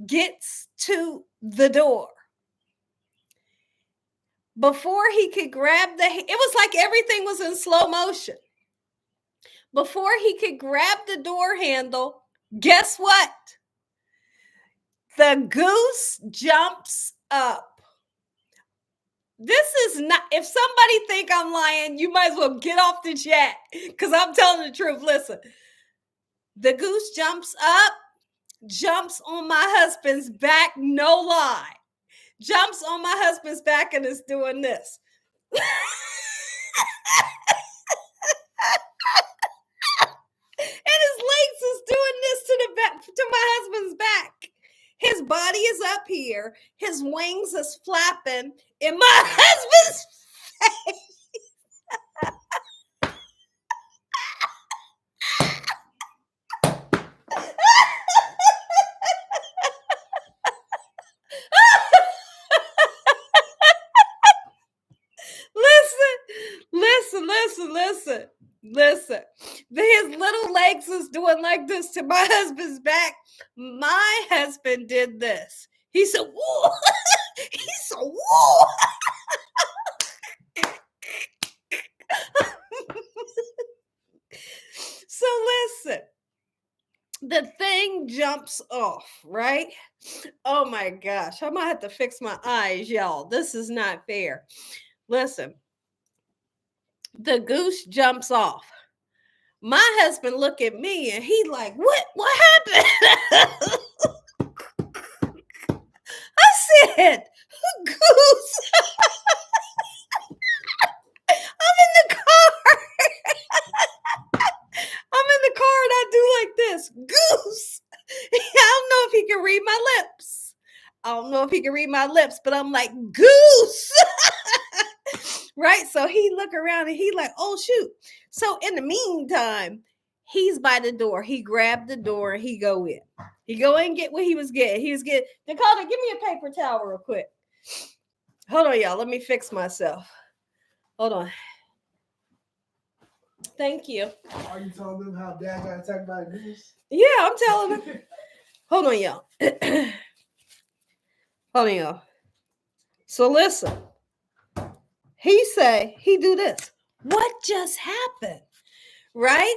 gets to the door. Before he could grab it was like everything was in slow motion. Before he could grab the door handle, guess what? The goose jumps up. This is not, if somebody think I'm lying, you might as well get off the chat because I'm telling the truth. Listen, the goose jumps up. jumps on my husband's back, no lie. Jumps on my husband's back and is doing this. And his legs is doing this to the back, to my husband's back. His body is up here, his wings is flapping in my husband's face. Listen. His little legs is doing like this to my husband's back. My husband did this. He said, whoa. He said, whoa. So listen. The thing jumps off, right? Oh my gosh. I might have to fix my eyes, y'all. This is not fair. Listen. The goose jumps off. My husband look at me and he like, what happened? I said, goose. I'm in the car. I'm in the car and I do like this. Goose. I don't know if he can read my lips. But I'm like, goose. Right? So he look around and he like, oh shoot. So in the meantime, he's by the door. He grabbed the door and he go in. He go in and get what he was getting. He was getting, Dakota, give me a paper towel real quick. Hold on, y'all. Let me fix myself. Hold on. Thank you. Are you telling them how Dad got attacked by a goose? Yeah, I'm telling them. Hold on, y'all. Hold on, y'all. So listen. He do this. What just happened? Right?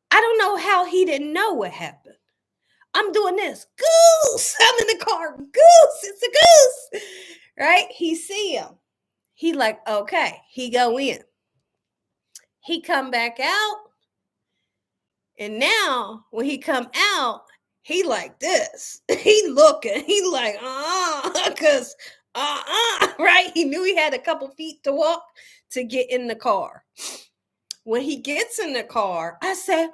I don't know how he didn't know what happened. I'm doing this. Goose. I'm in the car. Goose. It's a goose. Right? He see him. He like, okay. He go in. He come back out. And now when he come out, he like this. He looking. He like, because right? He knew he had a couple feet to walk to get in the car. When he gets in the car, I said,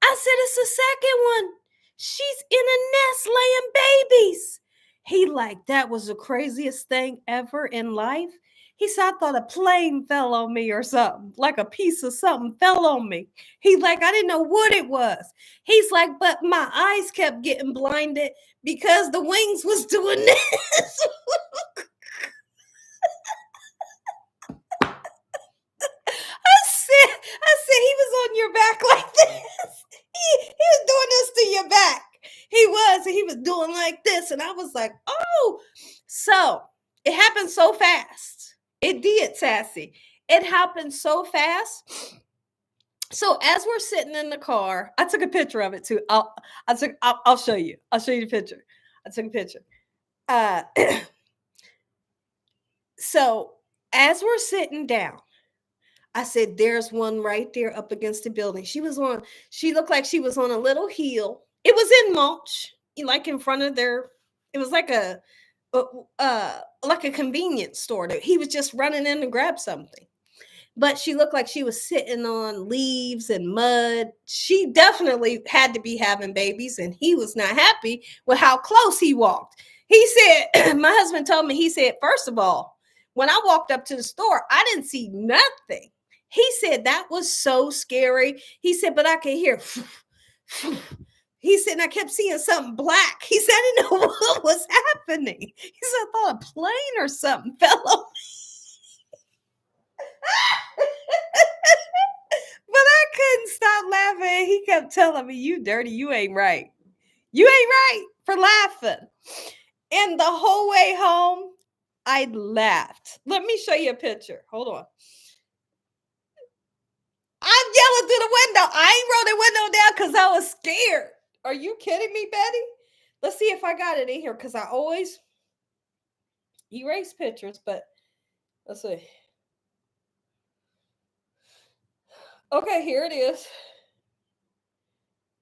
it's the second one. She's in a nest laying babies. He like, that was the craziest thing ever in life. He said, I thought a plane fell on me or something, like a piece of something fell on me. He's like, I didn't know what it was. He's like, but my eyes kept getting blinded because the wings was doing this. I said, he was on your back like this. He was doing this to your back. He was doing like this. And I was like, oh. So it happened so fast. It did, Sassy. It happened so fast. So as we're sitting in the car, I took a picture of it too. I'll show you. I'll show you the picture. I took a picture. So as we're sitting down, I said, there's one right there up against the building. She looked like she was on a little hill. It was in mulch, like in front of it was like a convenience store. He was just running in to grab something. But she looked like she was sitting on leaves and mud. She definitely had to be having babies, and he was not happy with how close he walked. He said, my husband told me, he said, first of all, when I walked up to the store, I didn't see nothing. He said, that was so scary. He said, but I could hear. He said, and I kept seeing something black. He said, I didn't know what was happening. He said, I thought a plane or something fell on me. But I couldn't stop laughing. He kept telling me, you dirty, you ain't right. You ain't right for laughing. And the whole way home, I laughed. Let me show you a picture. Hold on. I'm yelling through the window. I ain't rolled the window down because I was scared. Are you kidding me, Betty? Let's see if I got it in here, because I always erase pictures, but let's see. Okay, here it is.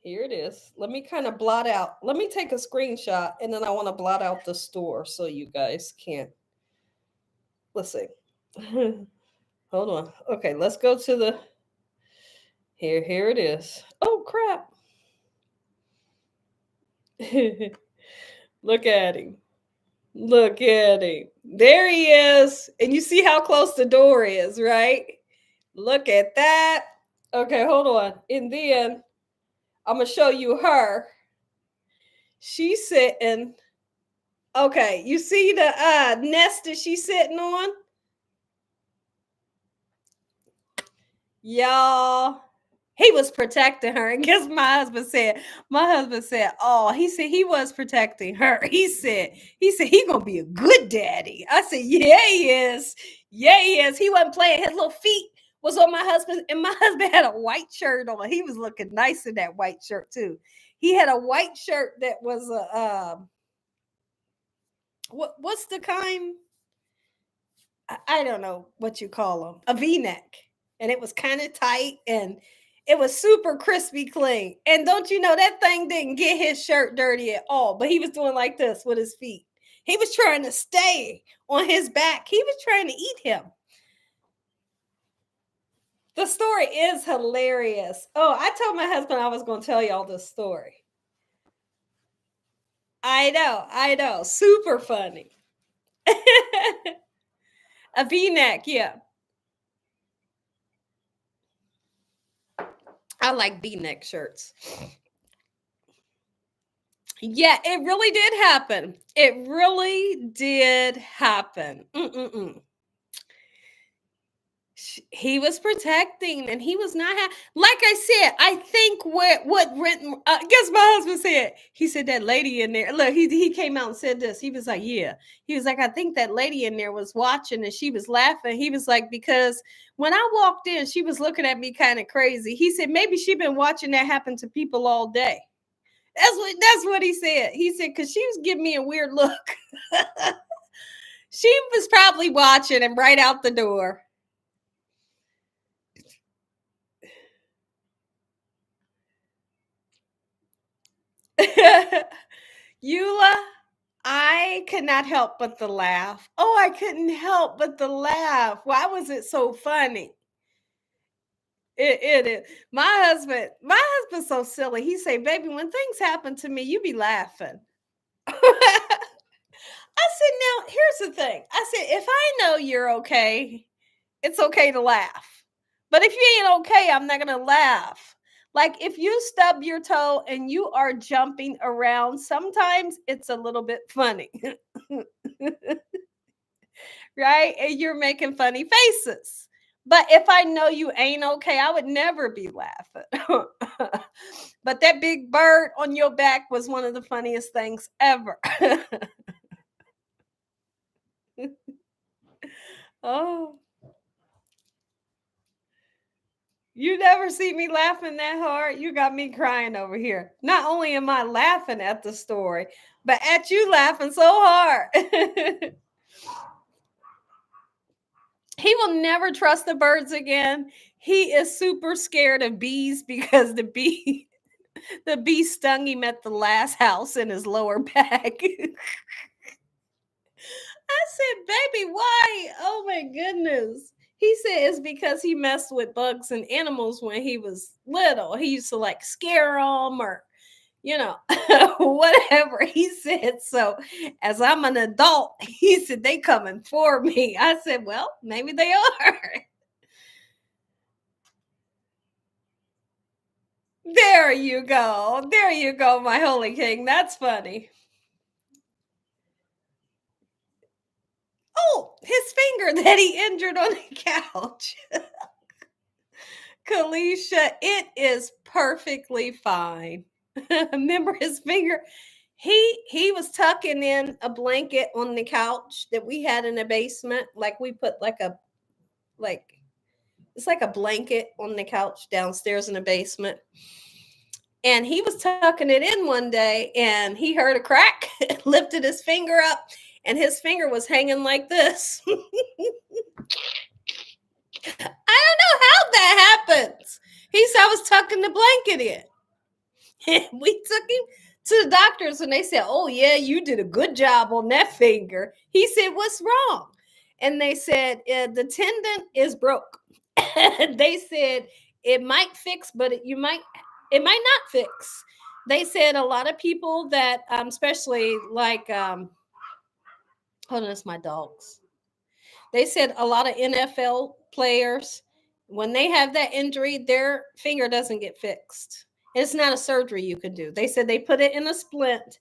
Here it is. Let me kind of blot out. Let me take a screenshot and then I want to blot out the store so you guys can't. Let's see. Hold on. Okay, let's go to the. Here it is. Oh, crap. Look at him. Look at him. There he is. And you see how close the door is, right? Look at that. Okay, hold on. And then I'm going to show you her. She's sitting. Okay, you see the nest that she's sitting on? Y'all, he was protecting her. And guess my husband said, oh, he said he was protecting her. He said he gonna be a good daddy. I said, yeah, he is. Yeah, he is. He wasn't playing. His little feet was on my husband, and my husband had a white shirt on. He was looking nice in that white shirt too. He had a white shirt that was a what's the kind? I don't know what you call them, a V-neck. And it was kind of tight and it was super crispy clean. And don't you know, that thing didn't get his shirt dirty at all, but he was doing like this with his feet. He was trying to stay on his back. He was trying to eat him. The story is hilarious. Oh, I told my husband I was going to tell y'all this story. I know. Super funny. A V-neck, yeah. I like V-neck shirts. Yeah, it really did happen. It really did happen. He was protecting, and he was not. Like I said, I think what Renton. Guess my husband said. He said that lady in there. Look, he came out and said this. He was like, yeah. He was like, I think that lady in there was watching, and she was laughing. He was like, because when I walked in, she was looking at me kind of crazy. He said maybe she been watching that happen to people all day. That's what he said. He said, because she was giving me a weird look. She was probably watching him right out the door. Eula, I could not help but the laugh. Oh, I couldn't help but the laugh. Why was it so funny? It is. My husband's so silly. He say, baby, when things happen to me, you be laughing. I said, now, here's the thing. I said, if I know you're okay, it's okay to laugh. But if you ain't okay, I'm not going to laugh. Like if you stub your toe and you are jumping around, sometimes it's a little bit funny. Right? And you're making funny faces. But if I know you ain't okay, I would never be laughing. But that big bird on your back was one of the funniest things ever. Oh. You never see me laughing that hard. You got me crying over here. Not only am I laughing at the story, but at you laughing so hard. He will never trust the birds again. He is super scared of bees because the bee stung him at the last house in his lower back. I said, baby, why? Oh my goodness. He said it's because he messed with bugs and animals when he was little. He used to like scare them or, whatever. He said, so as I'm an adult, he said, they coming for me. I said, well, maybe they are. There you go. There you go, my holy king. That's funny. Oh, his finger that he injured on the couch. Kalisha, it is perfectly fine. Remember his finger? He was tucking in a blanket on the couch that we had in the basement. Like we put it's like a blanket on the couch downstairs in the basement. And he was tucking it in one day and he heard a crack, lifted his finger up, and his finger was hanging like this. I don't know how that happens. He said I was tucking the blanket in. We took him to the doctors and they said, "Oh, yeah, you did a good job on that finger." He said, "What's wrong?" And they said, "The tendon is broke." They said, "It might fix, but it might not fix." They said a lot of people that, especially like, hold on, it's my dogs. They said a lot of NFL players, when they have that injury, their finger doesn't get fixed. It's not a surgery you can do. They said they put it in a splint.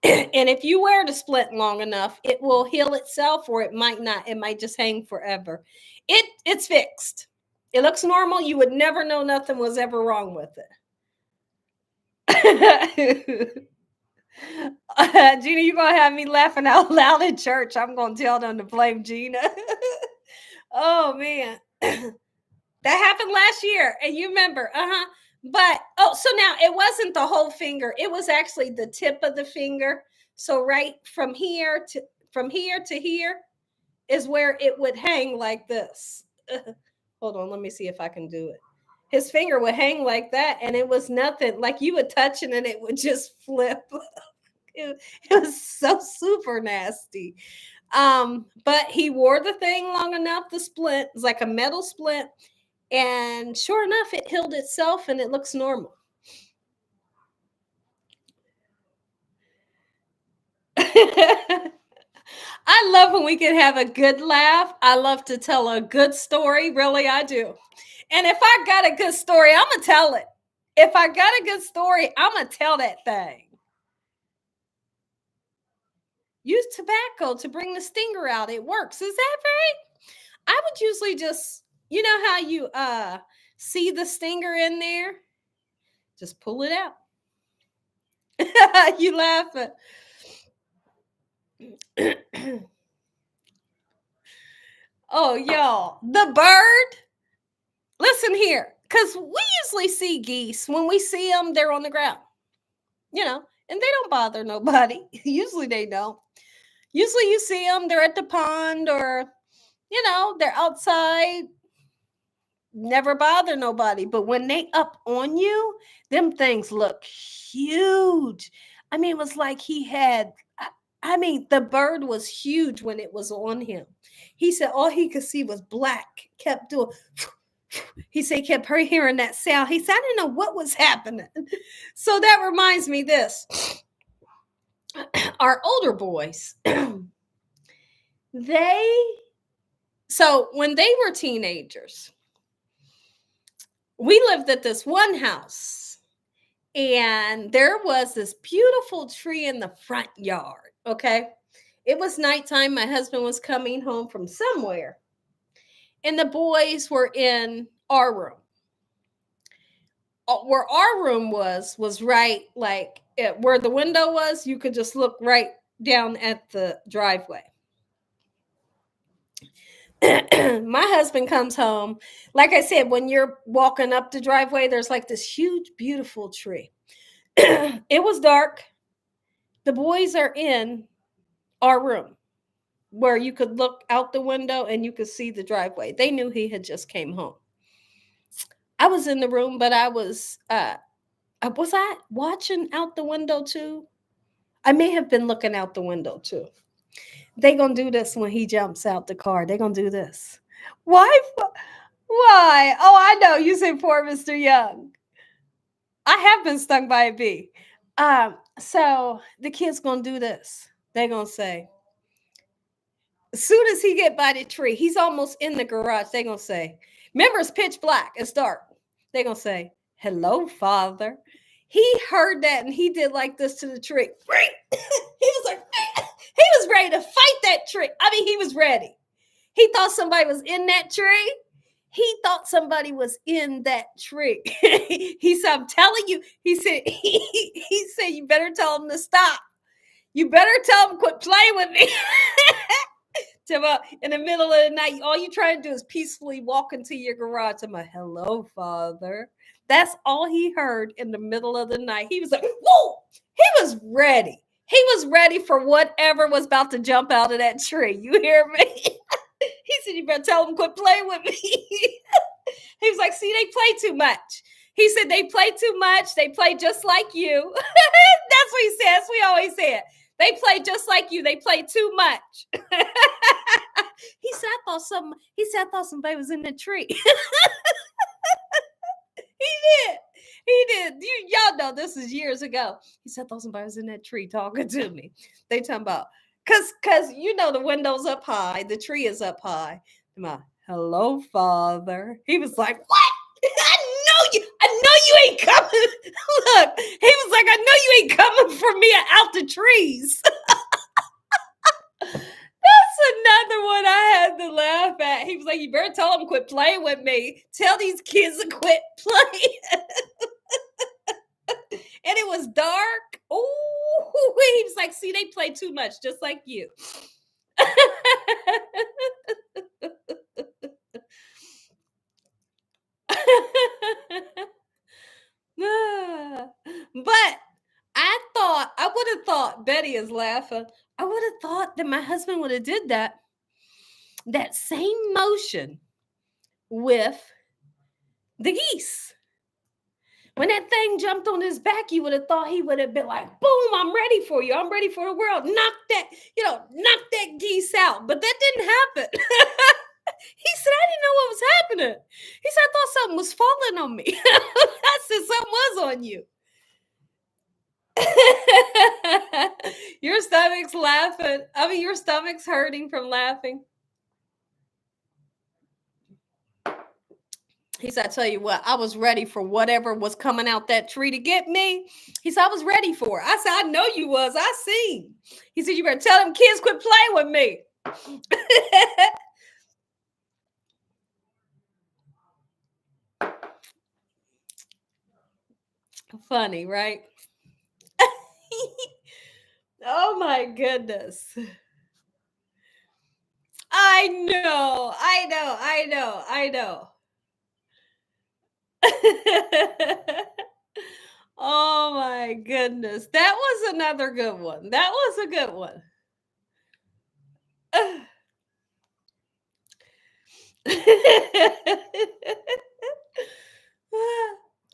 And if you wear the splint long enough, it will heal itself, or it might not. It might just hang forever. It's fixed. It looks normal. You would never know nothing was ever wrong with it. Gina, you're going to have me laughing out loud in church. I'm going to tell them to blame Gina. Oh, man. That happened last year. And you remember, But, so now it wasn't the whole finger. It was actually the tip of the finger. So right from here to here is where it would hang like this. Hold on, let me see if I can do it. His finger would hang like that, and it was nothing. Like you would touch it and it would just flip. It was so super nasty. But he wore the thing long enough, the splint. It's like a metal splint. And sure enough, it healed itself and it looks normal. I love when we can have a good laugh. I love to tell a good story. Really, I do. And if I got a good story, I'm going to tell it. If I got a good story, I'm going to tell that thing. Use tobacco to bring the stinger out. It works. Is that right? I would usually just, you know how you see the stinger in there? Just pull it out. You laughing. Oh, y'all, the bird. Listen here, because we usually see geese. When we see them, they're on the ground, and they don't bother nobody. Usually they don't. Usually you see them, they're at the pond or, they're outside. Never bother nobody. But when they up on you, them things look huge. I mean, it was like the bird was huge when it was on him. He said all he could see was black. Kept doing. He said he kept hearing that sound. He said, I didn't know what was happening. So that reminds me this. Our older boys, so when they were teenagers, we lived at this one house, and there was this beautiful tree in the front yard, okay? It was nighttime. My husband was coming home from somewhere, and the boys were in our room. Where our room was right, like where the window was, you could just look right down at the driveway. My husband comes home. Like I said, when you're walking up the driveway, there's like this huge, beautiful tree. It was dark. The boys are in our room where you could look out the window and you could see the driveway. They knew he had just came home. I was in the room, but was I watching out the window too? I may have been looking out the window too. They gonna do this when he jumps out the car. They gonna do this. Why? Why? Oh, I know. You say poor Mr. Young. I have been stung by a bee. So the kid's gonna do this. They're gonna say, as soon as he get by the tree, he's almost in the garage. They're gonna say, remember, it's pitch black, it's dark. They're gonna say, hello, father. He heard that and he did like this to the tree. He was like, he was ready to fight that tree. I mean, he was ready. He thought somebody was in that tree. He thought somebody was in that tree. He said, I'm telling you, he said, you better tell him to stop. You better tell him quit playing with me. In the middle of the night, all you try to do is peacefully walk into your garage. I'm like, hello, father. That's all he heard in the middle of the night. He was like, whoa, he was ready. He was ready for whatever was about to jump out of that tree. You hear me? He said, you better tell him quit playing with me. He was like, see, they play too much. He said they play too much. They play just like you. That's what he says. We always say it. They play just like you. They play too much. He said, I thought somebody was in the tree. He did. Y'all know this is years ago. He said, I thought somebody was in that tree talking to me. They talking about, cause the window's up high, the tree is up high. My hello, Father. He was like, what? I know you ain't coming. Look, he was like, I know you ain't coming for me out the trees. That's another one I had to laugh at. He was like, you better tell them quit playing with me. Tell these kids to quit playing. And it was dark. Oh, he was like, see, they play too much, just like you. But I would have thought, Betty is laughing. I would have thought that my husband would have did that same motion with the geese. When that thing jumped on his back, you would have thought he would have been like, boom, I'm ready for you. I'm ready for the world. Knock that geese out. But that didn't happen. He said, I didn't know what was happening. He said, I thought something was falling on me. I said, something was on you. Your stomach's laughing. I mean, your stomach's hurting from laughing. He said, I tell you what, I was ready for whatever was coming out that tree to get me. He said, I was ready for it. I said, I know you was. I seen. He said, you better tell them kids quit playing with me. Funny, right? Oh my goodness. I know. Oh my goodness. That was another good one. That was a good one.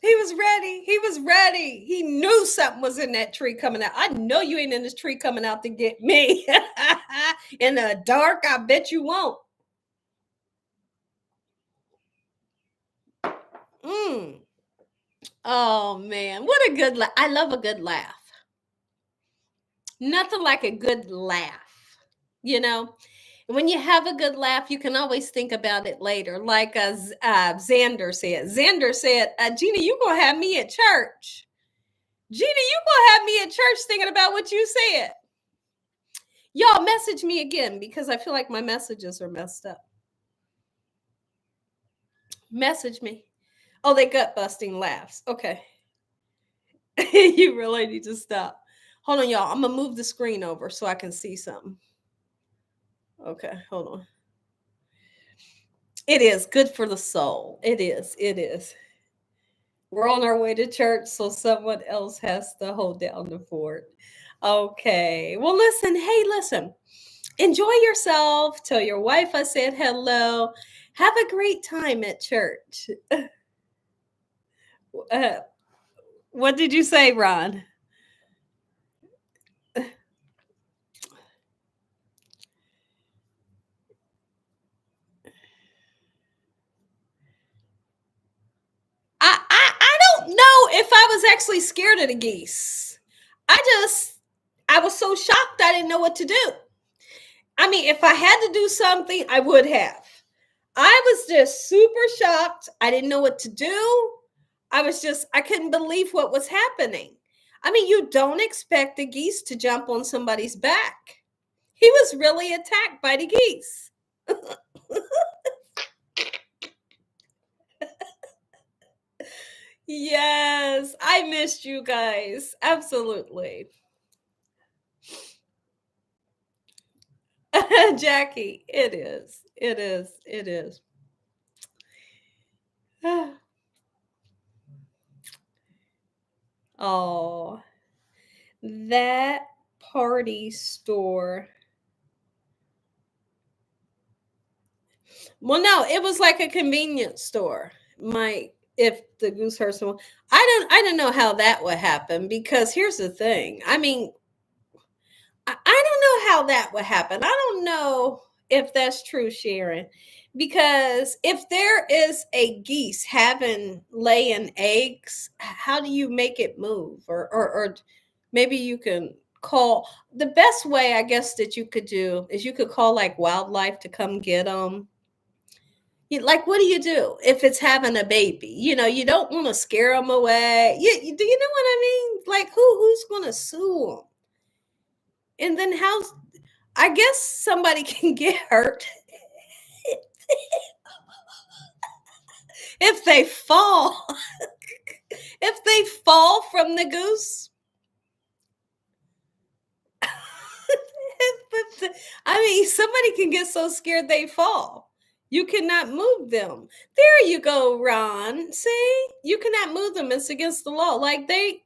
He was ready. He was ready. He knew something was in that tree coming out. I know you ain't in this tree coming out to get me. In the dark, I bet you won't. Oh man, what a good laugh. I love a good laugh. Nothing like a good laugh. When you have a good laugh, you can always think about it later. Like Xander said. Xander said, Gina, you going to have me at church. Gina, you going to have me at church thinking about what you said. Y'all message me again because I feel like my messages are messed up. Message me. Oh, they gut busting laughs. Okay. You really need to stop. Hold on, y'all. I'm going to move the screen over so I can see something. Okay, hold on. It is good for the soul. It is. We're on our way to church, so someone else has to hold down the fort. Okay. Well, listen. Enjoy yourself. Tell your wife I said hello. Have a great time at church. What did you say, Ron? I don't know if I was actually scared of the geese. I was so shocked I didn't know what to do. I mean, if I had to do something, I would have. I was just super shocked. I didn't know what to do. I couldn't believe what was happening. I mean, you don't expect the geese to jump on somebody's back. He was really attacked by the geese. Yes, I missed you guys. Absolutely. Jackie, it is. Oh, that party store. Well, no, it was like a convenience store. if the goose hurts someone. I don't know how that would happen, because here's the thing. I mean, I don't know how that would happen. I don't know if that's true, Sharon, because if there is a geese having laying eggs, how do you make it move? Or maybe you can call. The best way, I guess, that you could do is you could call like wildlife to come get them. Like, what do you do if it's having a baby? You don't want to scare them away. Do you know what I mean? Like, who's going to sue them? And then I guess somebody can get hurt if they fall. If they fall from the goose. I mean, somebody can get so scared they fall. You cannot move them. There you go, Ron. See? You cannot move them. It's against the law. Like they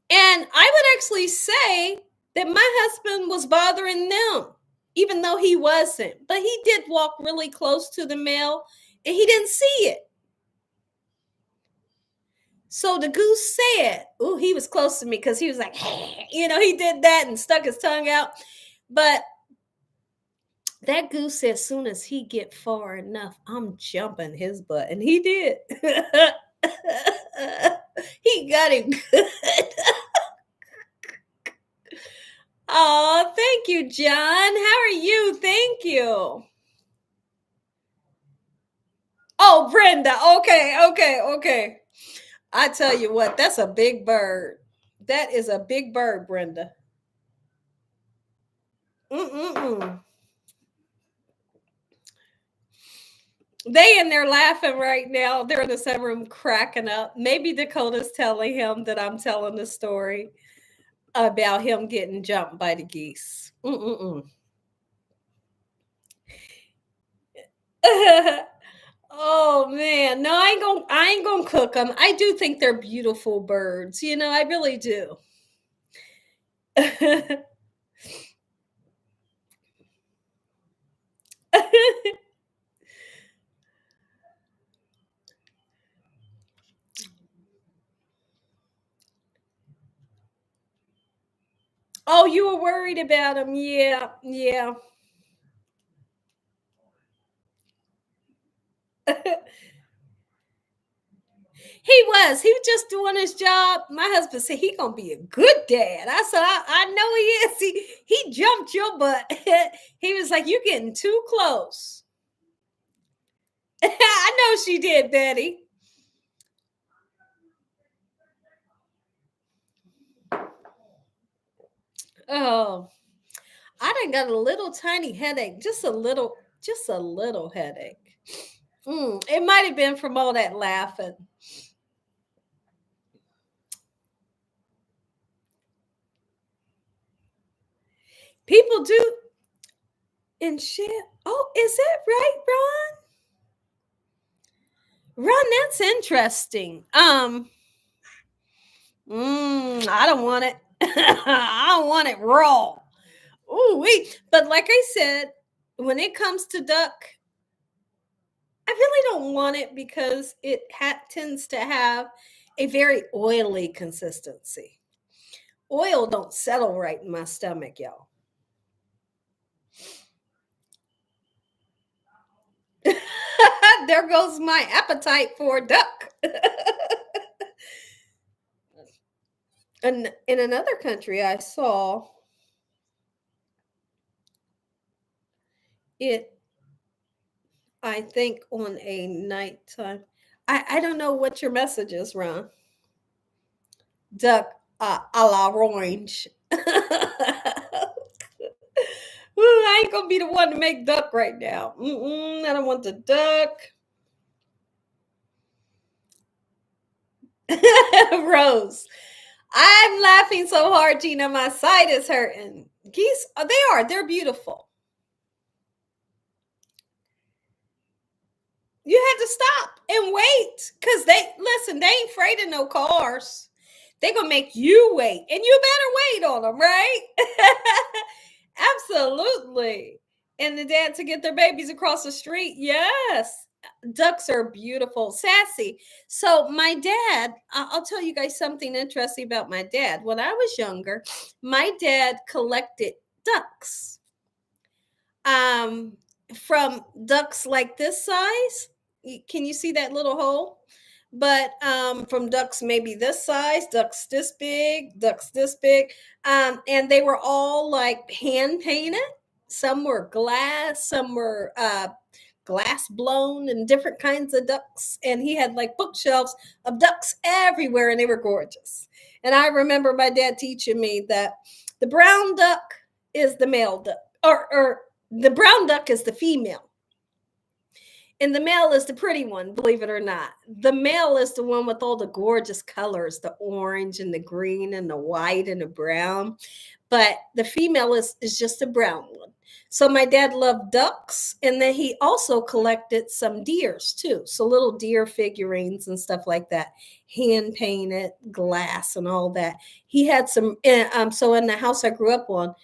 and I would actually say that my husband was bothering them, even though he wasn't. But he did walk really close to the male and he didn't see it. So the goose said, "Ooh, he was close to me," because he was like, he did that and stuck his tongue out. But that goose said, as soon as he get far enough, I'm jumping his butt. And he did. He got him good. Oh, thank you, John. How are you? Thank you. Oh, Brenda. Okay. I tell you what, that's a big bird. That is a big bird, Brenda. They in there laughing right now. They're in the same room cracking up. Maybe Dakota's telling him that I'm telling the story about him getting jumped by the geese. Oh man, no, I ain't gonna cook them. I do think they're beautiful birds. I really do. Oh, you were worried about him. Yeah. He was just doing his job. My husband said he gonna be a good dad. I said, I know he is. He jumped your butt. He was like, you getting too close. I know she did, Betty. Oh, I done got a little tiny headache. Just a little headache. It might have been from all that laughing. People do and shit. Oh, is that right, Ron? Ron, that's interesting. I don't want it. I don't want it raw. Ooh, but like I said, when it comes to duck, I really don't want it because it tends to have a very oily consistency. Oil don't settle right in my stomach, y'all. There goes my appetite for duck. And in another country, I saw it, I think, on a nighttime. I don't know what your message is, Ron. Duck a la orange. Ooh, I ain't gonna be the one to make duck right now. I don't want the duck. Rose, I'm laughing so hard, Gina. My side is hurting. Geese, they're beautiful. You had to stop and wait because they ain't afraid of no cars. They gonna make you wait, and you better wait on them, right? Absolutely. And the dad to get their babies across the street. Yes, ducks are beautiful, sassy. So my dad, I'll tell you guys something interesting about my dad. When I was younger, my dad collected ducks. From ducks like this size. Can you see that little hole? But from ducks maybe this size, ducks this big, ducks this big, and they were all like hand painted. Some were glass, some were glass blown, and different kinds of ducks. And he had like bookshelves of ducks everywhere, and they were gorgeous. And I remember my dad teaching me that the brown duck is the male duck, or the brown duck is the female. And the male is the pretty one, believe it or not. The male is the one with all the gorgeous colors, the orange and the green and the white and the brown. But the female is just a brown one. So my dad loved ducks. And then he also collected some deers too. So little deer figurines and stuff like that, hand painted, glass and all that. He had some, so in the house I grew up on,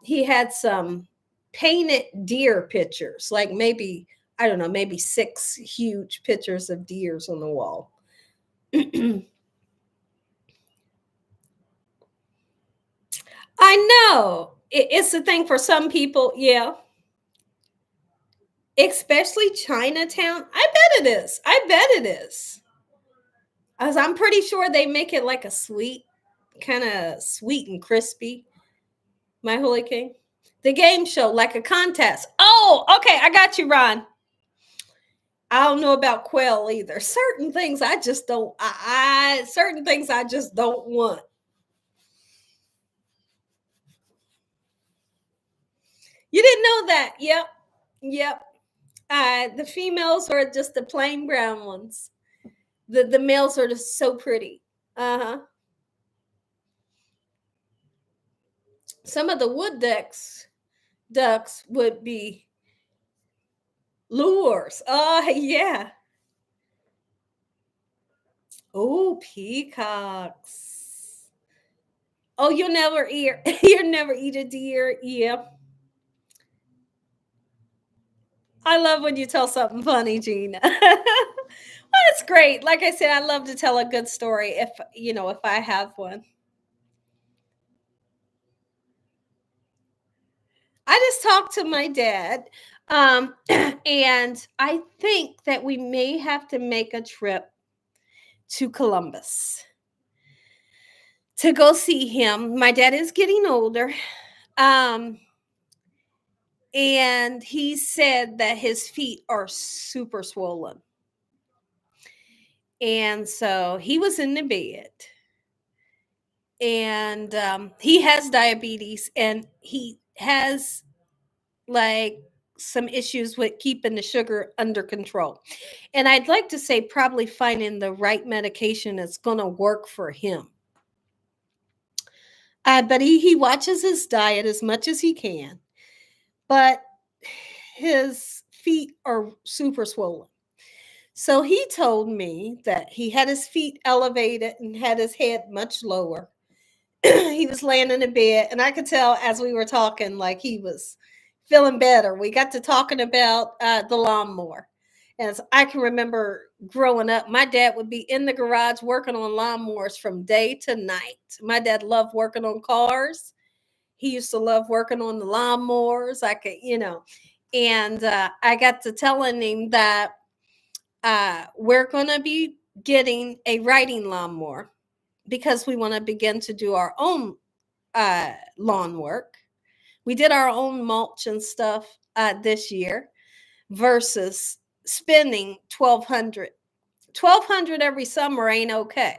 he had some painted deer pictures, like maybe, I don't know, maybe 6 huge pictures of deers on the wall. I know. It's the thing for some people, yeah. Especially Chinatown. I bet it is. I bet it is. As I'm pretty sure they make it like a sweet, kind of sweet and crispy. My Holy King. The game show, like a contest. Oh, okay. I got you, Ron. I don't know about quail either. Certain things I just don't. Certain things I just don't want. You didn't know that? Yep. The females are just the plain brown ones. The males are just so pretty. Some of the wood ducks would be lures. Yeah. Oh, peacocks. Oh, you'll never eat a deer. Yeah. I love when you tell something funny, Gina. Well, it's great. Like I said, I love to tell a good story if I have one. I just talked to my dad, and I think that we may have to make a trip to Columbus to go see him. My dad is getting older. And he said that his feet are super swollen. And so he was in the bed. And he has diabetes, and he has like some issues with keeping the sugar under control. And I'd like to say probably finding the right medication that's going to work for him. But he watches his diet as much as he can. But his feet are super swollen. So he told me that he had his feet elevated and had his head much lower. He was laying in a bed, and I could tell as we were talking, like he was feeling better. We got to talking about the lawnmower. As I can remember growing up, my dad would be in the garage working on lawnmowers from day to night. My dad loved working on cars. He used to love working on the lawnmowers. And I got to telling him that we're going to be getting a riding lawnmower because we want to begin to do our own lawn work. We did our own mulch and stuff this year versus spending $1,200 every summer ain't okay.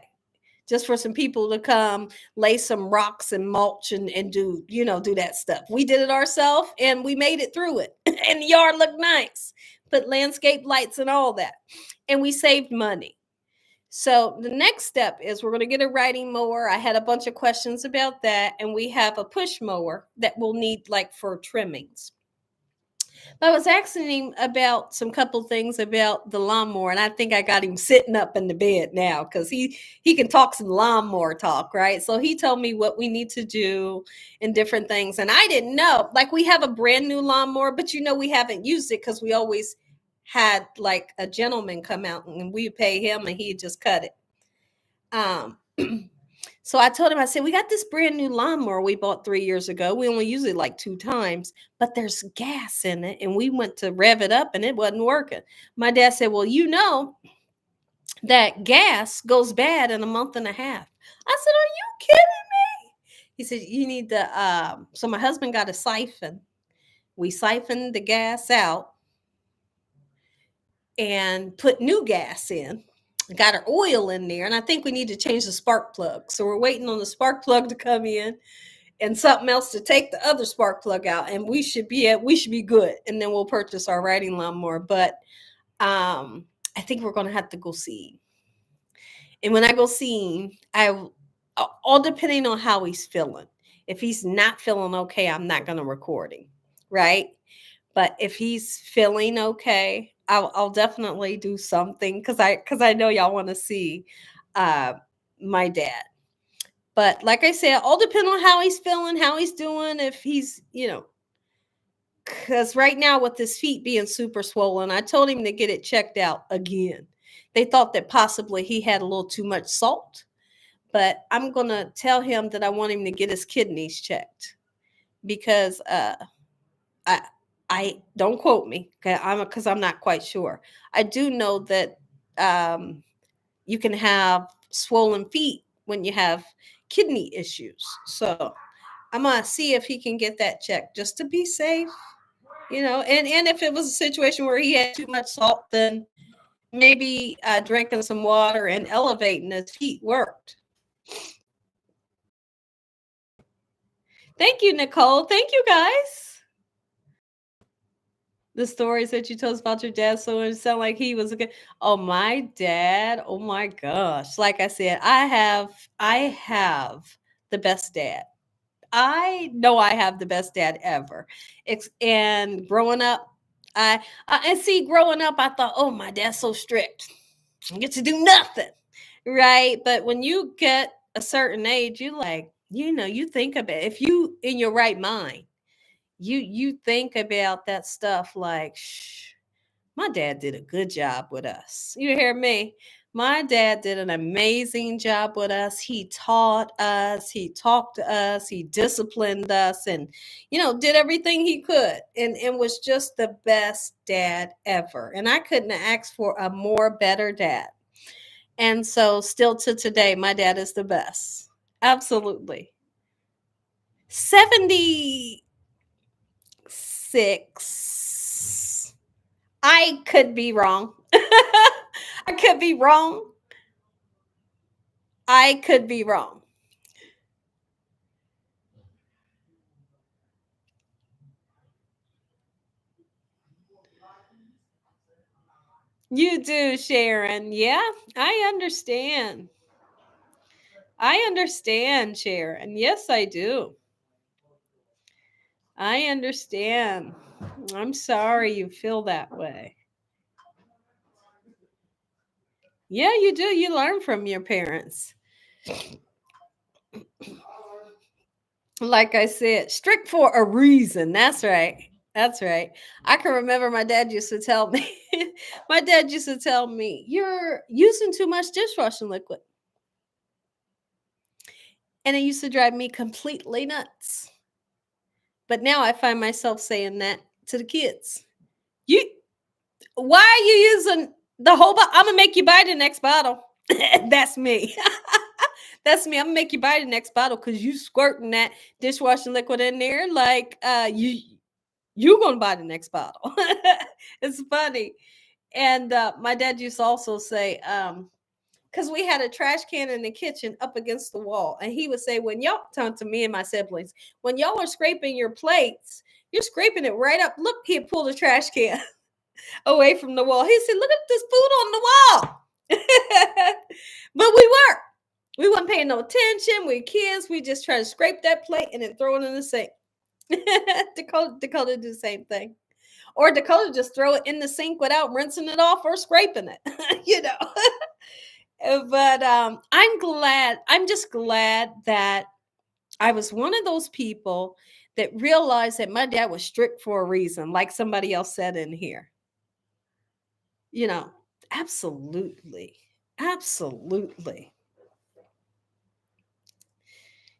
Just for some people to come lay some rocks and mulch and do that stuff. We did it ourselves, and we made it through it. And the yard looked nice. Put landscape lights and all that. And we saved money. So the next step is we're going to get a riding mower. I had a bunch of questions about that. And we have a push mower that we'll need like for trimmings. I was asking him about some couple things about the lawnmower, and I think I got him sitting up in the bed now because he can talk some lawnmower talk, right? So he told me what we need to do and different things. And I didn't know, like we have a brand new lawnmower, but we haven't used it because we always had like a gentleman come out and we pay him and he'd just cut it. So I told him, I said, we got this brand new lawnmower we bought 3 years ago. We only use it like 2 times, but there's gas in it. And we went to rev it up and it wasn't working. My dad said, well, you know that gas goes bad in a month and a half. I said, are you kidding me? He said, you need to, so my husband got a siphon. We siphoned the gas out and put new gas in. Got our oil in there, and I think we need to change the spark plug. So we're waiting on the spark plug to come in and something else to take the other spark plug out, and we should be good. And then we'll purchase our riding lawnmower. But I think we're gonna have to go see him. And when I go see him, all depending on how he's feeling. If he's not feeling okay, I'm not gonna record him, right? But if he's feeling okay, I'll definitely do something because I know y'all want to see my dad. But like I said, all depend on how he's feeling, how he's doing. If he's, because right now with his feet being super swollen, I told him to get it checked out again. They thought that possibly he had a little too much salt, but I'm gonna tell him that I want him to get his kidneys checked because I don't quote me because I'm not quite sure. I do know that you can have swollen feet when you have kidney issues. So I'm gonna see if he can get that checked just to be safe, And if it was a situation where he had too much salt, then maybe drinking some water and elevating his feet worked. Thank you, Nicole. Thank you, guys. The stories that you told us about your dad, so it sounded like he was a good. Oh, my dad. Oh my gosh. Like I said, I have the best dad. I know I have the best dad ever. And growing up, growing up, I thought, oh, my dad's so strict. I get to do nothing. Right. But when you get a certain age, you like, you think about it. If you in your right mind, you think about that stuff like, shh, my dad did a good job with us. You hear me? My dad did an amazing job with us. He taught us, he talked to us, he disciplined us, and did everything he could, and was just the best dad ever. And I couldn't have asked for a more better dad. And so still to today, my dad is the best. Absolutely. 76. I could be wrong. I could be wrong. I could be wrong. You do, Sharon. Yeah, I understand. I understand, Sharon. Yes, I do. I understand. I'm sorry you feel that way. Yeah, you do. You learn from your parents. Like I said, strict for a reason. That's right. That's right. I can remember my dad used to tell me, you're using too much dishwashing liquid. And it used to drive me completely nuts. But now I find myself saying that to the kids. Why are you using the whole bottle? I'm going to make you buy the next bottle. That's me. That's me. I'm going to make you buy the next bottle because you squirting that dishwashing liquid in there like you're going to buy the next bottle. It's funny. And my dad used to also say, because we had a trash can in the kitchen up against the wall. And he would say, when y'all, talking to me and my siblings, when y'all are scraping your plates, you're scraping it right up. Look, he'd pull the trash can away from the wall. He said, look at this food on the wall. But we weren't. We weren't paying no attention. We're kids. We just try to scrape that plate and then throw it in the sink. Dakota do the same thing. Or Dakota just throw it in the sink without rinsing it off or scraping it. But I'm just glad that I was one of those people that realized that my dad was strict for a reason, like somebody else said in here. You know, absolutely. Absolutely.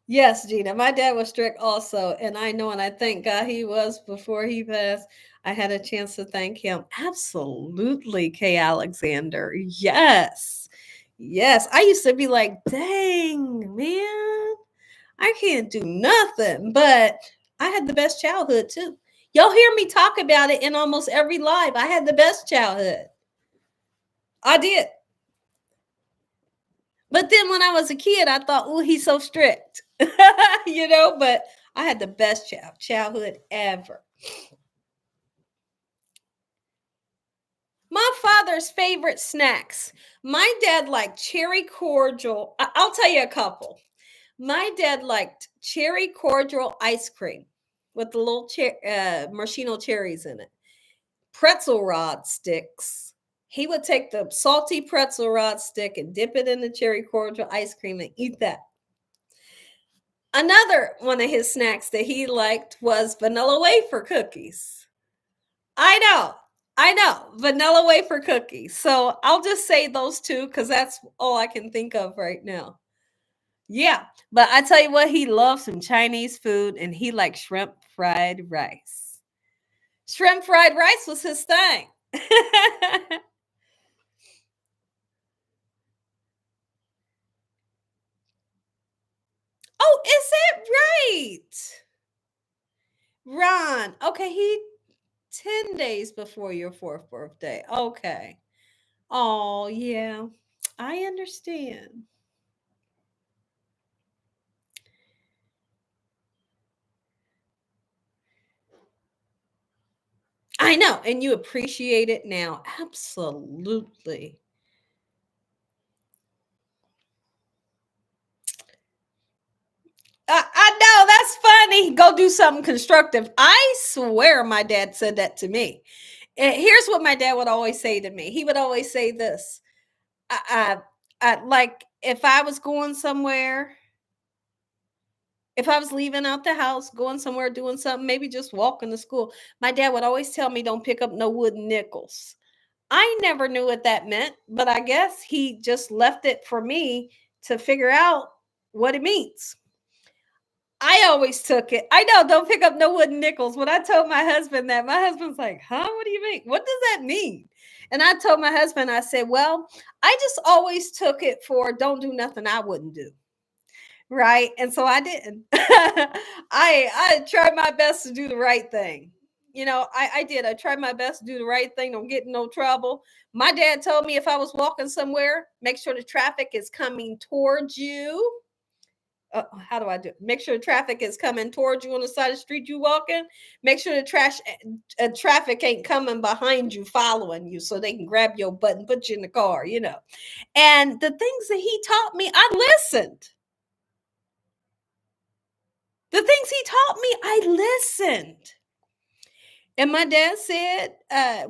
Yes, Gina. My dad was strict also. And I know, and I thank God he was before he passed. I had a chance to thank him. Absolutely, Kay Alexander. Yes. Yes. I used to be like, dang, man, I can't do nothing. But I had the best childhood too. Y'all hear me talk about it in almost every live. I had the best childhood. I did. But then when I was a kid, I thought, oh, he's so strict. But I had the best childhood ever. My father's favorite snacks. My dad liked cherry cordial. I'll tell you a couple. My dad liked cherry cordial ice cream with the little maraschino cherries in it. Pretzel rod sticks. He would take the salty pretzel rod stick and dip it in the cherry cordial ice cream and eat that. Another one of his snacks that he liked was vanilla wafer cookies. I know, vanilla wafer cookies. So I'll just say those two because that's all I can think of right now. Yeah, but I tell you what, he loves some Chinese food and he liked shrimp fried rice. Shrimp fried rice was his thing. Oh, is that right? Ron. Okay, he 10 days before your fourth birthday. Okay. Oh, yeah. I understand. I know. And you appreciate it now. Absolutely. I know. That's funny. Go do something constructive. I swear my dad said that to me. And here's what my dad would always say to me. He would always say this. Like if I was going somewhere, if I was leaving out the house, going somewhere, doing something, maybe just walking to school, my dad would always tell me, don't pick up no wooden nickels. I never knew what that meant, but I guess he just left it for me to figure out what it means. I always took it. I know, don't pick up no wooden nickels. When I told my husband that, my husband's like, huh? What do you mean? What does that mean? And I told my husband, I said, well, I just always took it for don't do nothing I wouldn't do. Right. And so I didn't. I tried my best to do the right thing. I did. I tried my best to do the right thing. Don't get in no trouble. My dad told me if I was walking somewhere, make sure the traffic is coming towards you. How do I do it? Make sure the traffic is coming towards you on the side of the street you walking. Make sure the traffic ain't coming behind you, following you, so they can grab your butt and put you in the car. And the things that he taught me, I listened. The things he taught me, I listened. And my dad said,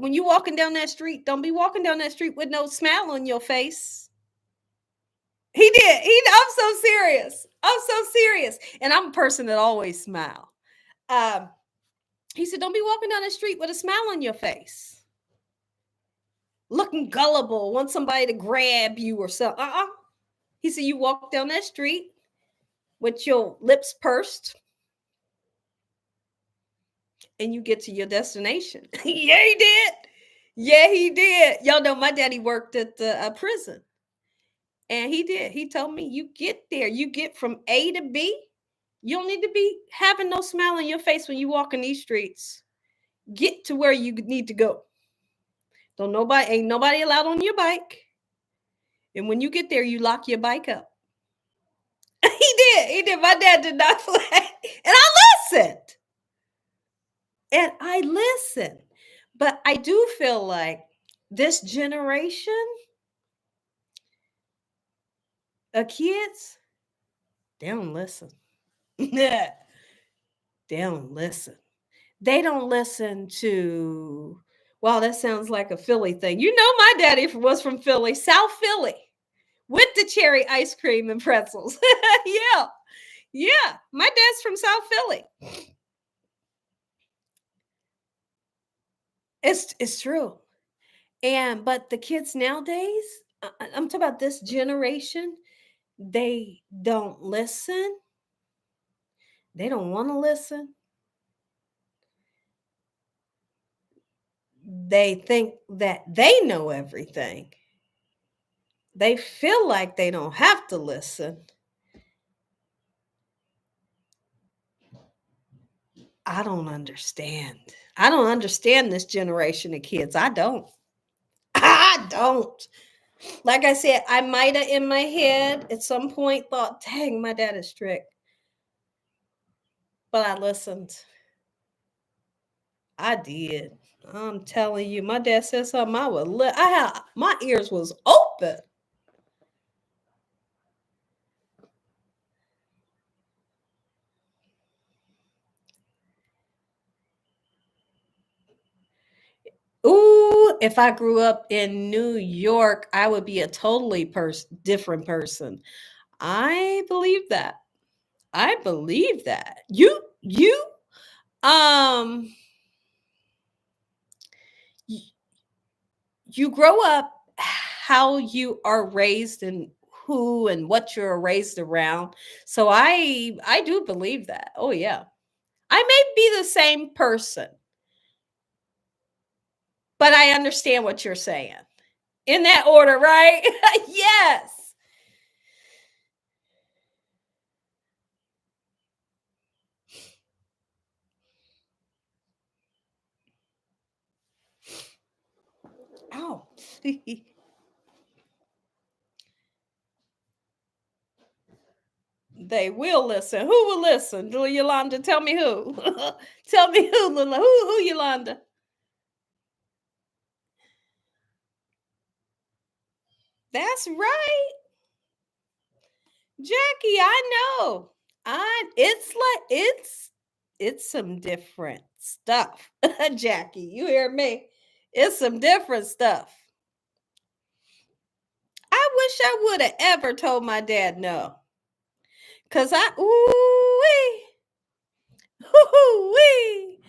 when you walking down that street, don't be walking down that street with no smile on your face. He did. I'm so serious. I'm so serious. And I'm a person that always smile. He said, don't be walking down the street with a smile on your face. Looking gullible, want somebody to grab you or something. He said, you walk down that street with your lips pursed and you get to your destination. Yeah, he did. Yeah, he did. Y'all know my daddy worked at the prison. And he did. He told me, you get there. You get from A to B. You don't need to be having no smile on your face when you walk in these streets. Get to where you need to go. Ain't nobody allowed on your bike. And when you get there, you lock your bike up. He did. He did. My dad did not play. And I listened. But I do feel like this generation of kids, they don't listen. They don't listen. They don't listen to, wow, that sounds like a Philly thing. My daddy was from Philly, South Philly, with the cherry ice cream and pretzels. Yeah. Yeah. My dad's from South Philly. It's true. But the kids nowadays, I'm talking about this generation, they don't listen. They don't want to listen. They think that they know everything. They feel like they don't have to listen. I don't understand. I don't understand this generation of kids. I don't. I don't. Like I said, I might have in my head at some point thought, dang, my dad is strict. But I listened. I did. I'm telling you, my dad said something. My ears was open. Ooh, if I grew up in New York, I would be a totally different person. I believe that. I believe that. Um, y- you grow up how you are raised and who and what you're raised around. So I do believe that. Oh yeah. I may be the same person, but I understand what you're saying. In that order, right? Yes. Oh. They will listen. Who will listen? Yolanda, tell me who. Tell me who Yolanda? That's right. Jackie, I know. It's some different stuff. Jackie, you hear me? It's some different stuff. I wish I would have ever told my dad no. Cause ooh wee.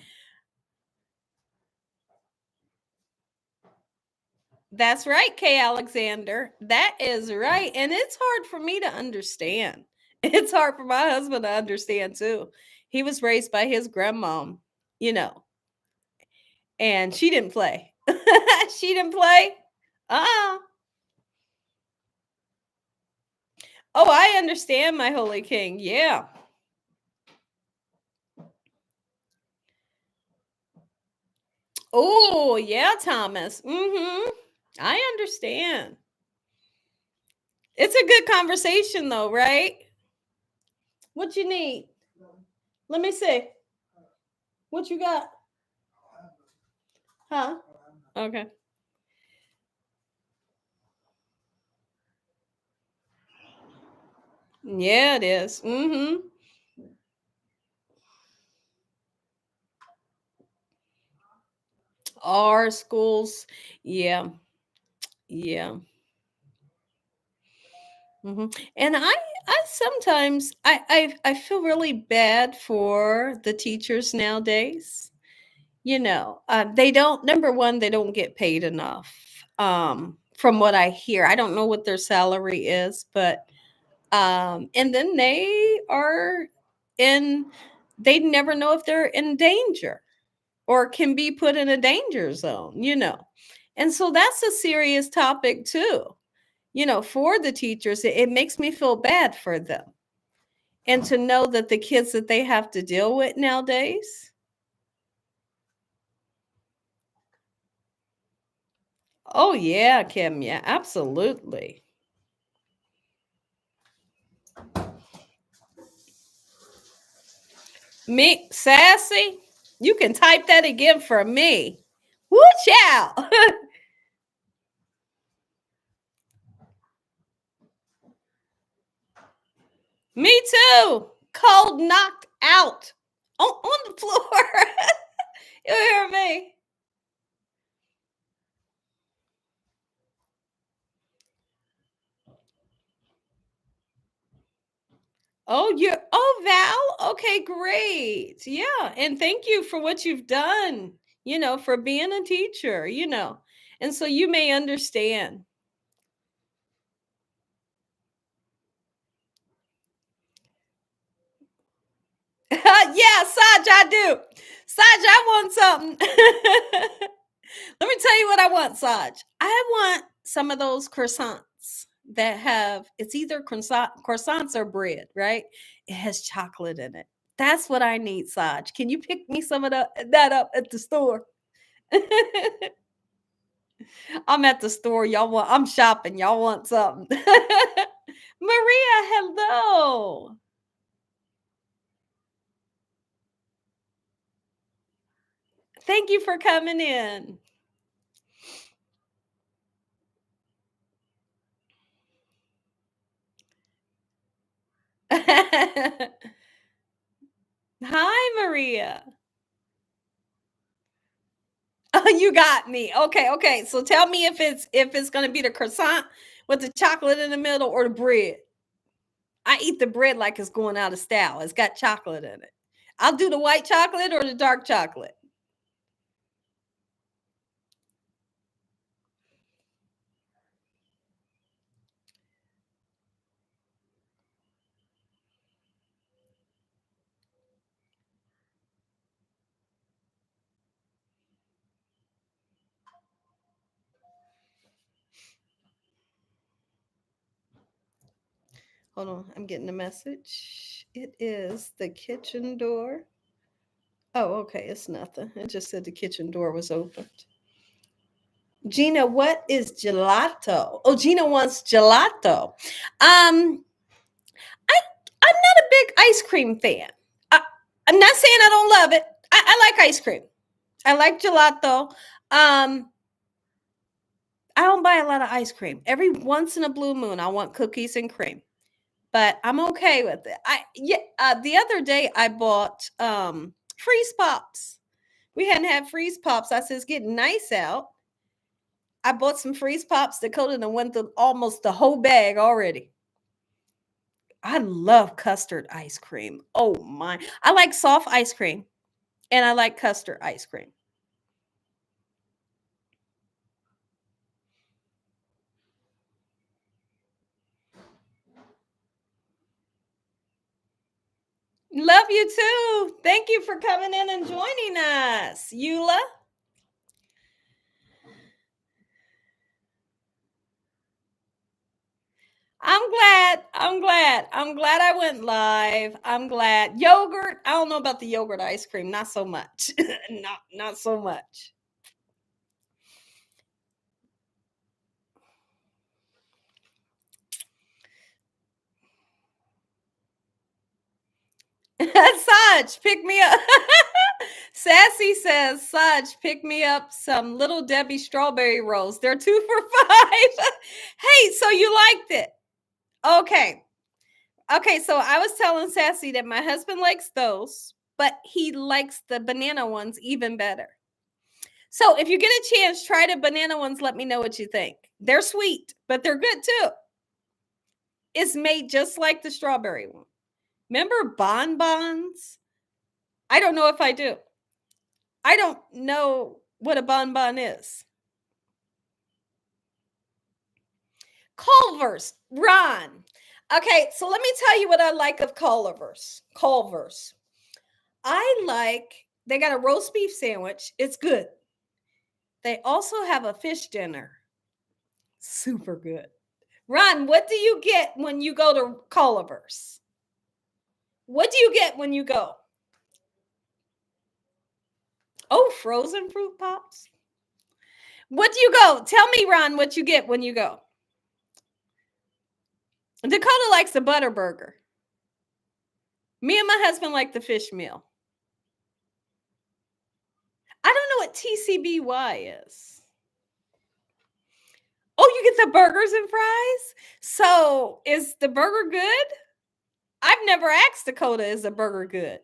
That's right, Kay Alexander. That is right. And it's hard for me to understand. It's hard for my husband to understand too. He was raised by his grandmom, you know, and she didn't play. She didn't play. Uh-uh. Oh, I understand, my holy king. Yeah. Oh, yeah, Thomas. Mm-hmm. I understand. It's a good conversation though, right? What you need? Let me see. What you got? Huh? Okay. Yeah, it is. Mm-hmm. Our schools. Yeah. Yeah. And I sometimes I feel really bad for the teachers nowadays. You know, they don't. Number one, they don't get paid enough. From what I hear, I don't know what their salary is, but and then they are in. They never know if they're in danger or can be put in a danger zone. You know, and so that's a serious topic too, you know, for the teachers. It makes me feel bad for them. And to know that the kids that they have to deal with nowadays. Oh, yeah, Kim. Yeah, absolutely. Me, Sassy, you can type that again for me. Watch out. Me too. Cold knocked out on the floor. You hear me? Val. Okay, great. Yeah. And thank you for what you've done, you know, for being a teacher, you know. And so you may understand. Yeah, Saj, I do. Saj, I want something. Let me tell you what I want, Saj. I want some of those croissants that have, it's either croissants or bread, right? It has chocolate in it. That's what I need, Saj. Can you pick me some of that up at the store? I'm at the store. I'm shopping. Y'all want something. Maria, hello. Thank you for coming in. Hi, Maria. Oh, you got me. Okay. So tell me if it's gonna be the croissant with the chocolate in the middle or the bread. I eat the bread like it's going out of style. It's got chocolate in it. I'll do the white chocolate or the dark chocolate. Hold on, I'm getting a message. It is the kitchen door. Oh, okay, it's nothing. It just said the kitchen door was opened. Gina, what is gelato? Oh, Gina wants gelato. I I'm not a big ice cream fan. I'm not saying I don't love it. I like ice cream. I like gelato. I don't buy a lot of ice cream. Every once in a blue moon, I want cookies and cream, but I'm okay with it. The other day I bought freeze pops. We hadn't had freeze pops. I said it's getting nice out. I bought some freeze pops. Dakota and went through almost the whole bag already. I love custard ice cream. Oh my. I like soft ice cream and I like custard ice cream. Love you too. Thank you for coming in and joining us, Eula. I'm glad I went live. I'm glad. Yogurt. I don't know about the yogurt ice cream. Not so much. not so much. Saj, pick me up. Sassy says, Saj, pick me up some Little Debbie strawberry rolls. They're 2 for $5. Hey, so you liked it. Okay, so I was telling Sassy that my husband likes those, but he likes the banana ones even better. So if you get a chance, try the banana ones. Let me know what you think. They're sweet, but they're good too. It's made just like the strawberry one. Remember bonbons? I don't know if I do. I don't know what a bonbon is. Culver's, Ron. Okay, so let me tell you what I like of Culver's. They got a roast beef sandwich. It's good. They also have a fish dinner. Super good. Ron, what do you get when you go to Culver's? What do you get when you go? Oh, frozen fruit pops. What do you go? Tell me, Ron, what you get when you go. Dakota likes the butter burger. Me and my husband like the fish meal. I don't know what TCBY is. Oh, you get the burgers and fries? So is the burger good? I've never asked Dakota, is the burger good?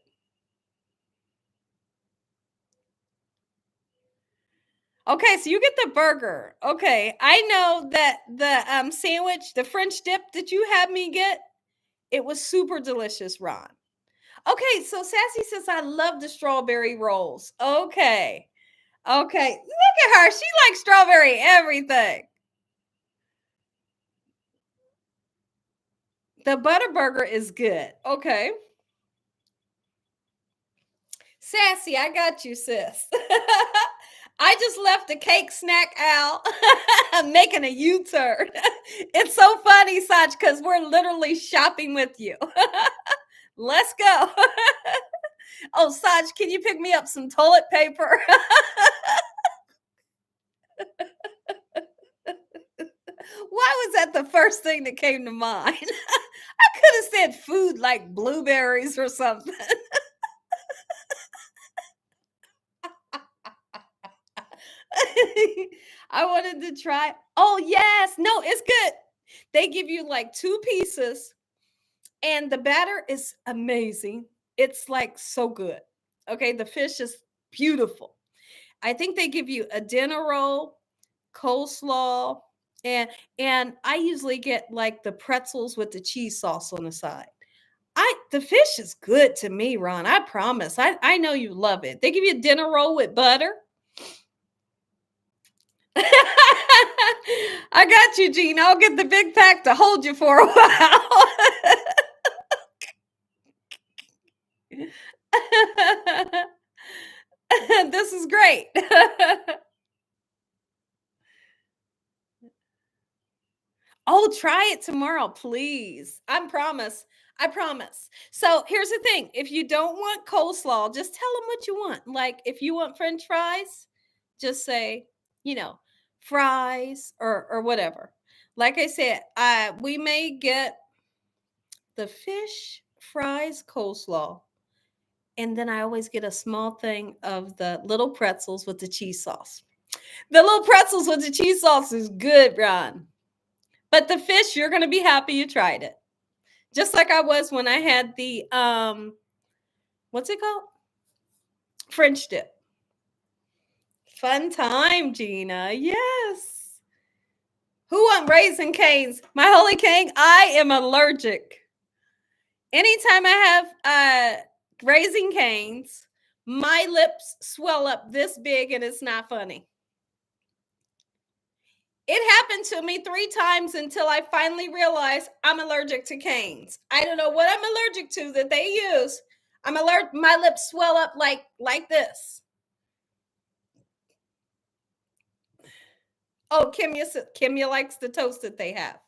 Okay, so you get the burger. Okay, I know that the sandwich, the French dip that you had me get, it was super delicious, Ron. Okay, so Sassy says I love the strawberry rolls. Okay. Okay, look at her. She likes strawberry everything. The butter burger is good. Okay. Sassy, I got you, sis. I just left the cake snack out. I'm making a U-turn. It's so funny, Saj, because we're literally shopping with you. Let's go. Oh, Saj, can you pick me up some toilet paper? Why was that the first thing that came to mind? I could have said food like blueberries or something. I wanted to try. Oh, yes. No, it's good. They give you like 2 pieces, and the batter is amazing. It's like so good. Okay. The fish is beautiful. I think they give you a dinner roll, coleslaw, and I usually get like the pretzels with the cheese sauce on the side. The fish is good to me, Ron. I promise. I know you love it. They give you a dinner roll with butter. I got you, Gina. I'll get the big pack to hold you for a while. This is great. Oh, try it tomorrow, please. I promise. I promise. So here's the thing. If you don't want coleslaw, just tell them what you want. Like if you want French fries, just say, fries or whatever. Like I said, we may get the fish fries coleslaw. And then I always get a small thing of the little pretzels with the cheese sauce. The little pretzels with the cheese sauce is good, Ron. But the fish, you're going to be happy you tried it. Just like I was when I had the, what's it called? French dip. Fun time, Gina. Yes. Who want Raisin Canes? My holy king, I am allergic. Anytime I have Raisin Canes, my lips swell up this big and it's not funny. It happened to me 3 times until I finally realized I'm allergic to canes. I don't know what I'm allergic to that they use. I'm allergic. My lips swell up like this. Oh, Kimya likes the toast that they have.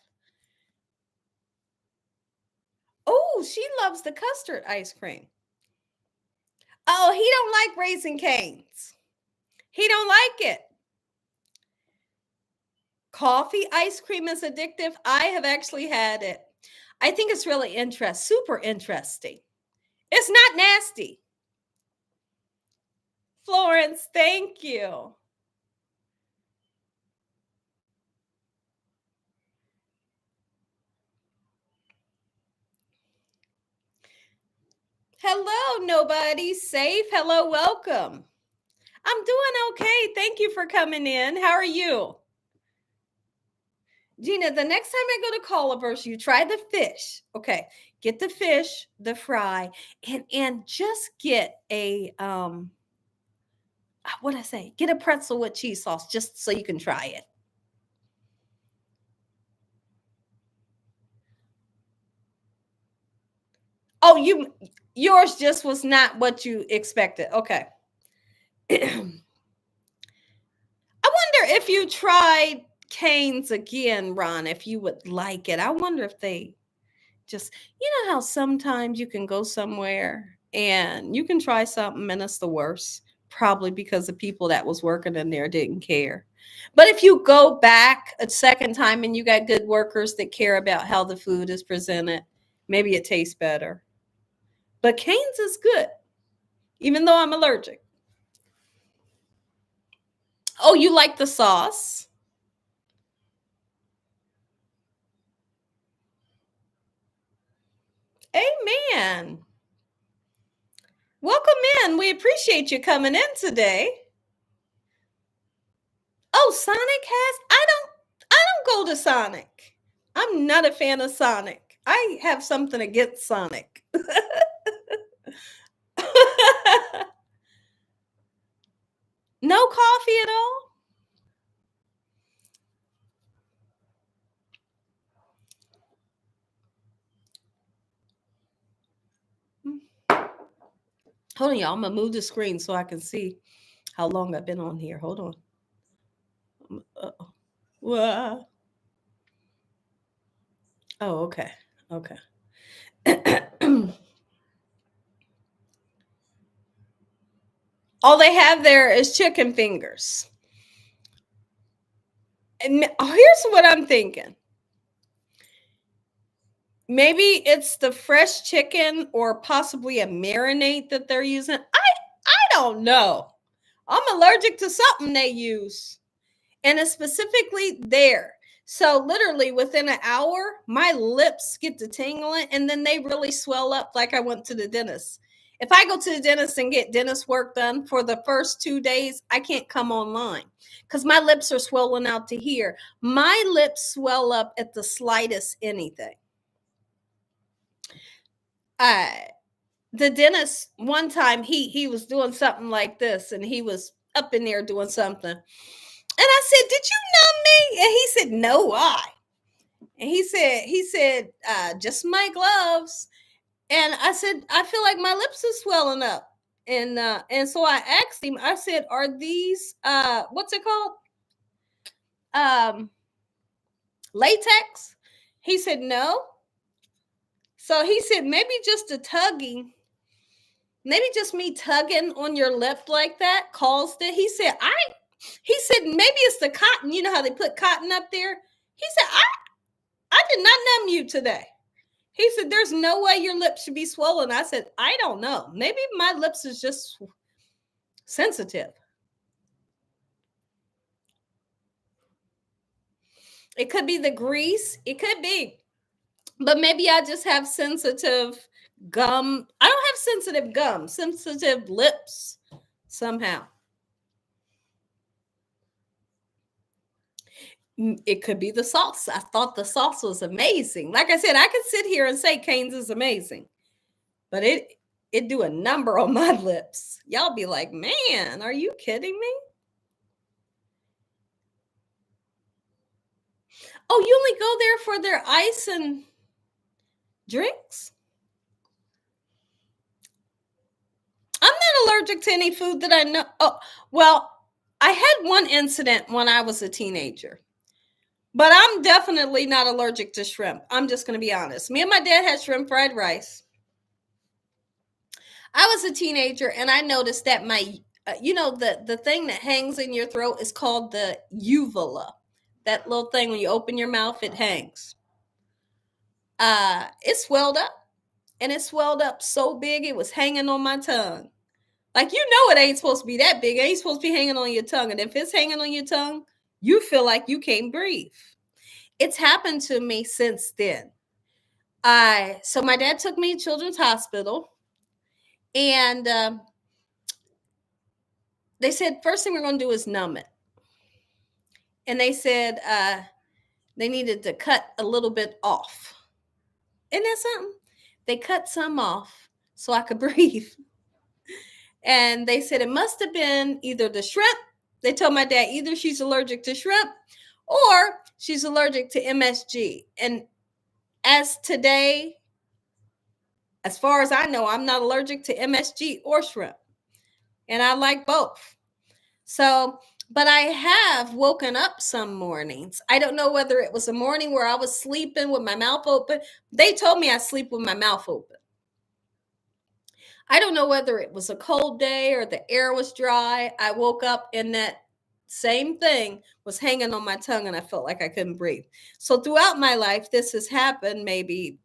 Oh, she loves the custard ice cream. Oh, he don't like Raisin Canes. He don't like it. Coffee ice cream is addictive. I have actually had it. I think it's really super interesting. It's not nasty. Florence, thank you. Hello, nobody safe. Hello, welcome. I'm doing okay. Thank you for coming in. How are you? Gina, the next time I go to Culver's, you try the fish. Okay, get the fish, the fry, and just get a what I say? Get a pretzel with cheese sauce just so you can try it. Oh, yours just was not what you expected. Okay. I wonder if you tried Cane's again, Ron, if you would like it. I wonder if they just, how sometimes you can go somewhere and you can try something and it's the worst, probably because the people that was working in there didn't care. But if you go back a second time and you got good workers that care about how the food is presented, maybe it tastes better. But Cane's is good, even though I'm allergic. Oh, you like the sauce? Amen. Welcome in. We appreciate you coming in today. Oh, Sonic has? I don't go to Sonic. I'm not a fan of Sonic. I have something against Sonic. No coffee at all? Hold on, y'all. I'm going to move the screen so I can see how long I've been on here. Hold on. Uh-oh. Wow. Oh, okay. Okay. All they have there is chicken fingers. And here's what I'm thinking. Maybe it's the fresh chicken or possibly a marinade that they're using. I don't know. I'm allergic to something they use. And it's specifically there. So literally within an hour, my lips get to tingling and then they really swell up like I went to the dentist. If I go to the dentist and get dentist work done for the first 2 days, I can't come online because my lips are swollen out to here. My lips swell up at the slightest anything. The dentist one time he was doing something like this and he was up in there doing something. And I said, "Did you numb me?" And he said, "No, why?" And he said, "Just my gloves." And I said, "I feel like my lips are swelling up." And so I asked him, I said, "Are these what's it called? Latex?" He said, "No." So he said, "Maybe just a tugging, maybe just me tugging on your lip like that caused it." He said, maybe it's the cotton. You know how they put cotton up there? He said, I did not numb you today. He said, "There's no way your lips should be swollen." I said, "I don't know. Maybe my lips is just sensitive." It could be the grease. It could be. But maybe I just have sensitive gum. I don't have sensitive gum, sensitive lips somehow. It could be the sauce. I thought the sauce was amazing. Like I said, I could sit here and say Cane's is amazing, but it do a number on my lips. Y'all be like, "Man, are you kidding me?" Oh, you only go there for their ice and drinks? I'm not allergic to any food that I know. Oh, well, I had one incident when I was a teenager. But I'm definitely not allergic to shrimp. I'm just going to be honest. Me and my dad had shrimp fried rice. I was a teenager and I noticed that my, the thing that hangs in your throat is called the uvula. That little thing when you open your mouth, it hangs. It swelled up and it swelled up so big it was hanging on my tongue. Like, it ain't supposed to be that big. It ain't supposed to be hanging on your tongue. And if it's hanging on your tongue, you feel like you can't breathe. It's happened to me since then. So my dad took me to Children's Hospital, and they said first thing we're going to do is numb it. And they said they needed to cut a little bit off. Isn't that something? They cut some off so I could breathe. And they said it must have been either the shrimp. They told my dad either she's allergic to shrimp or she's allergic to MSG. And as today, as far as I know, I'm not allergic to MSG or shrimp. And I like both. So, but I have woken up some mornings. I don't know whether it was a morning where I was sleeping with my mouth open. They told me I sleep with my mouth open. I don't know whether it was a cold day or the air was dry. I woke up and that same thing was hanging on my tongue and I felt like I couldn't breathe. So throughout my life, this has happened maybe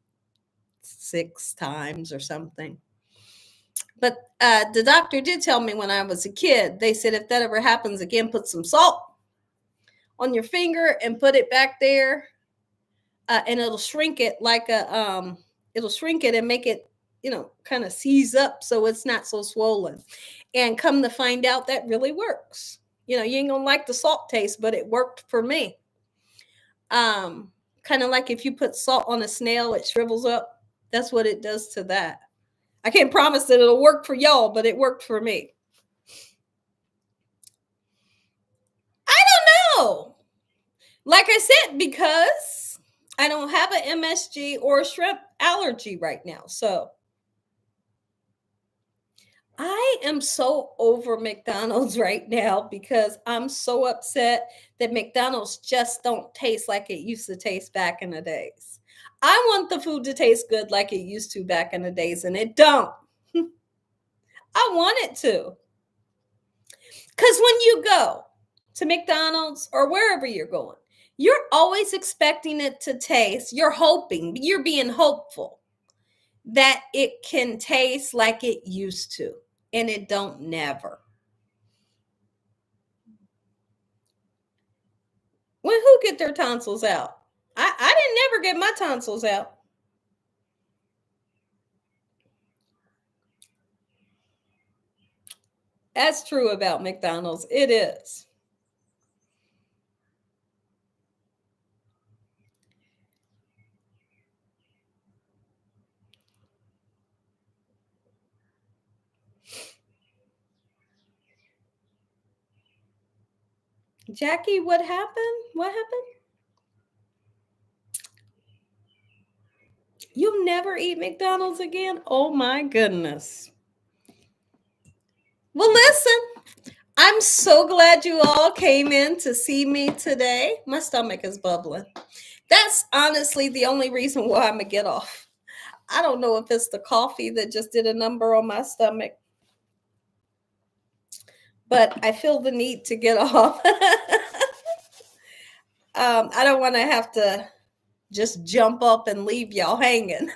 6 times or something. But the doctor did tell me when I was a kid, they said, if that ever happens again, put some salt on your finger and put it back there. And it'll shrink it it'll shrink it and make it, kind of seize up so it's not so swollen. And come to find out that really works. You ain't gonna like the salt taste, but it worked for me. Kind of like if you put salt on a snail, it shrivels up. That's what it does to that. I can't promise that it'll work for y'all, but it worked for me. Like I said, because I don't have an MSG or shrimp allergy right now. So I am so over McDonald's right now because I'm so upset that McDonald's just don't taste like it used to taste back in the days. I want the food to taste good like it used to back in the days, and it don't. I want it to. Because when you go to McDonald's or wherever you're going, you're always expecting it to taste. You're hoping, you're being hopeful that it can taste like it used to, and it don't never. When who get their tonsils out? I didn't never get my tonsils out. That's true about McDonald's. It is. Jackie, what happened? What happened? You'll never eat McDonald's again? Oh my goodness. Well, listen, I'm so glad you all came in to see me today. My stomach is bubbling. That's honestly the only reason why I'm going to get off. I don't know if it's the coffee that just did a number on my stomach, but I feel the need to get off. I don't want to have to just jump up and leave y'all hanging.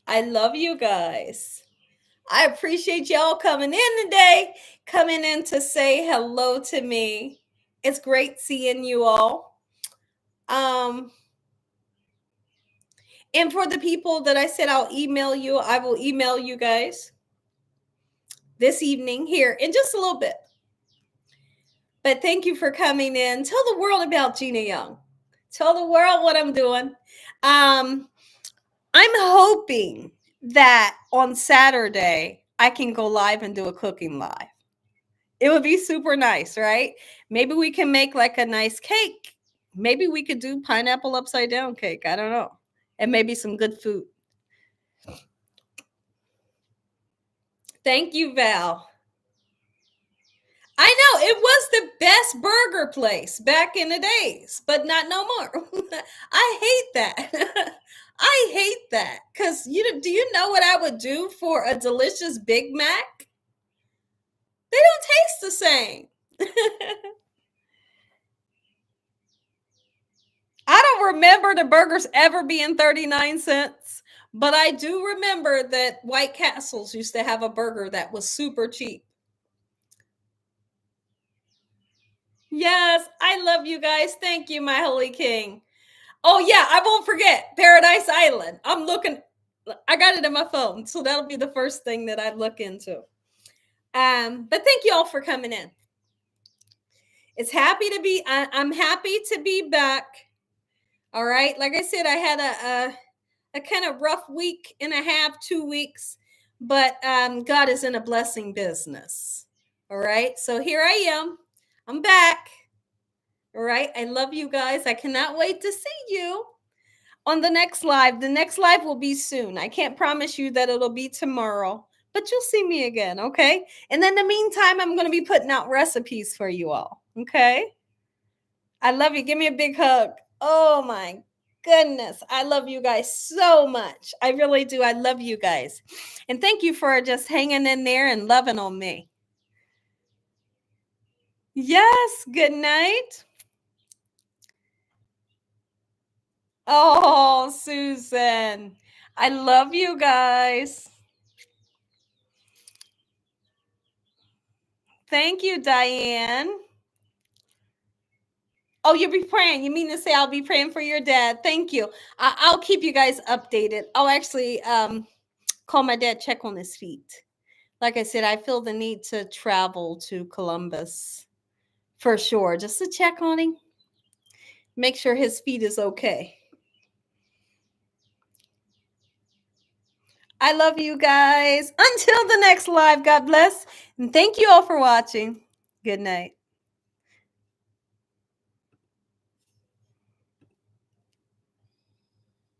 I love you guys. I appreciate y'all coming in today, coming in to say hello to me. It's great seeing you all. And for the people that I said I'll email you, I will email you guys this evening here in just a little bit. But thank you for coming in. Tell the world about Gina Young. Tell the world what I'm doing. I'm hoping that on Saturday I can go live and do a cooking live. It would be super nice, right? Maybe we can make like a nice cake. Maybe we could do pineapple upside down cake. I don't know. And maybe some good food. Thank you, Val. I know it was the best burger place back in the days, but not no more. I hate that. I hate that because do you know what I would do for a delicious Big Mac? They don't taste the same. I don't remember the burgers ever being 39 cents, but I do remember that White Castles used to have a burger that was super cheap. Yes, I love you guys. Thank you, my holy king. Oh, yeah, I won't forget Paradise Island. I got it in my phone, so that'll be the first thing that I look into. But thank you all for coming in. I'm happy to be back. All right. Like I said, I had a kind of rough week and a half, 2 weeks, but God is in a blessing business. All right. So here I am. I'm back. All right. I love you guys. I cannot wait to see you on the next live. The next live will be soon. I can't promise you that it'll be tomorrow, but you'll see me again. Okay. And in the meantime, I'm going to be putting out recipes for you all. Okay. I love you. Give me a big hug. Oh my goodness. I love you guys so much. I really do. I love you guys. And thank you for just hanging in there and loving on me. Yes. Good night. Oh, Susan. I love you guys. Thank you, Diane. Oh, you'll be praying. You mean to say I'll be praying for your dad? Thank you. I'll keep you guys updated. I'll actually call my dad, check on his feet. Like I said, I feel the need to travel to Columbus for sure, just to check on him, make sure his feet is okay. I love you guys. Until the next live, God bless. And thank you all for watching. Good night.